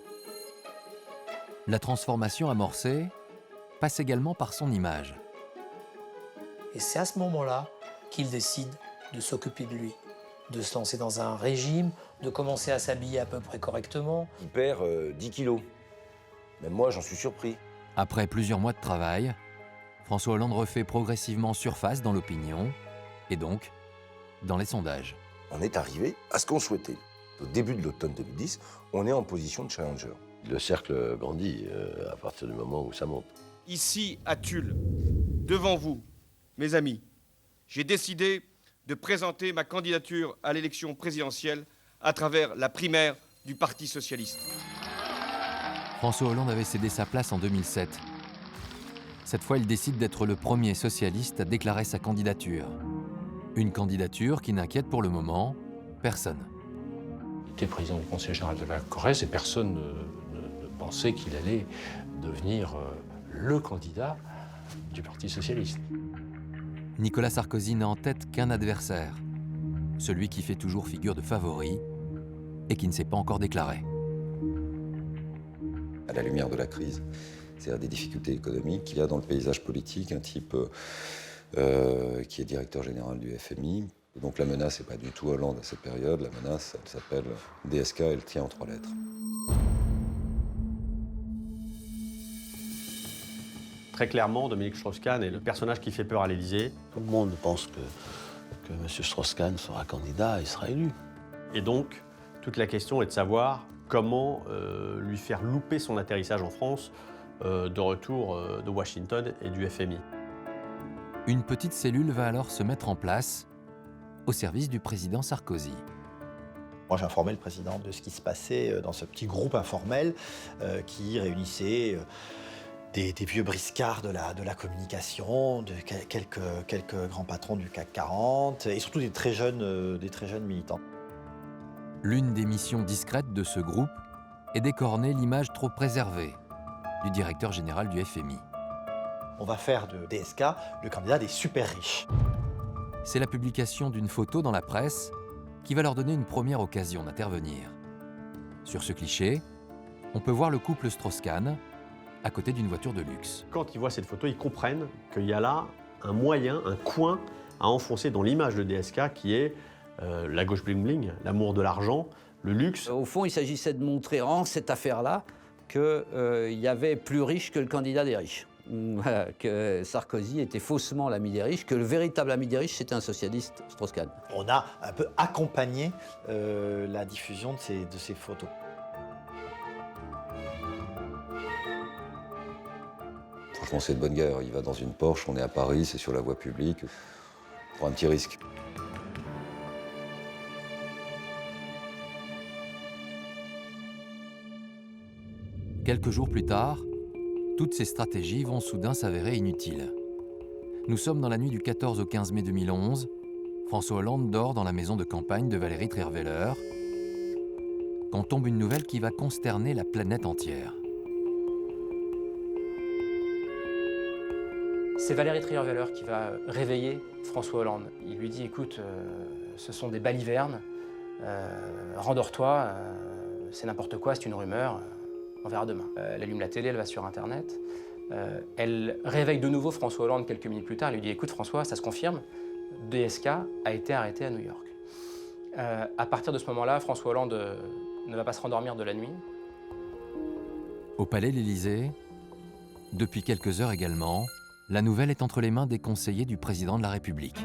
La transformation amorcée passe également par son image. Et c'est à ce moment-là qu'il décide de s'occuper de lui, de se lancer dans un régime, de commencer à s'habiller à peu près correctement. Il perd 10 kilos. Même moi, j'en suis surpris. Après plusieurs mois de travail, François Hollande refait progressivement surface dans l'opinion et donc dans les sondages. On est arrivé à ce qu'on souhaitait. Au début de l'automne 2010, on est en position de challenger. Le cercle grandit à partir du moment où ça monte. Ici, à Tulle, devant vous, mes amis, j'ai décidé de présenter ma candidature à l'élection présidentielle à travers la primaire du Parti socialiste. François Hollande avait cédé sa place en 2007. Cette fois, il décide d'être le premier socialiste à déclarer sa candidature. Une candidature qui n'inquiète pour le moment personne. Il était président du Conseil général de la Corrèze et personne ne pensait qu'il allait devenir le candidat du Parti socialiste. Nicolas Sarkozy n'a en tête qu'un adversaire, celui qui fait toujours figure de favori et qui ne s'est pas encore déclaré. À la lumière de la crise, c'est-à-dire des difficultés économiques, il y a dans le paysage politique un type qui est directeur général du FMI. Donc la menace n'est pas du tout Hollande à cette période, la menace, elle s'appelle DSK, elle tient en 3 lettres. Très clairement, Dominique Strauss-Kahn est le personnage qui fait peur à l'Élysée. Tout le monde pense que M. Strauss-Kahn sera candidat et sera élu. Et donc, toute la question est de savoir comment lui faire louper son atterrissage en France de retour de Washington et du FMI. Une petite cellule va alors se mettre en place au service du président Sarkozy. Moi, j'informais le président de ce qui se passait dans ce petit groupe informel qui réunissait des vieux briscards de la communication, de quelques grands patrons du CAC 40 et surtout des très jeunes militants. L'une des missions discrètes de ce groupe est d'écorner l'image trop préservée du directeur général du FMI. On va faire de DSK le candidat des super riches. C'est la publication d'une photo dans la presse qui va leur donner une première occasion d'intervenir. Sur ce cliché, on peut voir le couple Strauss-Kahn à côté d'une voiture de luxe. Quand ils voient cette photo, ils comprennent qu'il y a là un moyen, un coin à enfoncer dans l'image de DSK qui est la gauche bling-bling, l'amour de l'argent, le luxe. Au fond, il s'agissait de montrer en cette affaire-là qu'il y avait plus riche que le candidat des riches. Voilà, que Sarkozy était faussement l'ami des riches, que le véritable ami des riches, c'était un socialiste, Strauss-Kahn. On a un peu accompagné la diffusion de ces photos. Franchement, c'est de bonne guerre. Il va dans une Porsche, on est à Paris, c'est sur la voie publique. On prend un petit risque. Quelques jours plus tard, toutes ces stratégies vont soudain s'avérer inutiles. Nous sommes dans la nuit du 14 au 15 mai 2011. François Hollande dort dans la maison de campagne de Valérie Trierweiler quand tombe une nouvelle qui va consterner la planète entière. C'est Valérie Trierweiler qui va réveiller François Hollande. Il lui dit, écoute, ce sont des balivernes, rendors-toi, c'est n'importe quoi, c'est une rumeur. On verra demain. Elle allume la télé, elle va sur Internet. Elle réveille de nouveau François Hollande quelques minutes plus tard. Elle lui dit, écoute François, ça se confirme, DSK a été arrêté à New York. À partir de ce moment-là, François Hollande ne va pas se rendormir de la nuit. Au Palais de l'Élysée, depuis quelques heures également, la nouvelle est entre les mains des conseillers du président de la République.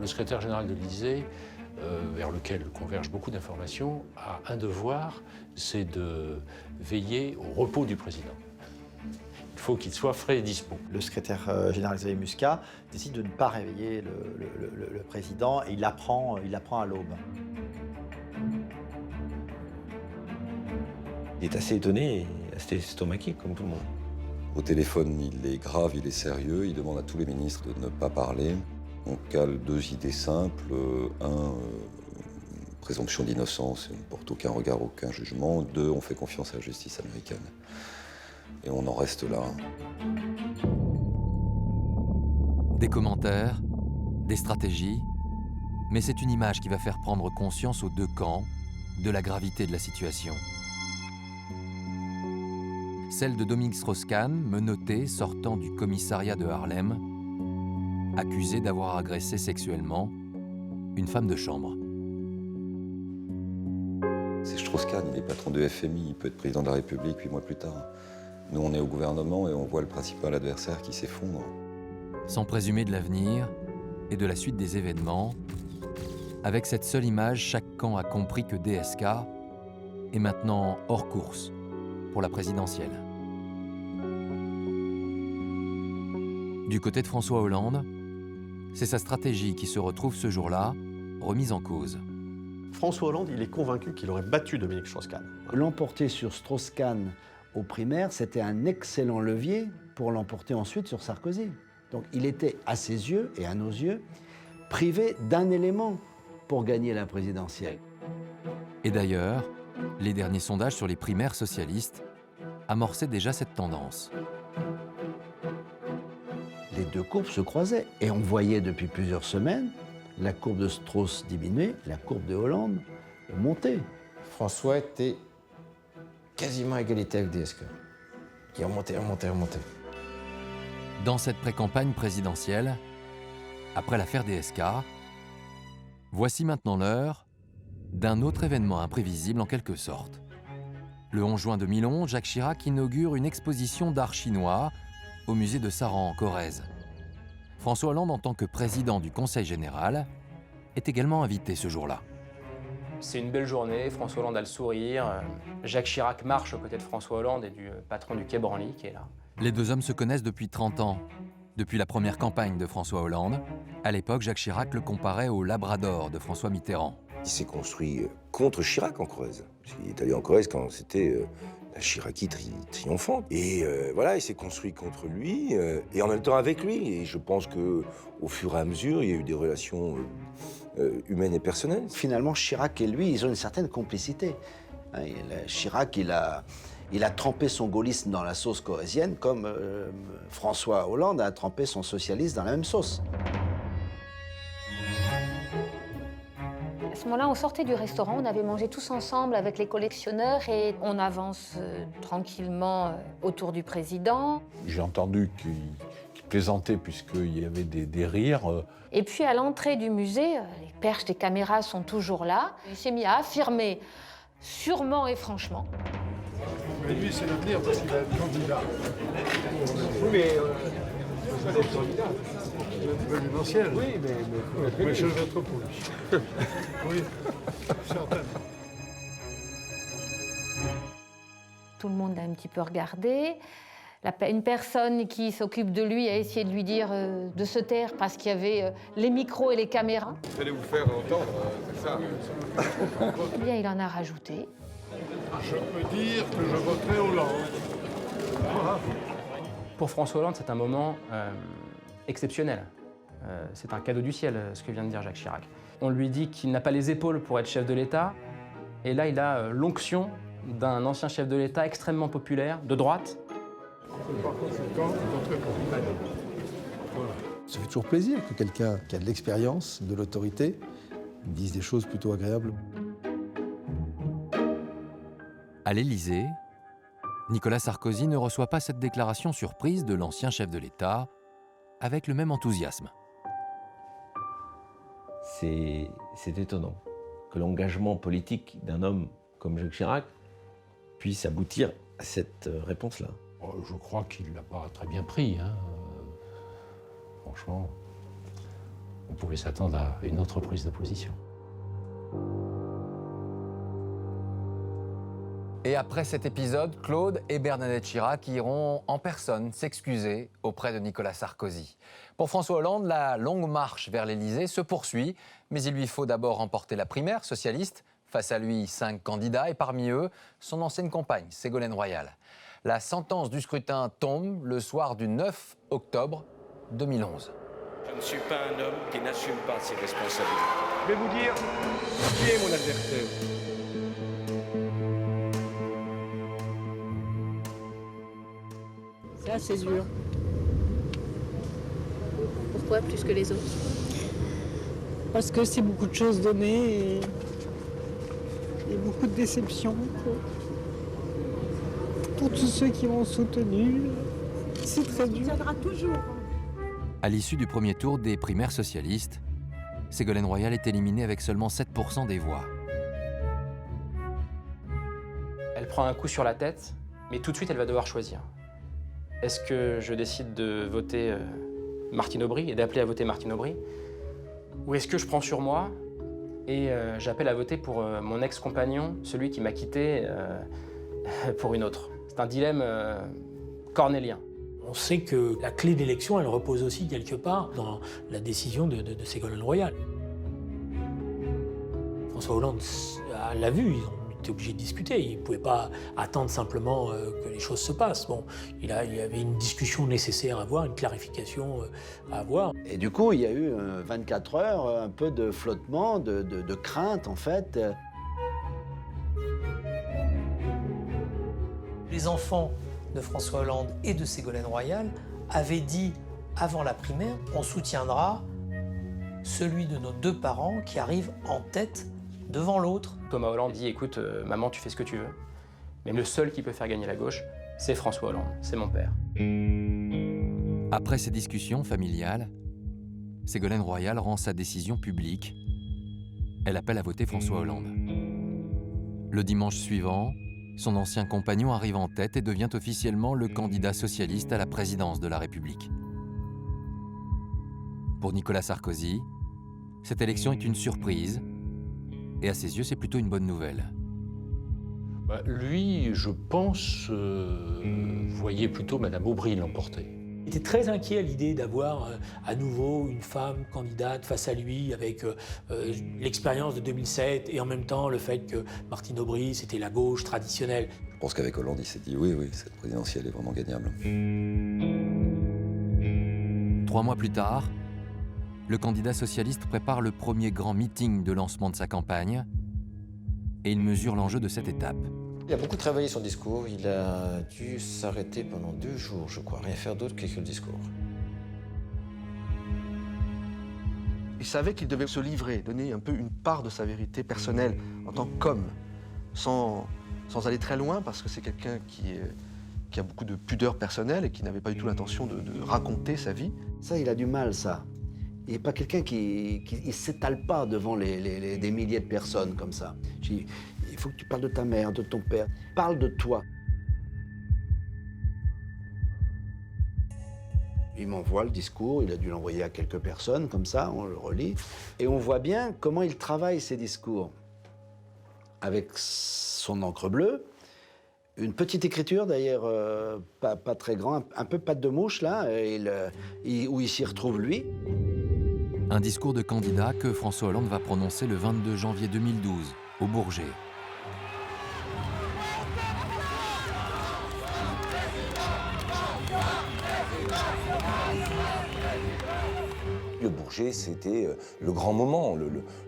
Le secrétaire général de l'Élysée, vers lequel convergent beaucoup d'informations, a un devoir, c'est de veiller au repos du président. Il faut qu'il soit frais et dispo. Le secrétaire général Xavier Muscat décide de ne pas réveiller le président et il l'apprend à l'aube. Il est assez étonné et assez estomaqué, comme tout le monde. Au téléphone, il est grave, il est sérieux, il demande à tous les ministres de ne pas parler. On cale 2 idées simples. Présomption d'innocence, on ne porte aucun regard, aucun jugement. 2, on fait confiance à la justice américaine. Et on en reste là. Des commentaires, des stratégies, mais c'est une image qui va faire prendre conscience aux deux camps de la gravité de la situation. Celle de Dominique Strauss-Kahn, menotté sortant du commissariat de Harlem, accusé d'avoir agressé sexuellement une femme de chambre. C'est Strauss-Kahn, il est patron de FMI, il peut être président de la République 8 mois plus tard. Nous, on est au gouvernement et on voit le principal adversaire qui s'effondre. Sans présumer de l'avenir et de la suite des événements, avec cette seule image, chaque camp a compris que DSK est maintenant hors course pour la présidentielle. Du côté de François Hollande, c'est sa stratégie qui se retrouve ce jour-là remise en cause. François Hollande, il est convaincu qu'il aurait battu Dominique Strauss-Kahn. L'emporter sur Strauss-Kahn aux primaires, c'était un excellent levier pour l'emporter ensuite sur Sarkozy. Donc il était, à ses yeux et à nos yeux, privé d'un élément pour gagner la présidentielle. Et d'ailleurs, les derniers sondages sur les primaires socialistes amorçaient déjà cette tendance. Les deux courbes se croisaient et on voyait depuis plusieurs semaines la courbe de Strauss diminuer, la courbe de Hollande monter. François était quasiment à égalité avec DSK. Il remontait. Dans cette pré-campagne présidentielle, après l'affaire DSK, voici maintenant l'heure d'un autre événement imprévisible en quelque sorte. Le 11 juin 2011, Jacques Chirac inaugure une exposition d'art chinois au musée de Saran, en Corrèze. François Hollande, en tant que président du Conseil général, est également invité ce jour-là. C'est une belle journée, François Hollande a le sourire, Jacques Chirac marche aux côtés de François Hollande et du patron du Quai Branly qui est là. Les deux hommes se connaissent depuis 30 ans, depuis la première campagne de François Hollande. À l'époque, Jacques Chirac le comparait au Labrador de François Mitterrand. Il s'est construit contre Chirac en Corrèze. Il est allé en Corrèze quand c'était la Chiraquie triomphante. Et voilà, il s'est construit contre lui et en même temps avec lui. Et je pense qu'au fur et à mesure, il y a eu des relations humaines et personnelles. Finalement, Chirac et lui, ils ont une certaine complicité. Chirac, il a trempé son gaullisme dans la sauce corrézienne comme François Hollande a trempé son socialisme dans la même sauce. À ce moment-là, on sortait du restaurant, on avait mangé tous ensemble avec les collectionneurs et on avance tranquillement autour du président. J'ai entendu qu'il plaisantait puisqu'il y avait des rires. Et puis à l'entrée du musée, les perches des caméras sont toujours là. Il s'est mis à affirmer sûrement et franchement. Mais lui, c'est l'avenir parce qu'il va être candidat. Oui, mais il est candidat. Présidentiel. Oui, mais je voterai pour lui. Oui, certainement. Tout le monde a un petit peu regardé. Une personne qui s'occupe de lui a essayé de lui dire de se taire parce qu'il y avait les micros et les caméras. vous allez vous faire entendre, c'est ça. Eh bien, il en a rajouté. Je peux dire que je voterai Hollande. Voilà. Pour François Hollande, c'est un moment exceptionnel. C'est un cadeau du ciel, ce que vient de dire Jacques Chirac. On lui dit qu'il n'a pas les épaules pour être chef de l'État, et là, il a l'onction d'un ancien chef de l'État extrêmement populaire, de droite. Par conséquent, je voterai pour lui. Voilà. Ça fait toujours plaisir que quelqu'un qui a de l'expérience, de l'autorité, dise des choses plutôt agréables. À l'Élysée, Nicolas Sarkozy ne reçoit pas cette déclaration surprise de l'ancien chef de l'État avec le même enthousiasme. C'est étonnant que l'engagement politique d'un homme comme Jacques Chirac puisse aboutir à cette réponse-là. Je crois qu'il ne l'a pas très bien pris. Franchement, on pouvait s'attendre à une autre prise de position. Et après cet épisode, Claude et Bernadette Chirac iront en personne s'excuser auprès de Nicolas Sarkozy. Pour François Hollande, la longue marche vers l'Élysée se poursuit, mais il lui faut d'abord remporter la primaire socialiste Face à lui, 5 candidats et parmi eux, son ancienne compagne, Ségolène Royal. La sentence du scrutin tombe le soir du 9 octobre 2011. Je ne suis pas un homme qui n'assume pas ses responsabilités. Je vais vous dire qui est mon adversaire. C'est assez dur. Pourquoi plus que les autres? Parce que c'est beaucoup de choses données et beaucoup de déceptions pour tous ceux qui m'ont soutenu. C'est très dur. Ça tiendra toujours. À l'issue du premier tour des primaires socialistes, Ségolène Royal est éliminée avec seulement 7% des voix. Elle prend un coup sur la tête, mais tout de suite, elle va devoir choisir. Est-ce que je décide de voter Martine Aubry et d'appeler à voter Martine Aubry? Ou est-ce que je prends sur moi et j'appelle à voter pour mon ex-compagnon, celui qui m'a quitté pour une autre? C'est un dilemme cornélien. On sait que la clé de l'élection, elle repose aussi quelque part dans la décision de Ségolène Royal. François Hollande l'a vu, ils ont été obligés de discuter. Ils ne pouvaient pas attendre simplement que les choses se passent. Bon, il y avait une discussion nécessaire à avoir, une clarification à avoir. Et du coup, il y a eu 24 heures, un peu de flottement, de crainte en fait. Les enfants de François Hollande et de Ségolène Royal avaient dit avant la primaire, on soutiendra celui de nos deux parents qui arrive en tête devant l'autre. Thomas Hollande dit, écoute, maman, tu fais ce que tu veux. Mais le seul qui peut faire gagner la gauche, c'est François Hollande, c'est mon père. Après ces discussions familiales, Ségolène Royal rend sa décision publique. Elle appelle à voter François Hollande. Le dimanche suivant, son ancien compagnon arrive en tête et devient officiellement le candidat socialiste à la présidence de la République. Pour Nicolas Sarkozy, cette élection est une surprise et à ses yeux, c'est plutôt une bonne nouvelle. Lui, je pense, voyait plutôt Madame Aubry l'emporter. Il était très inquiet à l'idée d'avoir à nouveau une femme candidate face à lui avec l'expérience de 2007 et en même temps le fait que Martine Aubry, c'était la gauche traditionnelle. Je pense qu'avec Hollande, il s'est dit oui, cette présidentielle est vraiment gagnable. 3 mois plus tard, le candidat socialiste prépare le premier grand meeting de lancement de sa campagne et il mesure l'enjeu de cette étape. Il a beaucoup travaillé son discours, il a dû s'arrêter pendant 2 jours, je crois, rien faire d'autre qu'écrire le discours. Il savait qu'il devait se livrer, donner un peu une part de sa vérité personnelle en tant qu'homme, sans aller très loin, parce que c'est quelqu'un qui a beaucoup de pudeur personnelle et qui n'avait pas du tout l'intention de raconter sa vie. Ça, il a du mal, ça. Il n'est pas quelqu'un qui ne s'étale pas devant des milliers de personnes comme ça. Il faut que tu parles de ta mère, de ton père. Parle de toi. Il m'envoie le discours, il a dû l'envoyer à quelques personnes, comme ça, on le relit. Et on voit bien comment il travaille ses discours. Avec son encre bleue, une petite écriture d'ailleurs, pas très grand, un peu patte de mouche là, où il s'y retrouve lui. Un discours de candidat que François Hollande va prononcer le 22 janvier 2012, au Bourget. Le Bourget, c'était le grand moment,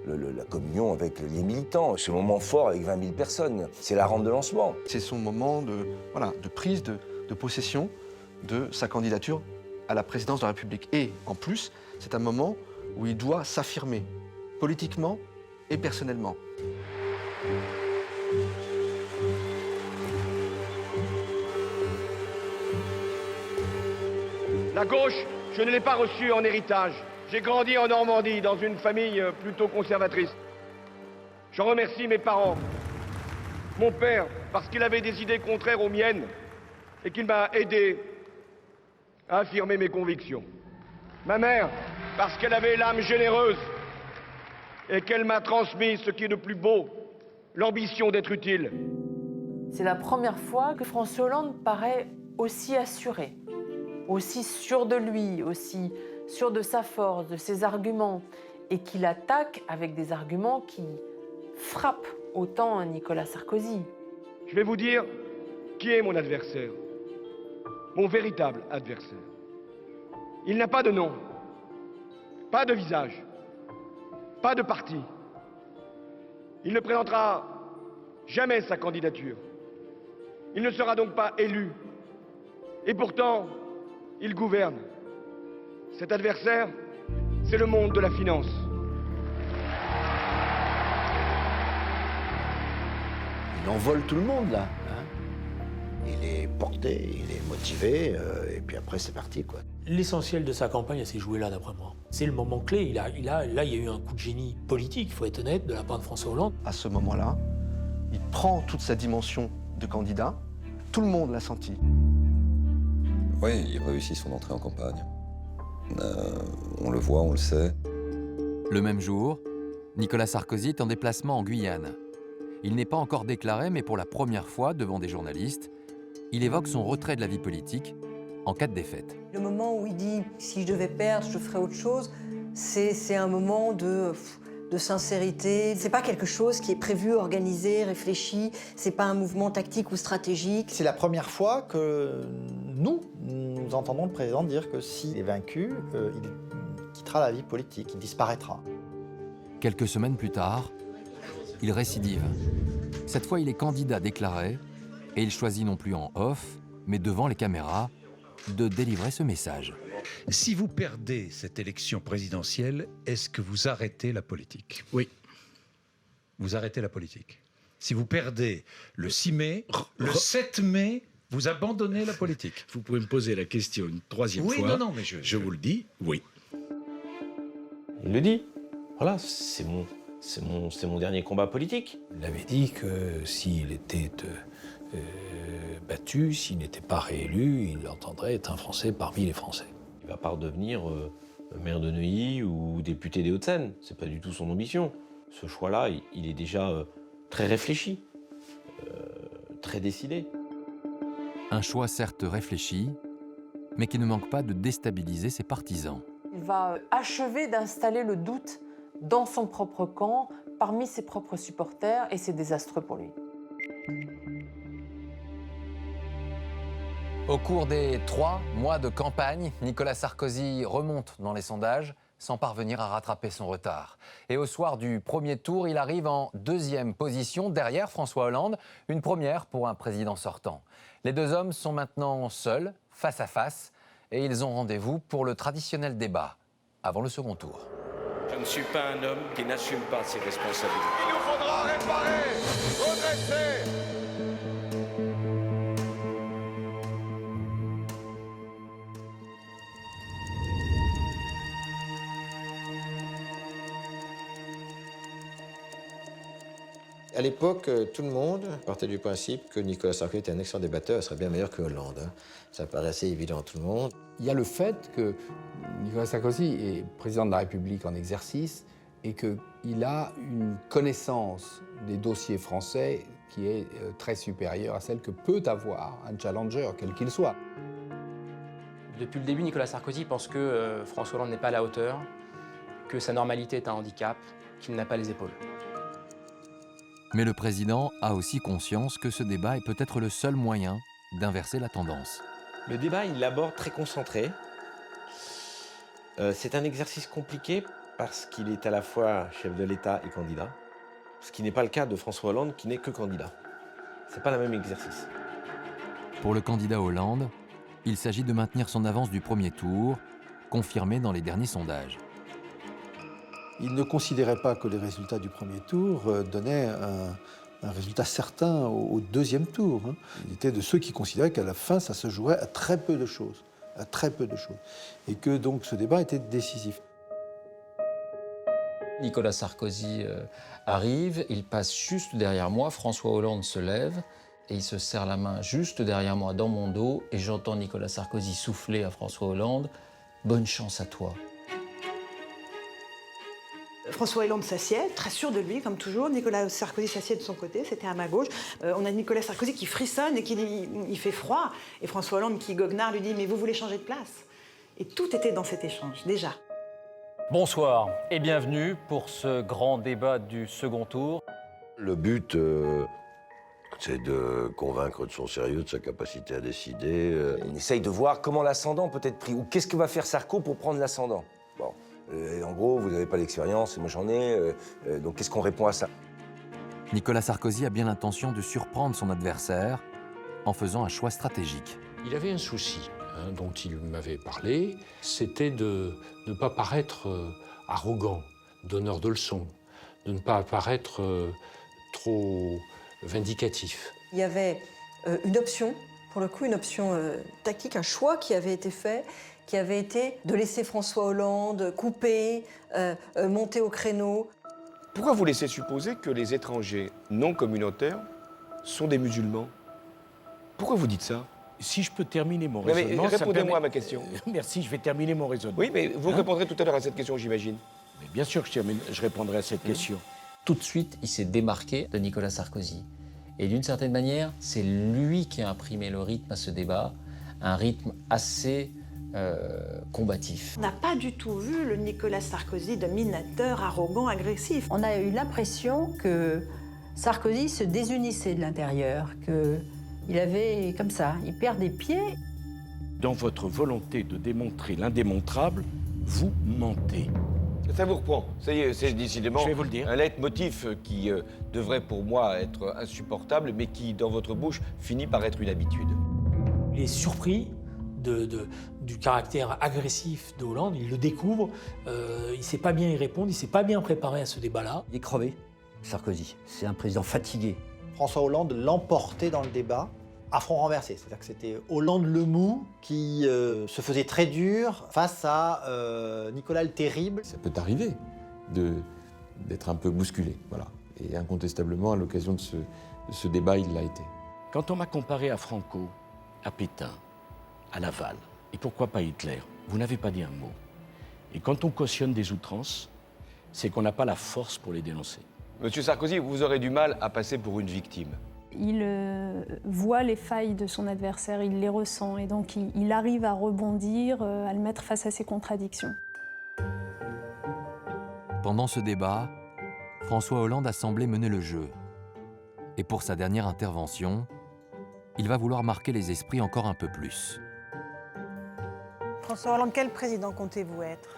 la communion avec les militants. C'est le moment fort avec 20 000 personnes. C'est la rampe de lancement. C'est son moment de prise de possession de sa candidature à la présidence de la République. Et en plus, c'est un moment où il doit s'affirmer politiquement et personnellement. La gauche, je ne l'ai pas reçue en héritage. J'ai grandi en Normandie, dans une famille plutôt conservatrice. Je remercie mes parents. Mon père, parce qu'il avait des idées contraires aux miennes et qu'il m'a aidé à affirmer mes convictions. Ma mère, parce qu'elle avait l'âme généreuse et qu'elle m'a transmis ce qui est le plus beau, l'ambition d'être utile. C'est la première fois que François Hollande paraît aussi assuré, aussi sûr de lui, aussi sûr de sa force, de ses arguments, et qu'il attaque avec des arguments qui frappent autant Nicolas Sarkozy. Je vais vous dire qui est mon adversaire, mon véritable adversaire. Il n'a pas de nom, pas de visage, pas de parti. Il ne présentera jamais sa candidature. Il ne sera donc pas élu. Et pourtant, il gouverne. Cet adversaire, c'est le monde de la finance. Il envole tout le monde, là. Il est porté, il est motivé, et puis après, c'est parti, quoi. L'essentiel de sa campagne, elle s'est jouée là, d'après moi. C'est le moment clé. Là, il y a eu un coup de génie politique, il faut être honnête, de la part de François Hollande. À ce moment-là, il prend toute sa dimension de candidat. Tout le monde l'a senti. Oui, il réussit son entrée en campagne. On le voit, on le sait. Le même jour, Nicolas Sarkozy est en déplacement en Guyane. Il n'est pas encore déclaré, mais pour la première fois devant des journalistes, il évoque son retrait de la vie politique en cas de défaite. Le moment où il dit « si je devais perdre, je ferais autre chose », c'est un moment de sincérité. C'est pas quelque chose qui est prévu, organisé, réfléchi. C'est pas un mouvement tactique ou stratégique. C'est la première fois que nous entendons le président dire que s'il est vaincu, il quittera la vie politique, il disparaîtra. Quelques semaines plus tard, il récidive. Cette fois, il est candidat déclaré et il choisit non plus en off, mais devant les caméras, de délivrer ce message. Si vous perdez cette élection présidentielle, est-ce que vous arrêtez la politique? Oui. Vous arrêtez la politique. Si vous perdez le 6 mai, le 7 mai, vous abandonnez la politique. Vous pouvez me poser la question une troisième fois. Oui, non, mais je vous le dis, oui. Il le dit. Voilà, c'est mon dernier combat politique. Il avait dit que s'il était battu, s'il n'était pas réélu, il entendrait être un Français parmi les Français. Il ne va pas redevenir maire de Neuilly ou député des Hauts-de-Seine. C'est pas du tout son ambition. Ce choix-là, il est déjà très réfléchi, très décidé. Un choix certes réfléchi, mais qui ne manque pas de déstabiliser ses partisans. Il va achever d'installer le doute dans son propre camp, parmi ses propres supporters, et c'est désastreux pour lui. Au cours des 3 mois de campagne, Nicolas Sarkozy remonte dans les sondages sans parvenir à rattraper son retard. Et au soir du premier tour, il arrive en 2e position derrière François Hollande, une première pour un président sortant. Les deux hommes sont maintenant seuls, face à face, et ils ont rendez-vous pour le traditionnel débat, avant le second tour. Je ne suis pas un homme qui n'assume pas ses responsabilités. Il nous faudra réparer, redresser. À l'époque, tout le monde partait du principe que Nicolas Sarkozy était un excellent débatteur et serait bien meilleur que Hollande. Ça paraissait évident à tout le monde. Il y a le fait que Nicolas Sarkozy est président de la République en exercice et qu'il a une connaissance des dossiers français qui est très supérieure à celle que peut avoir un challenger, quel qu'il soit. Depuis le début, Nicolas Sarkozy pense que François Hollande n'est pas à la hauteur, que sa normalité est un handicap, qu'il n'a pas les épaules. Mais le président a aussi conscience que ce débat est peut-être le seul moyen d'inverser la tendance. Le débat, il l'aborde très concentré. C'est un exercice compliqué parce qu'il est à la fois chef de l'État et candidat, ce qui n'est pas le cas de François Hollande qui n'est que candidat. C'est pas le même exercice. Pour le candidat Hollande, il s'agit de maintenir son avance du premier tour, confirmée dans les derniers sondages. Il ne considérait pas que les résultats du premier tour donnaient un résultat certain au deuxième tour. Il était de ceux qui considéraient qu'à la fin, ça se jouait à très peu de choses. Et que donc ce débat était décisif. Nicolas Sarkozy arrive, il passe juste derrière moi, François Hollande se lève et il se serre la main juste derrière moi dans mon dos et j'entends Nicolas Sarkozy souffler à François Hollande « Bonne chance à toi ». François Hollande s'assied, très sûr de lui, comme toujours. Nicolas Sarkozy s'assied de son côté, c'était à ma gauche. On a Nicolas Sarkozy qui frissonne et qui dit il fait froid. Et François Hollande, qui goguenard, lui dit mais vous voulez changer de place? Et tout était dans cet échange, déjà. Bonsoir et bienvenue pour ce grand débat du second tour. Le but, c'est de convaincre de son sérieux, de sa capacité à décider. On essaye de voir comment l'ascendant peut être pris, ou qu'est-ce que va faire Sarko pour prendre l'ascendant. Bon, en gros, vous n'avez pas l'expérience, et moi j'en ai, donc qu'est-ce qu'on répond à ça? Nicolas Sarkozy a bien l'intention de surprendre son adversaire en faisant un choix stratégique. Il avait un souci dont il m'avait parlé, c'était de ne pas paraître arrogant, donneur de leçons, de ne pas paraître trop vindicatif. Il y avait une option, pour le coup une option tactique, un choix qui avait été fait, qui avait été de laisser François Hollande couper, monter au créneau. Pourquoi vous laissez supposer que les étrangers non communautaires sont des musulmans? Pourquoi vous dites ça? Si je peux terminer mon Mais raisonnement... répondez-moi à ma question. Merci, je vais terminer mon raisonnement. Oui, mais vous répondrez tout à l'heure à cette question, j'imagine. Mais bien sûr que je répondrai à cette question. Tout de suite, il s'est démarqué de Nicolas Sarkozy. Et d'une certaine manière, c'est lui qui a imprimé le rythme à ce débat, un rythme assez combatif. On n'a pas du tout vu le Nicolas Sarkozy dominateur, arrogant, agressif. On a eu l'impression que Sarkozy se désunissait de l'intérieur, qu'il avait comme ça, il perd des pieds. Dans votre volonté de démontrer l'indémontrable, vous mentez. Ça vous reprend. Ça y est, c'est décidément Je vais vous le dire. un leitmotiv qui devrait pour moi être insupportable, mais qui, dans votre bouche, finit par être une habitude. Il est surpris du caractère agressif de Hollande, il le découvre, il ne sait pas bien y répondre, il ne s'est pas bien préparé à ce débat-là. Il est crevé, Sarkozy. C'est un président fatigué. François Hollande l'emportait dans le débat à front renversé. C'est-à-dire que c'était Hollande le mou qui se faisait très dur face à Nicolas le terrible. Ça peut arriver d'être un peu bousculé, voilà. Et incontestablement, à l'occasion de ce débat, il l'a été. Quand on m'a comparé à Franco, à Pétain, à Laval, et pourquoi pas Hitler, vous n'avez pas dit un mot. Et quand on cautionne des outrances, c'est qu'on n'a pas la force pour les dénoncer. Monsieur Sarkozy, vous aurez du mal à passer pour une victime. Il voit les failles de son adversaire, il les ressent, et donc il arrive à rebondir, à le mettre face à ses contradictions. Pendant ce débat, François Hollande a semblé mener le jeu. Et pour sa dernière intervention, il va vouloir marquer les esprits encore un peu plus. François Hollande, quel président comptez-vous être?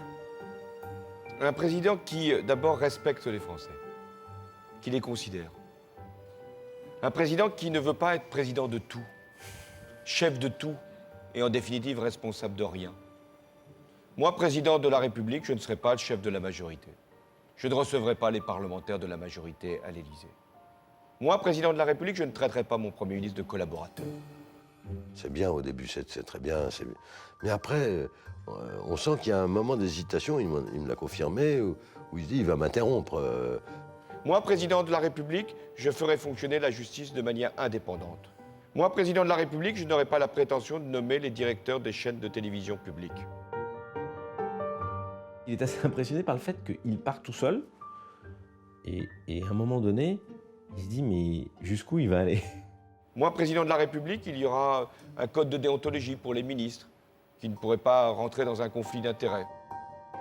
Un président qui, d'abord, respecte les Français, qui les considère. Un président qui ne veut pas être président de tout, chef de tout et en définitive responsable de rien. Moi, président de la République, je ne serai pas le chef de la majorité. Je ne recevrai pas les parlementaires de la majorité à l'Élysée. Moi, président de la République, je ne traiterai pas mon Premier ministre de collaborateur. C'est bien au début, c'est très bien. Mais après, on sent qu'il y a un moment d'hésitation, il me l'a confirmé, où il se dit il va m'interrompre. Moi, président de la République, je ferai fonctionner la justice de manière indépendante. Moi, président de la République, je n'aurai pas la prétention de nommer les directeurs des chaînes de télévision publiques. Il est assez impressionné par le fait qu'il part tout seul et à un moment donné, il se dit mais jusqu'où il va aller? Moi, président de la République, il y aura un code de déontologie pour les ministres qui ne pourraient pas rentrer dans un conflit d'intérêts.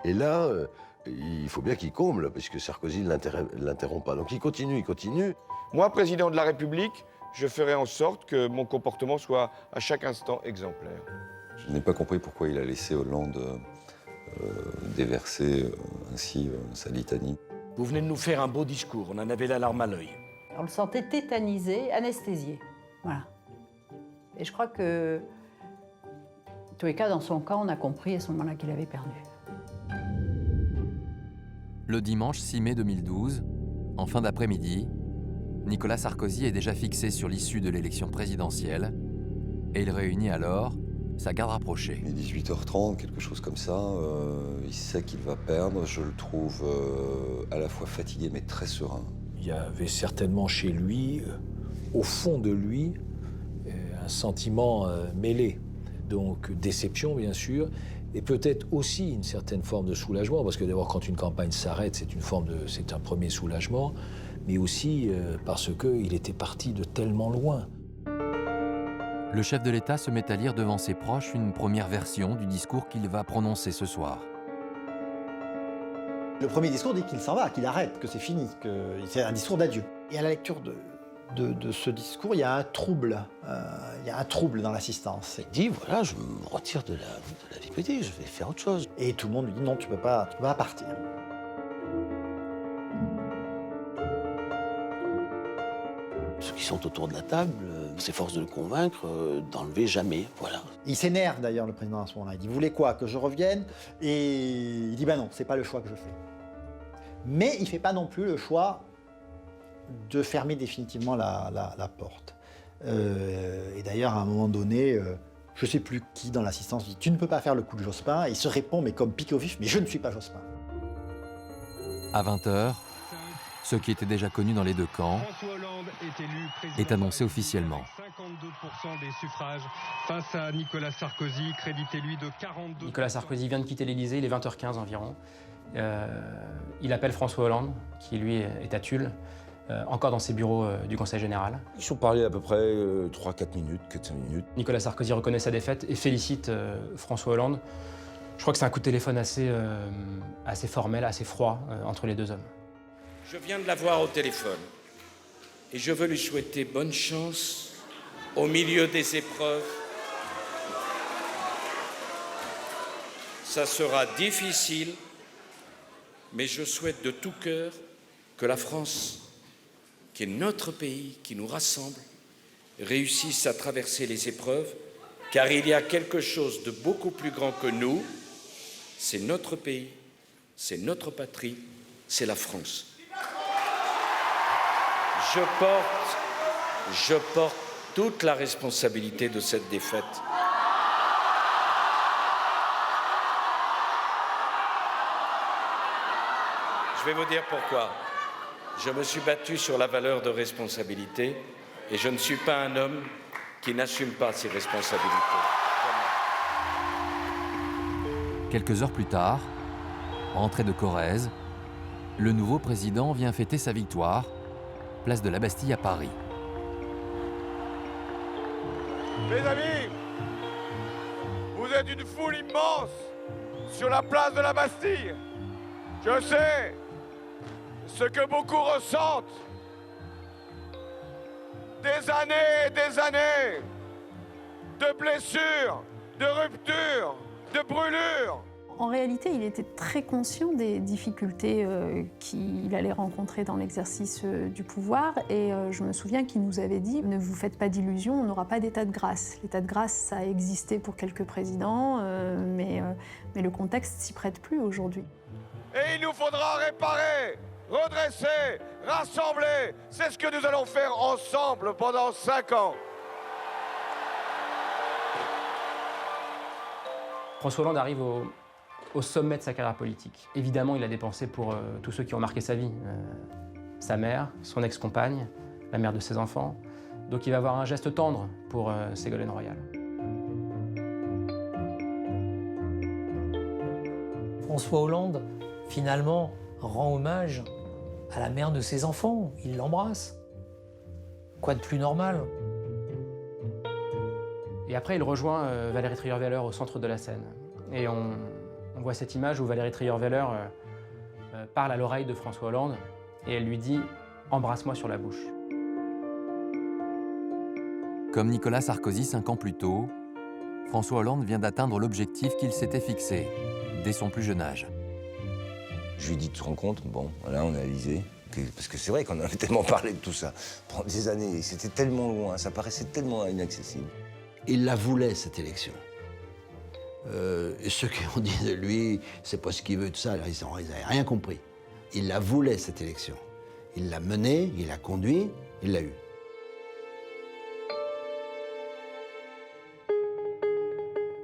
Et là, il faut bien qu'il comble, parce que Sarkozy ne l'interrompt pas. Donc il continue. Moi, président de la République, je ferai en sorte que mon comportement soit à chaque instant exemplaire. Je n'ai pas compris pourquoi il a laissé Hollande déverser ainsi sa litanie. Vous venez de nous faire un beau discours, on en avait la larme à l'œil. On le sentait tétanisé, anesthésié. Voilà. Et je crois que, en tous les cas, dans son cas, on a compris à ce moment-là qu'il avait perdu. Le dimanche 6 mai 2012, en fin d'après-midi, Nicolas Sarkozy est déjà fixé sur l'issue de l'élection présidentielle et il réunit alors sa garde rapprochée. Il est 18h30, quelque chose comme ça. Il sait qu'il va perdre. Je le trouve à la fois fatigué mais très serein. Il y avait certainement chez lui, au fond de lui, un sentiment mêlé. Donc déception, bien sûr, et peut-être aussi une certaine forme de soulagement, parce que d'abord, quand une campagne s'arrête, c'est un premier soulagement, mais aussi parce qu'il était parti de tellement loin. Le chef de l'État se met à lire devant ses proches une première version du discours qu'il va prononcer ce soir. Le premier discours dit qu'il s'en va, qu'il arrête, que c'est fini, que c'est un discours d'adieu. Et à la lecture de ce discours, il y a un trouble. Il y a un trouble dans l'assistance. Il dit, voilà, je me retire de la vie politique, je vais faire autre chose. Et tout le monde lui dit, non, tu peux pas partir. Ceux qui sont autour de la table s'efforcent de le convaincre d'enlever jamais, voilà. Il s'énerve d'ailleurs, le président, à ce moment-là. Il dit, vous voulez quoi, que je revienne? Et il dit, ben non, c'est pas le choix que je fais. Mais il fait pas non plus le choix de fermer définitivement la porte. Et d'ailleurs, à un moment donné, je ne sais plus qui dans l'assistance dit « Tu ne peux pas faire le coup de Jospin » et il se répond, mais comme pique au vif, « Mais je ne suis pas Jospin ». À 20h, ce qui était déjà connu dans les deux camps est annoncé officiellement. 52% des suffrages face à Nicolas Sarkozy, crédité lui de 42%. Nicolas Sarkozy vient de quitter l'Élysée, il est 20h15 environ. Il appelle François Hollande, qui lui est à Tulle, encore dans ses bureaux du Conseil général. Ils sont parlé à peu près 3-4 minutes, 4-5 minutes. Nicolas Sarkozy reconnaît sa défaite et félicite François Hollande. Je crois que c'est un coup de téléphone assez formel, assez froid entre les deux hommes. Je viens de l'avoir au téléphone et je veux lui souhaiter bonne chance au milieu des épreuves. Ça sera difficile, mais je souhaite de tout cœur que la France, qui est notre pays, qui nous rassemble, réussisse à traverser les épreuves, car il y a quelque chose de beaucoup plus grand que nous. C'est notre pays, c'est notre patrie, c'est la France. Je porte toute la responsabilité de cette défaite. Je vais vous dire pourquoi. Je me suis battu sur la valeur de responsabilité et je ne suis pas un homme qui n'assume pas ses responsabilités. Quelques heures plus tard, rentré de Corrèze, le nouveau président vient fêter sa victoire, place de la Bastille à Paris. Mes amis, vous êtes une foule immense sur la place de la Bastille. Je sais ce que beaucoup ressentent. Des années et des années de blessures, de ruptures, de brûlures. En réalité, il était très conscient des difficultés qu'il allait rencontrer dans l'exercice du pouvoir. Et je me souviens qu'il nous avait dit « Ne vous faites pas d'illusions, on n'aura pas d'état de grâce ». L'état de grâce, ça a existé pour quelques présidents, mais le contexte s'y prête plus aujourd'hui. Et il nous faudra réparer, redresser, rassembler. C'est ce que nous allons faire ensemble pendant 5 ans. François Hollande arrive au sommet de sa carrière politique. Évidemment, il a dépensé pour tous ceux qui ont marqué sa vie. Sa mère, son ex-compagne, la mère de ses enfants. Donc il va avoir un geste tendre pour Ségolène Royal. François Hollande, finalement, rend hommage à la mère de ses enfants. Il l'embrasse. Quoi de plus normal? Et après, il rejoint Valérie Trierweiler au centre de la scène. Et on voit cette image où Valérie Trierweiler parle à l'oreille de François Hollande et elle lui dit « Embrasse-moi sur la bouche ». Comme Nicolas Sarkozy 5 ans plus tôt, François Hollande vient d'atteindre l'objectif qu'il s'était fixé dès son plus jeune âge. Je lui dis, tu te rends compte? Bon, voilà, on est à l'Élysée. Parce que c'est vrai qu'on avait tellement parlé de tout ça pendant des années. C'était tellement loin, ça paraissait tellement inaccessible. Il la voulait, cette élection. Et ceux qui ont dit de lui, c'est pas ce qu'il veut, tout ça, ils n'avaient rien compris. Il la voulait, cette élection. Il l'a menée, il l'a conduit, il l'a eue.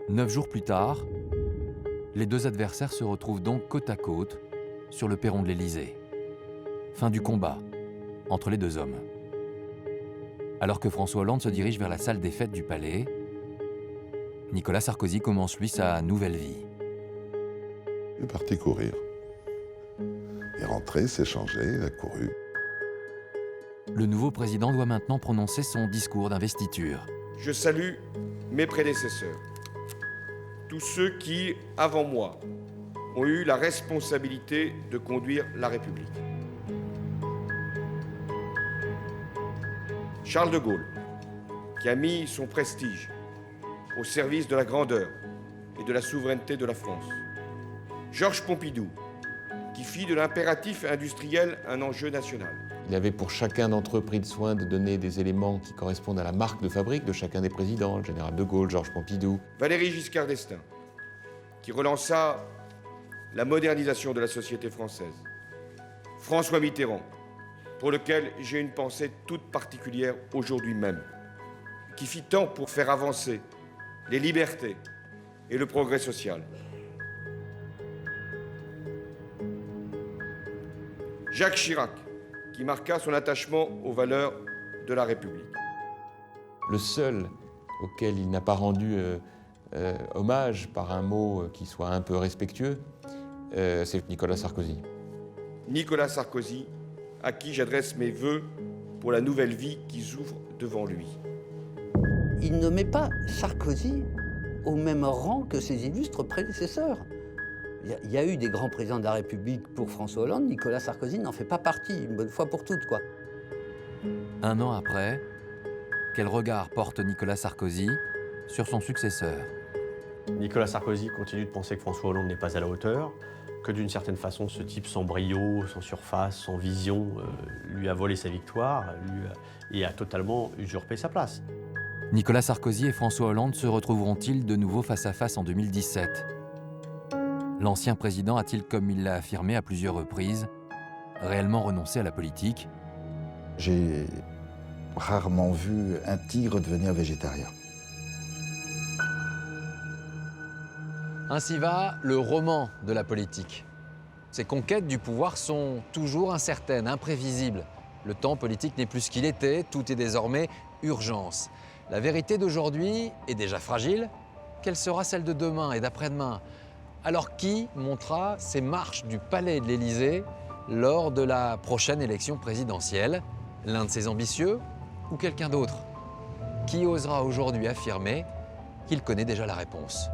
Neuf jours plus tard, les deux adversaires se retrouvent donc côte à côte sur le perron de l'Élysée. Fin du combat entre les deux hommes. Alors que François Hollande se dirige vers la salle des fêtes du Palais, Nicolas Sarkozy commence lui sa nouvelle vie. Il est parti courir. Il est rentré, s'est changé, il a couru. Le nouveau président doit maintenant prononcer son discours d'investiture. Je salue mes prédécesseurs, tous ceux qui, avant moi, ont eu la responsabilité de conduire la République. Charles de Gaulle, qui a mis son prestige au service de la grandeur et de la souveraineté de la France. Georges Pompidou, qui fit de l'impératif industriel un enjeu national. Il avait pour chacun d'entre eux pris le soin de donner des éléments qui correspondent à la marque de fabrique de chacun des présidents, le général de Gaulle, Georges Pompidou. Valéry Giscard d'Estaing, qui relança la modernisation de la société française. François Mitterrand, pour lequel j'ai une pensée toute particulière aujourd'hui même, qui fit tant pour faire avancer les libertés et le progrès social. Jacques Chirac, qui marqua son attachement aux valeurs de la République. Le seul auquel il n'a pas rendu hommage par un mot qui soit un peu respectueux, c'est Nicolas Sarkozy. Nicolas Sarkozy, à qui j'adresse mes vœux pour la nouvelle vie qui s'ouvre devant lui. Il ne met pas Sarkozy au même rang que ses illustres prédécesseurs. Il y a eu des grands présidents de la République pour François Hollande, Nicolas Sarkozy n'en fait pas partie, une bonne fois pour toutes, quoi. Un an après, quel regard porte Nicolas Sarkozy sur son successeur? Nicolas Sarkozy continue de penser que François Hollande n'est pas à la hauteur, que d'une certaine façon, ce type sans brio, sans surface, sans vision, lui a volé sa victoire et a totalement usurpé sa place. Nicolas Sarkozy et François Hollande se retrouveront-ils de nouveau face à face en 2017? L'ancien président a-t-il, comme il l'a affirmé à plusieurs reprises, réellement renoncé à la politique? J'ai rarement vu un tigre devenir végétarien. Ainsi va le roman de la politique. Ces conquêtes du pouvoir sont toujours incertaines, imprévisibles. Le temps politique n'est plus ce qu'il était, tout est désormais urgence. La vérité d'aujourd'hui est déjà fragile. Quelle sera celle de demain et d'après-demain? Alors qui montera ses marches du palais de l'Élysée lors de la prochaine élection présidentielle? L'un de ces ambitieux ou quelqu'un d'autre? Qui osera aujourd'hui affirmer qu'il connaît déjà la réponse?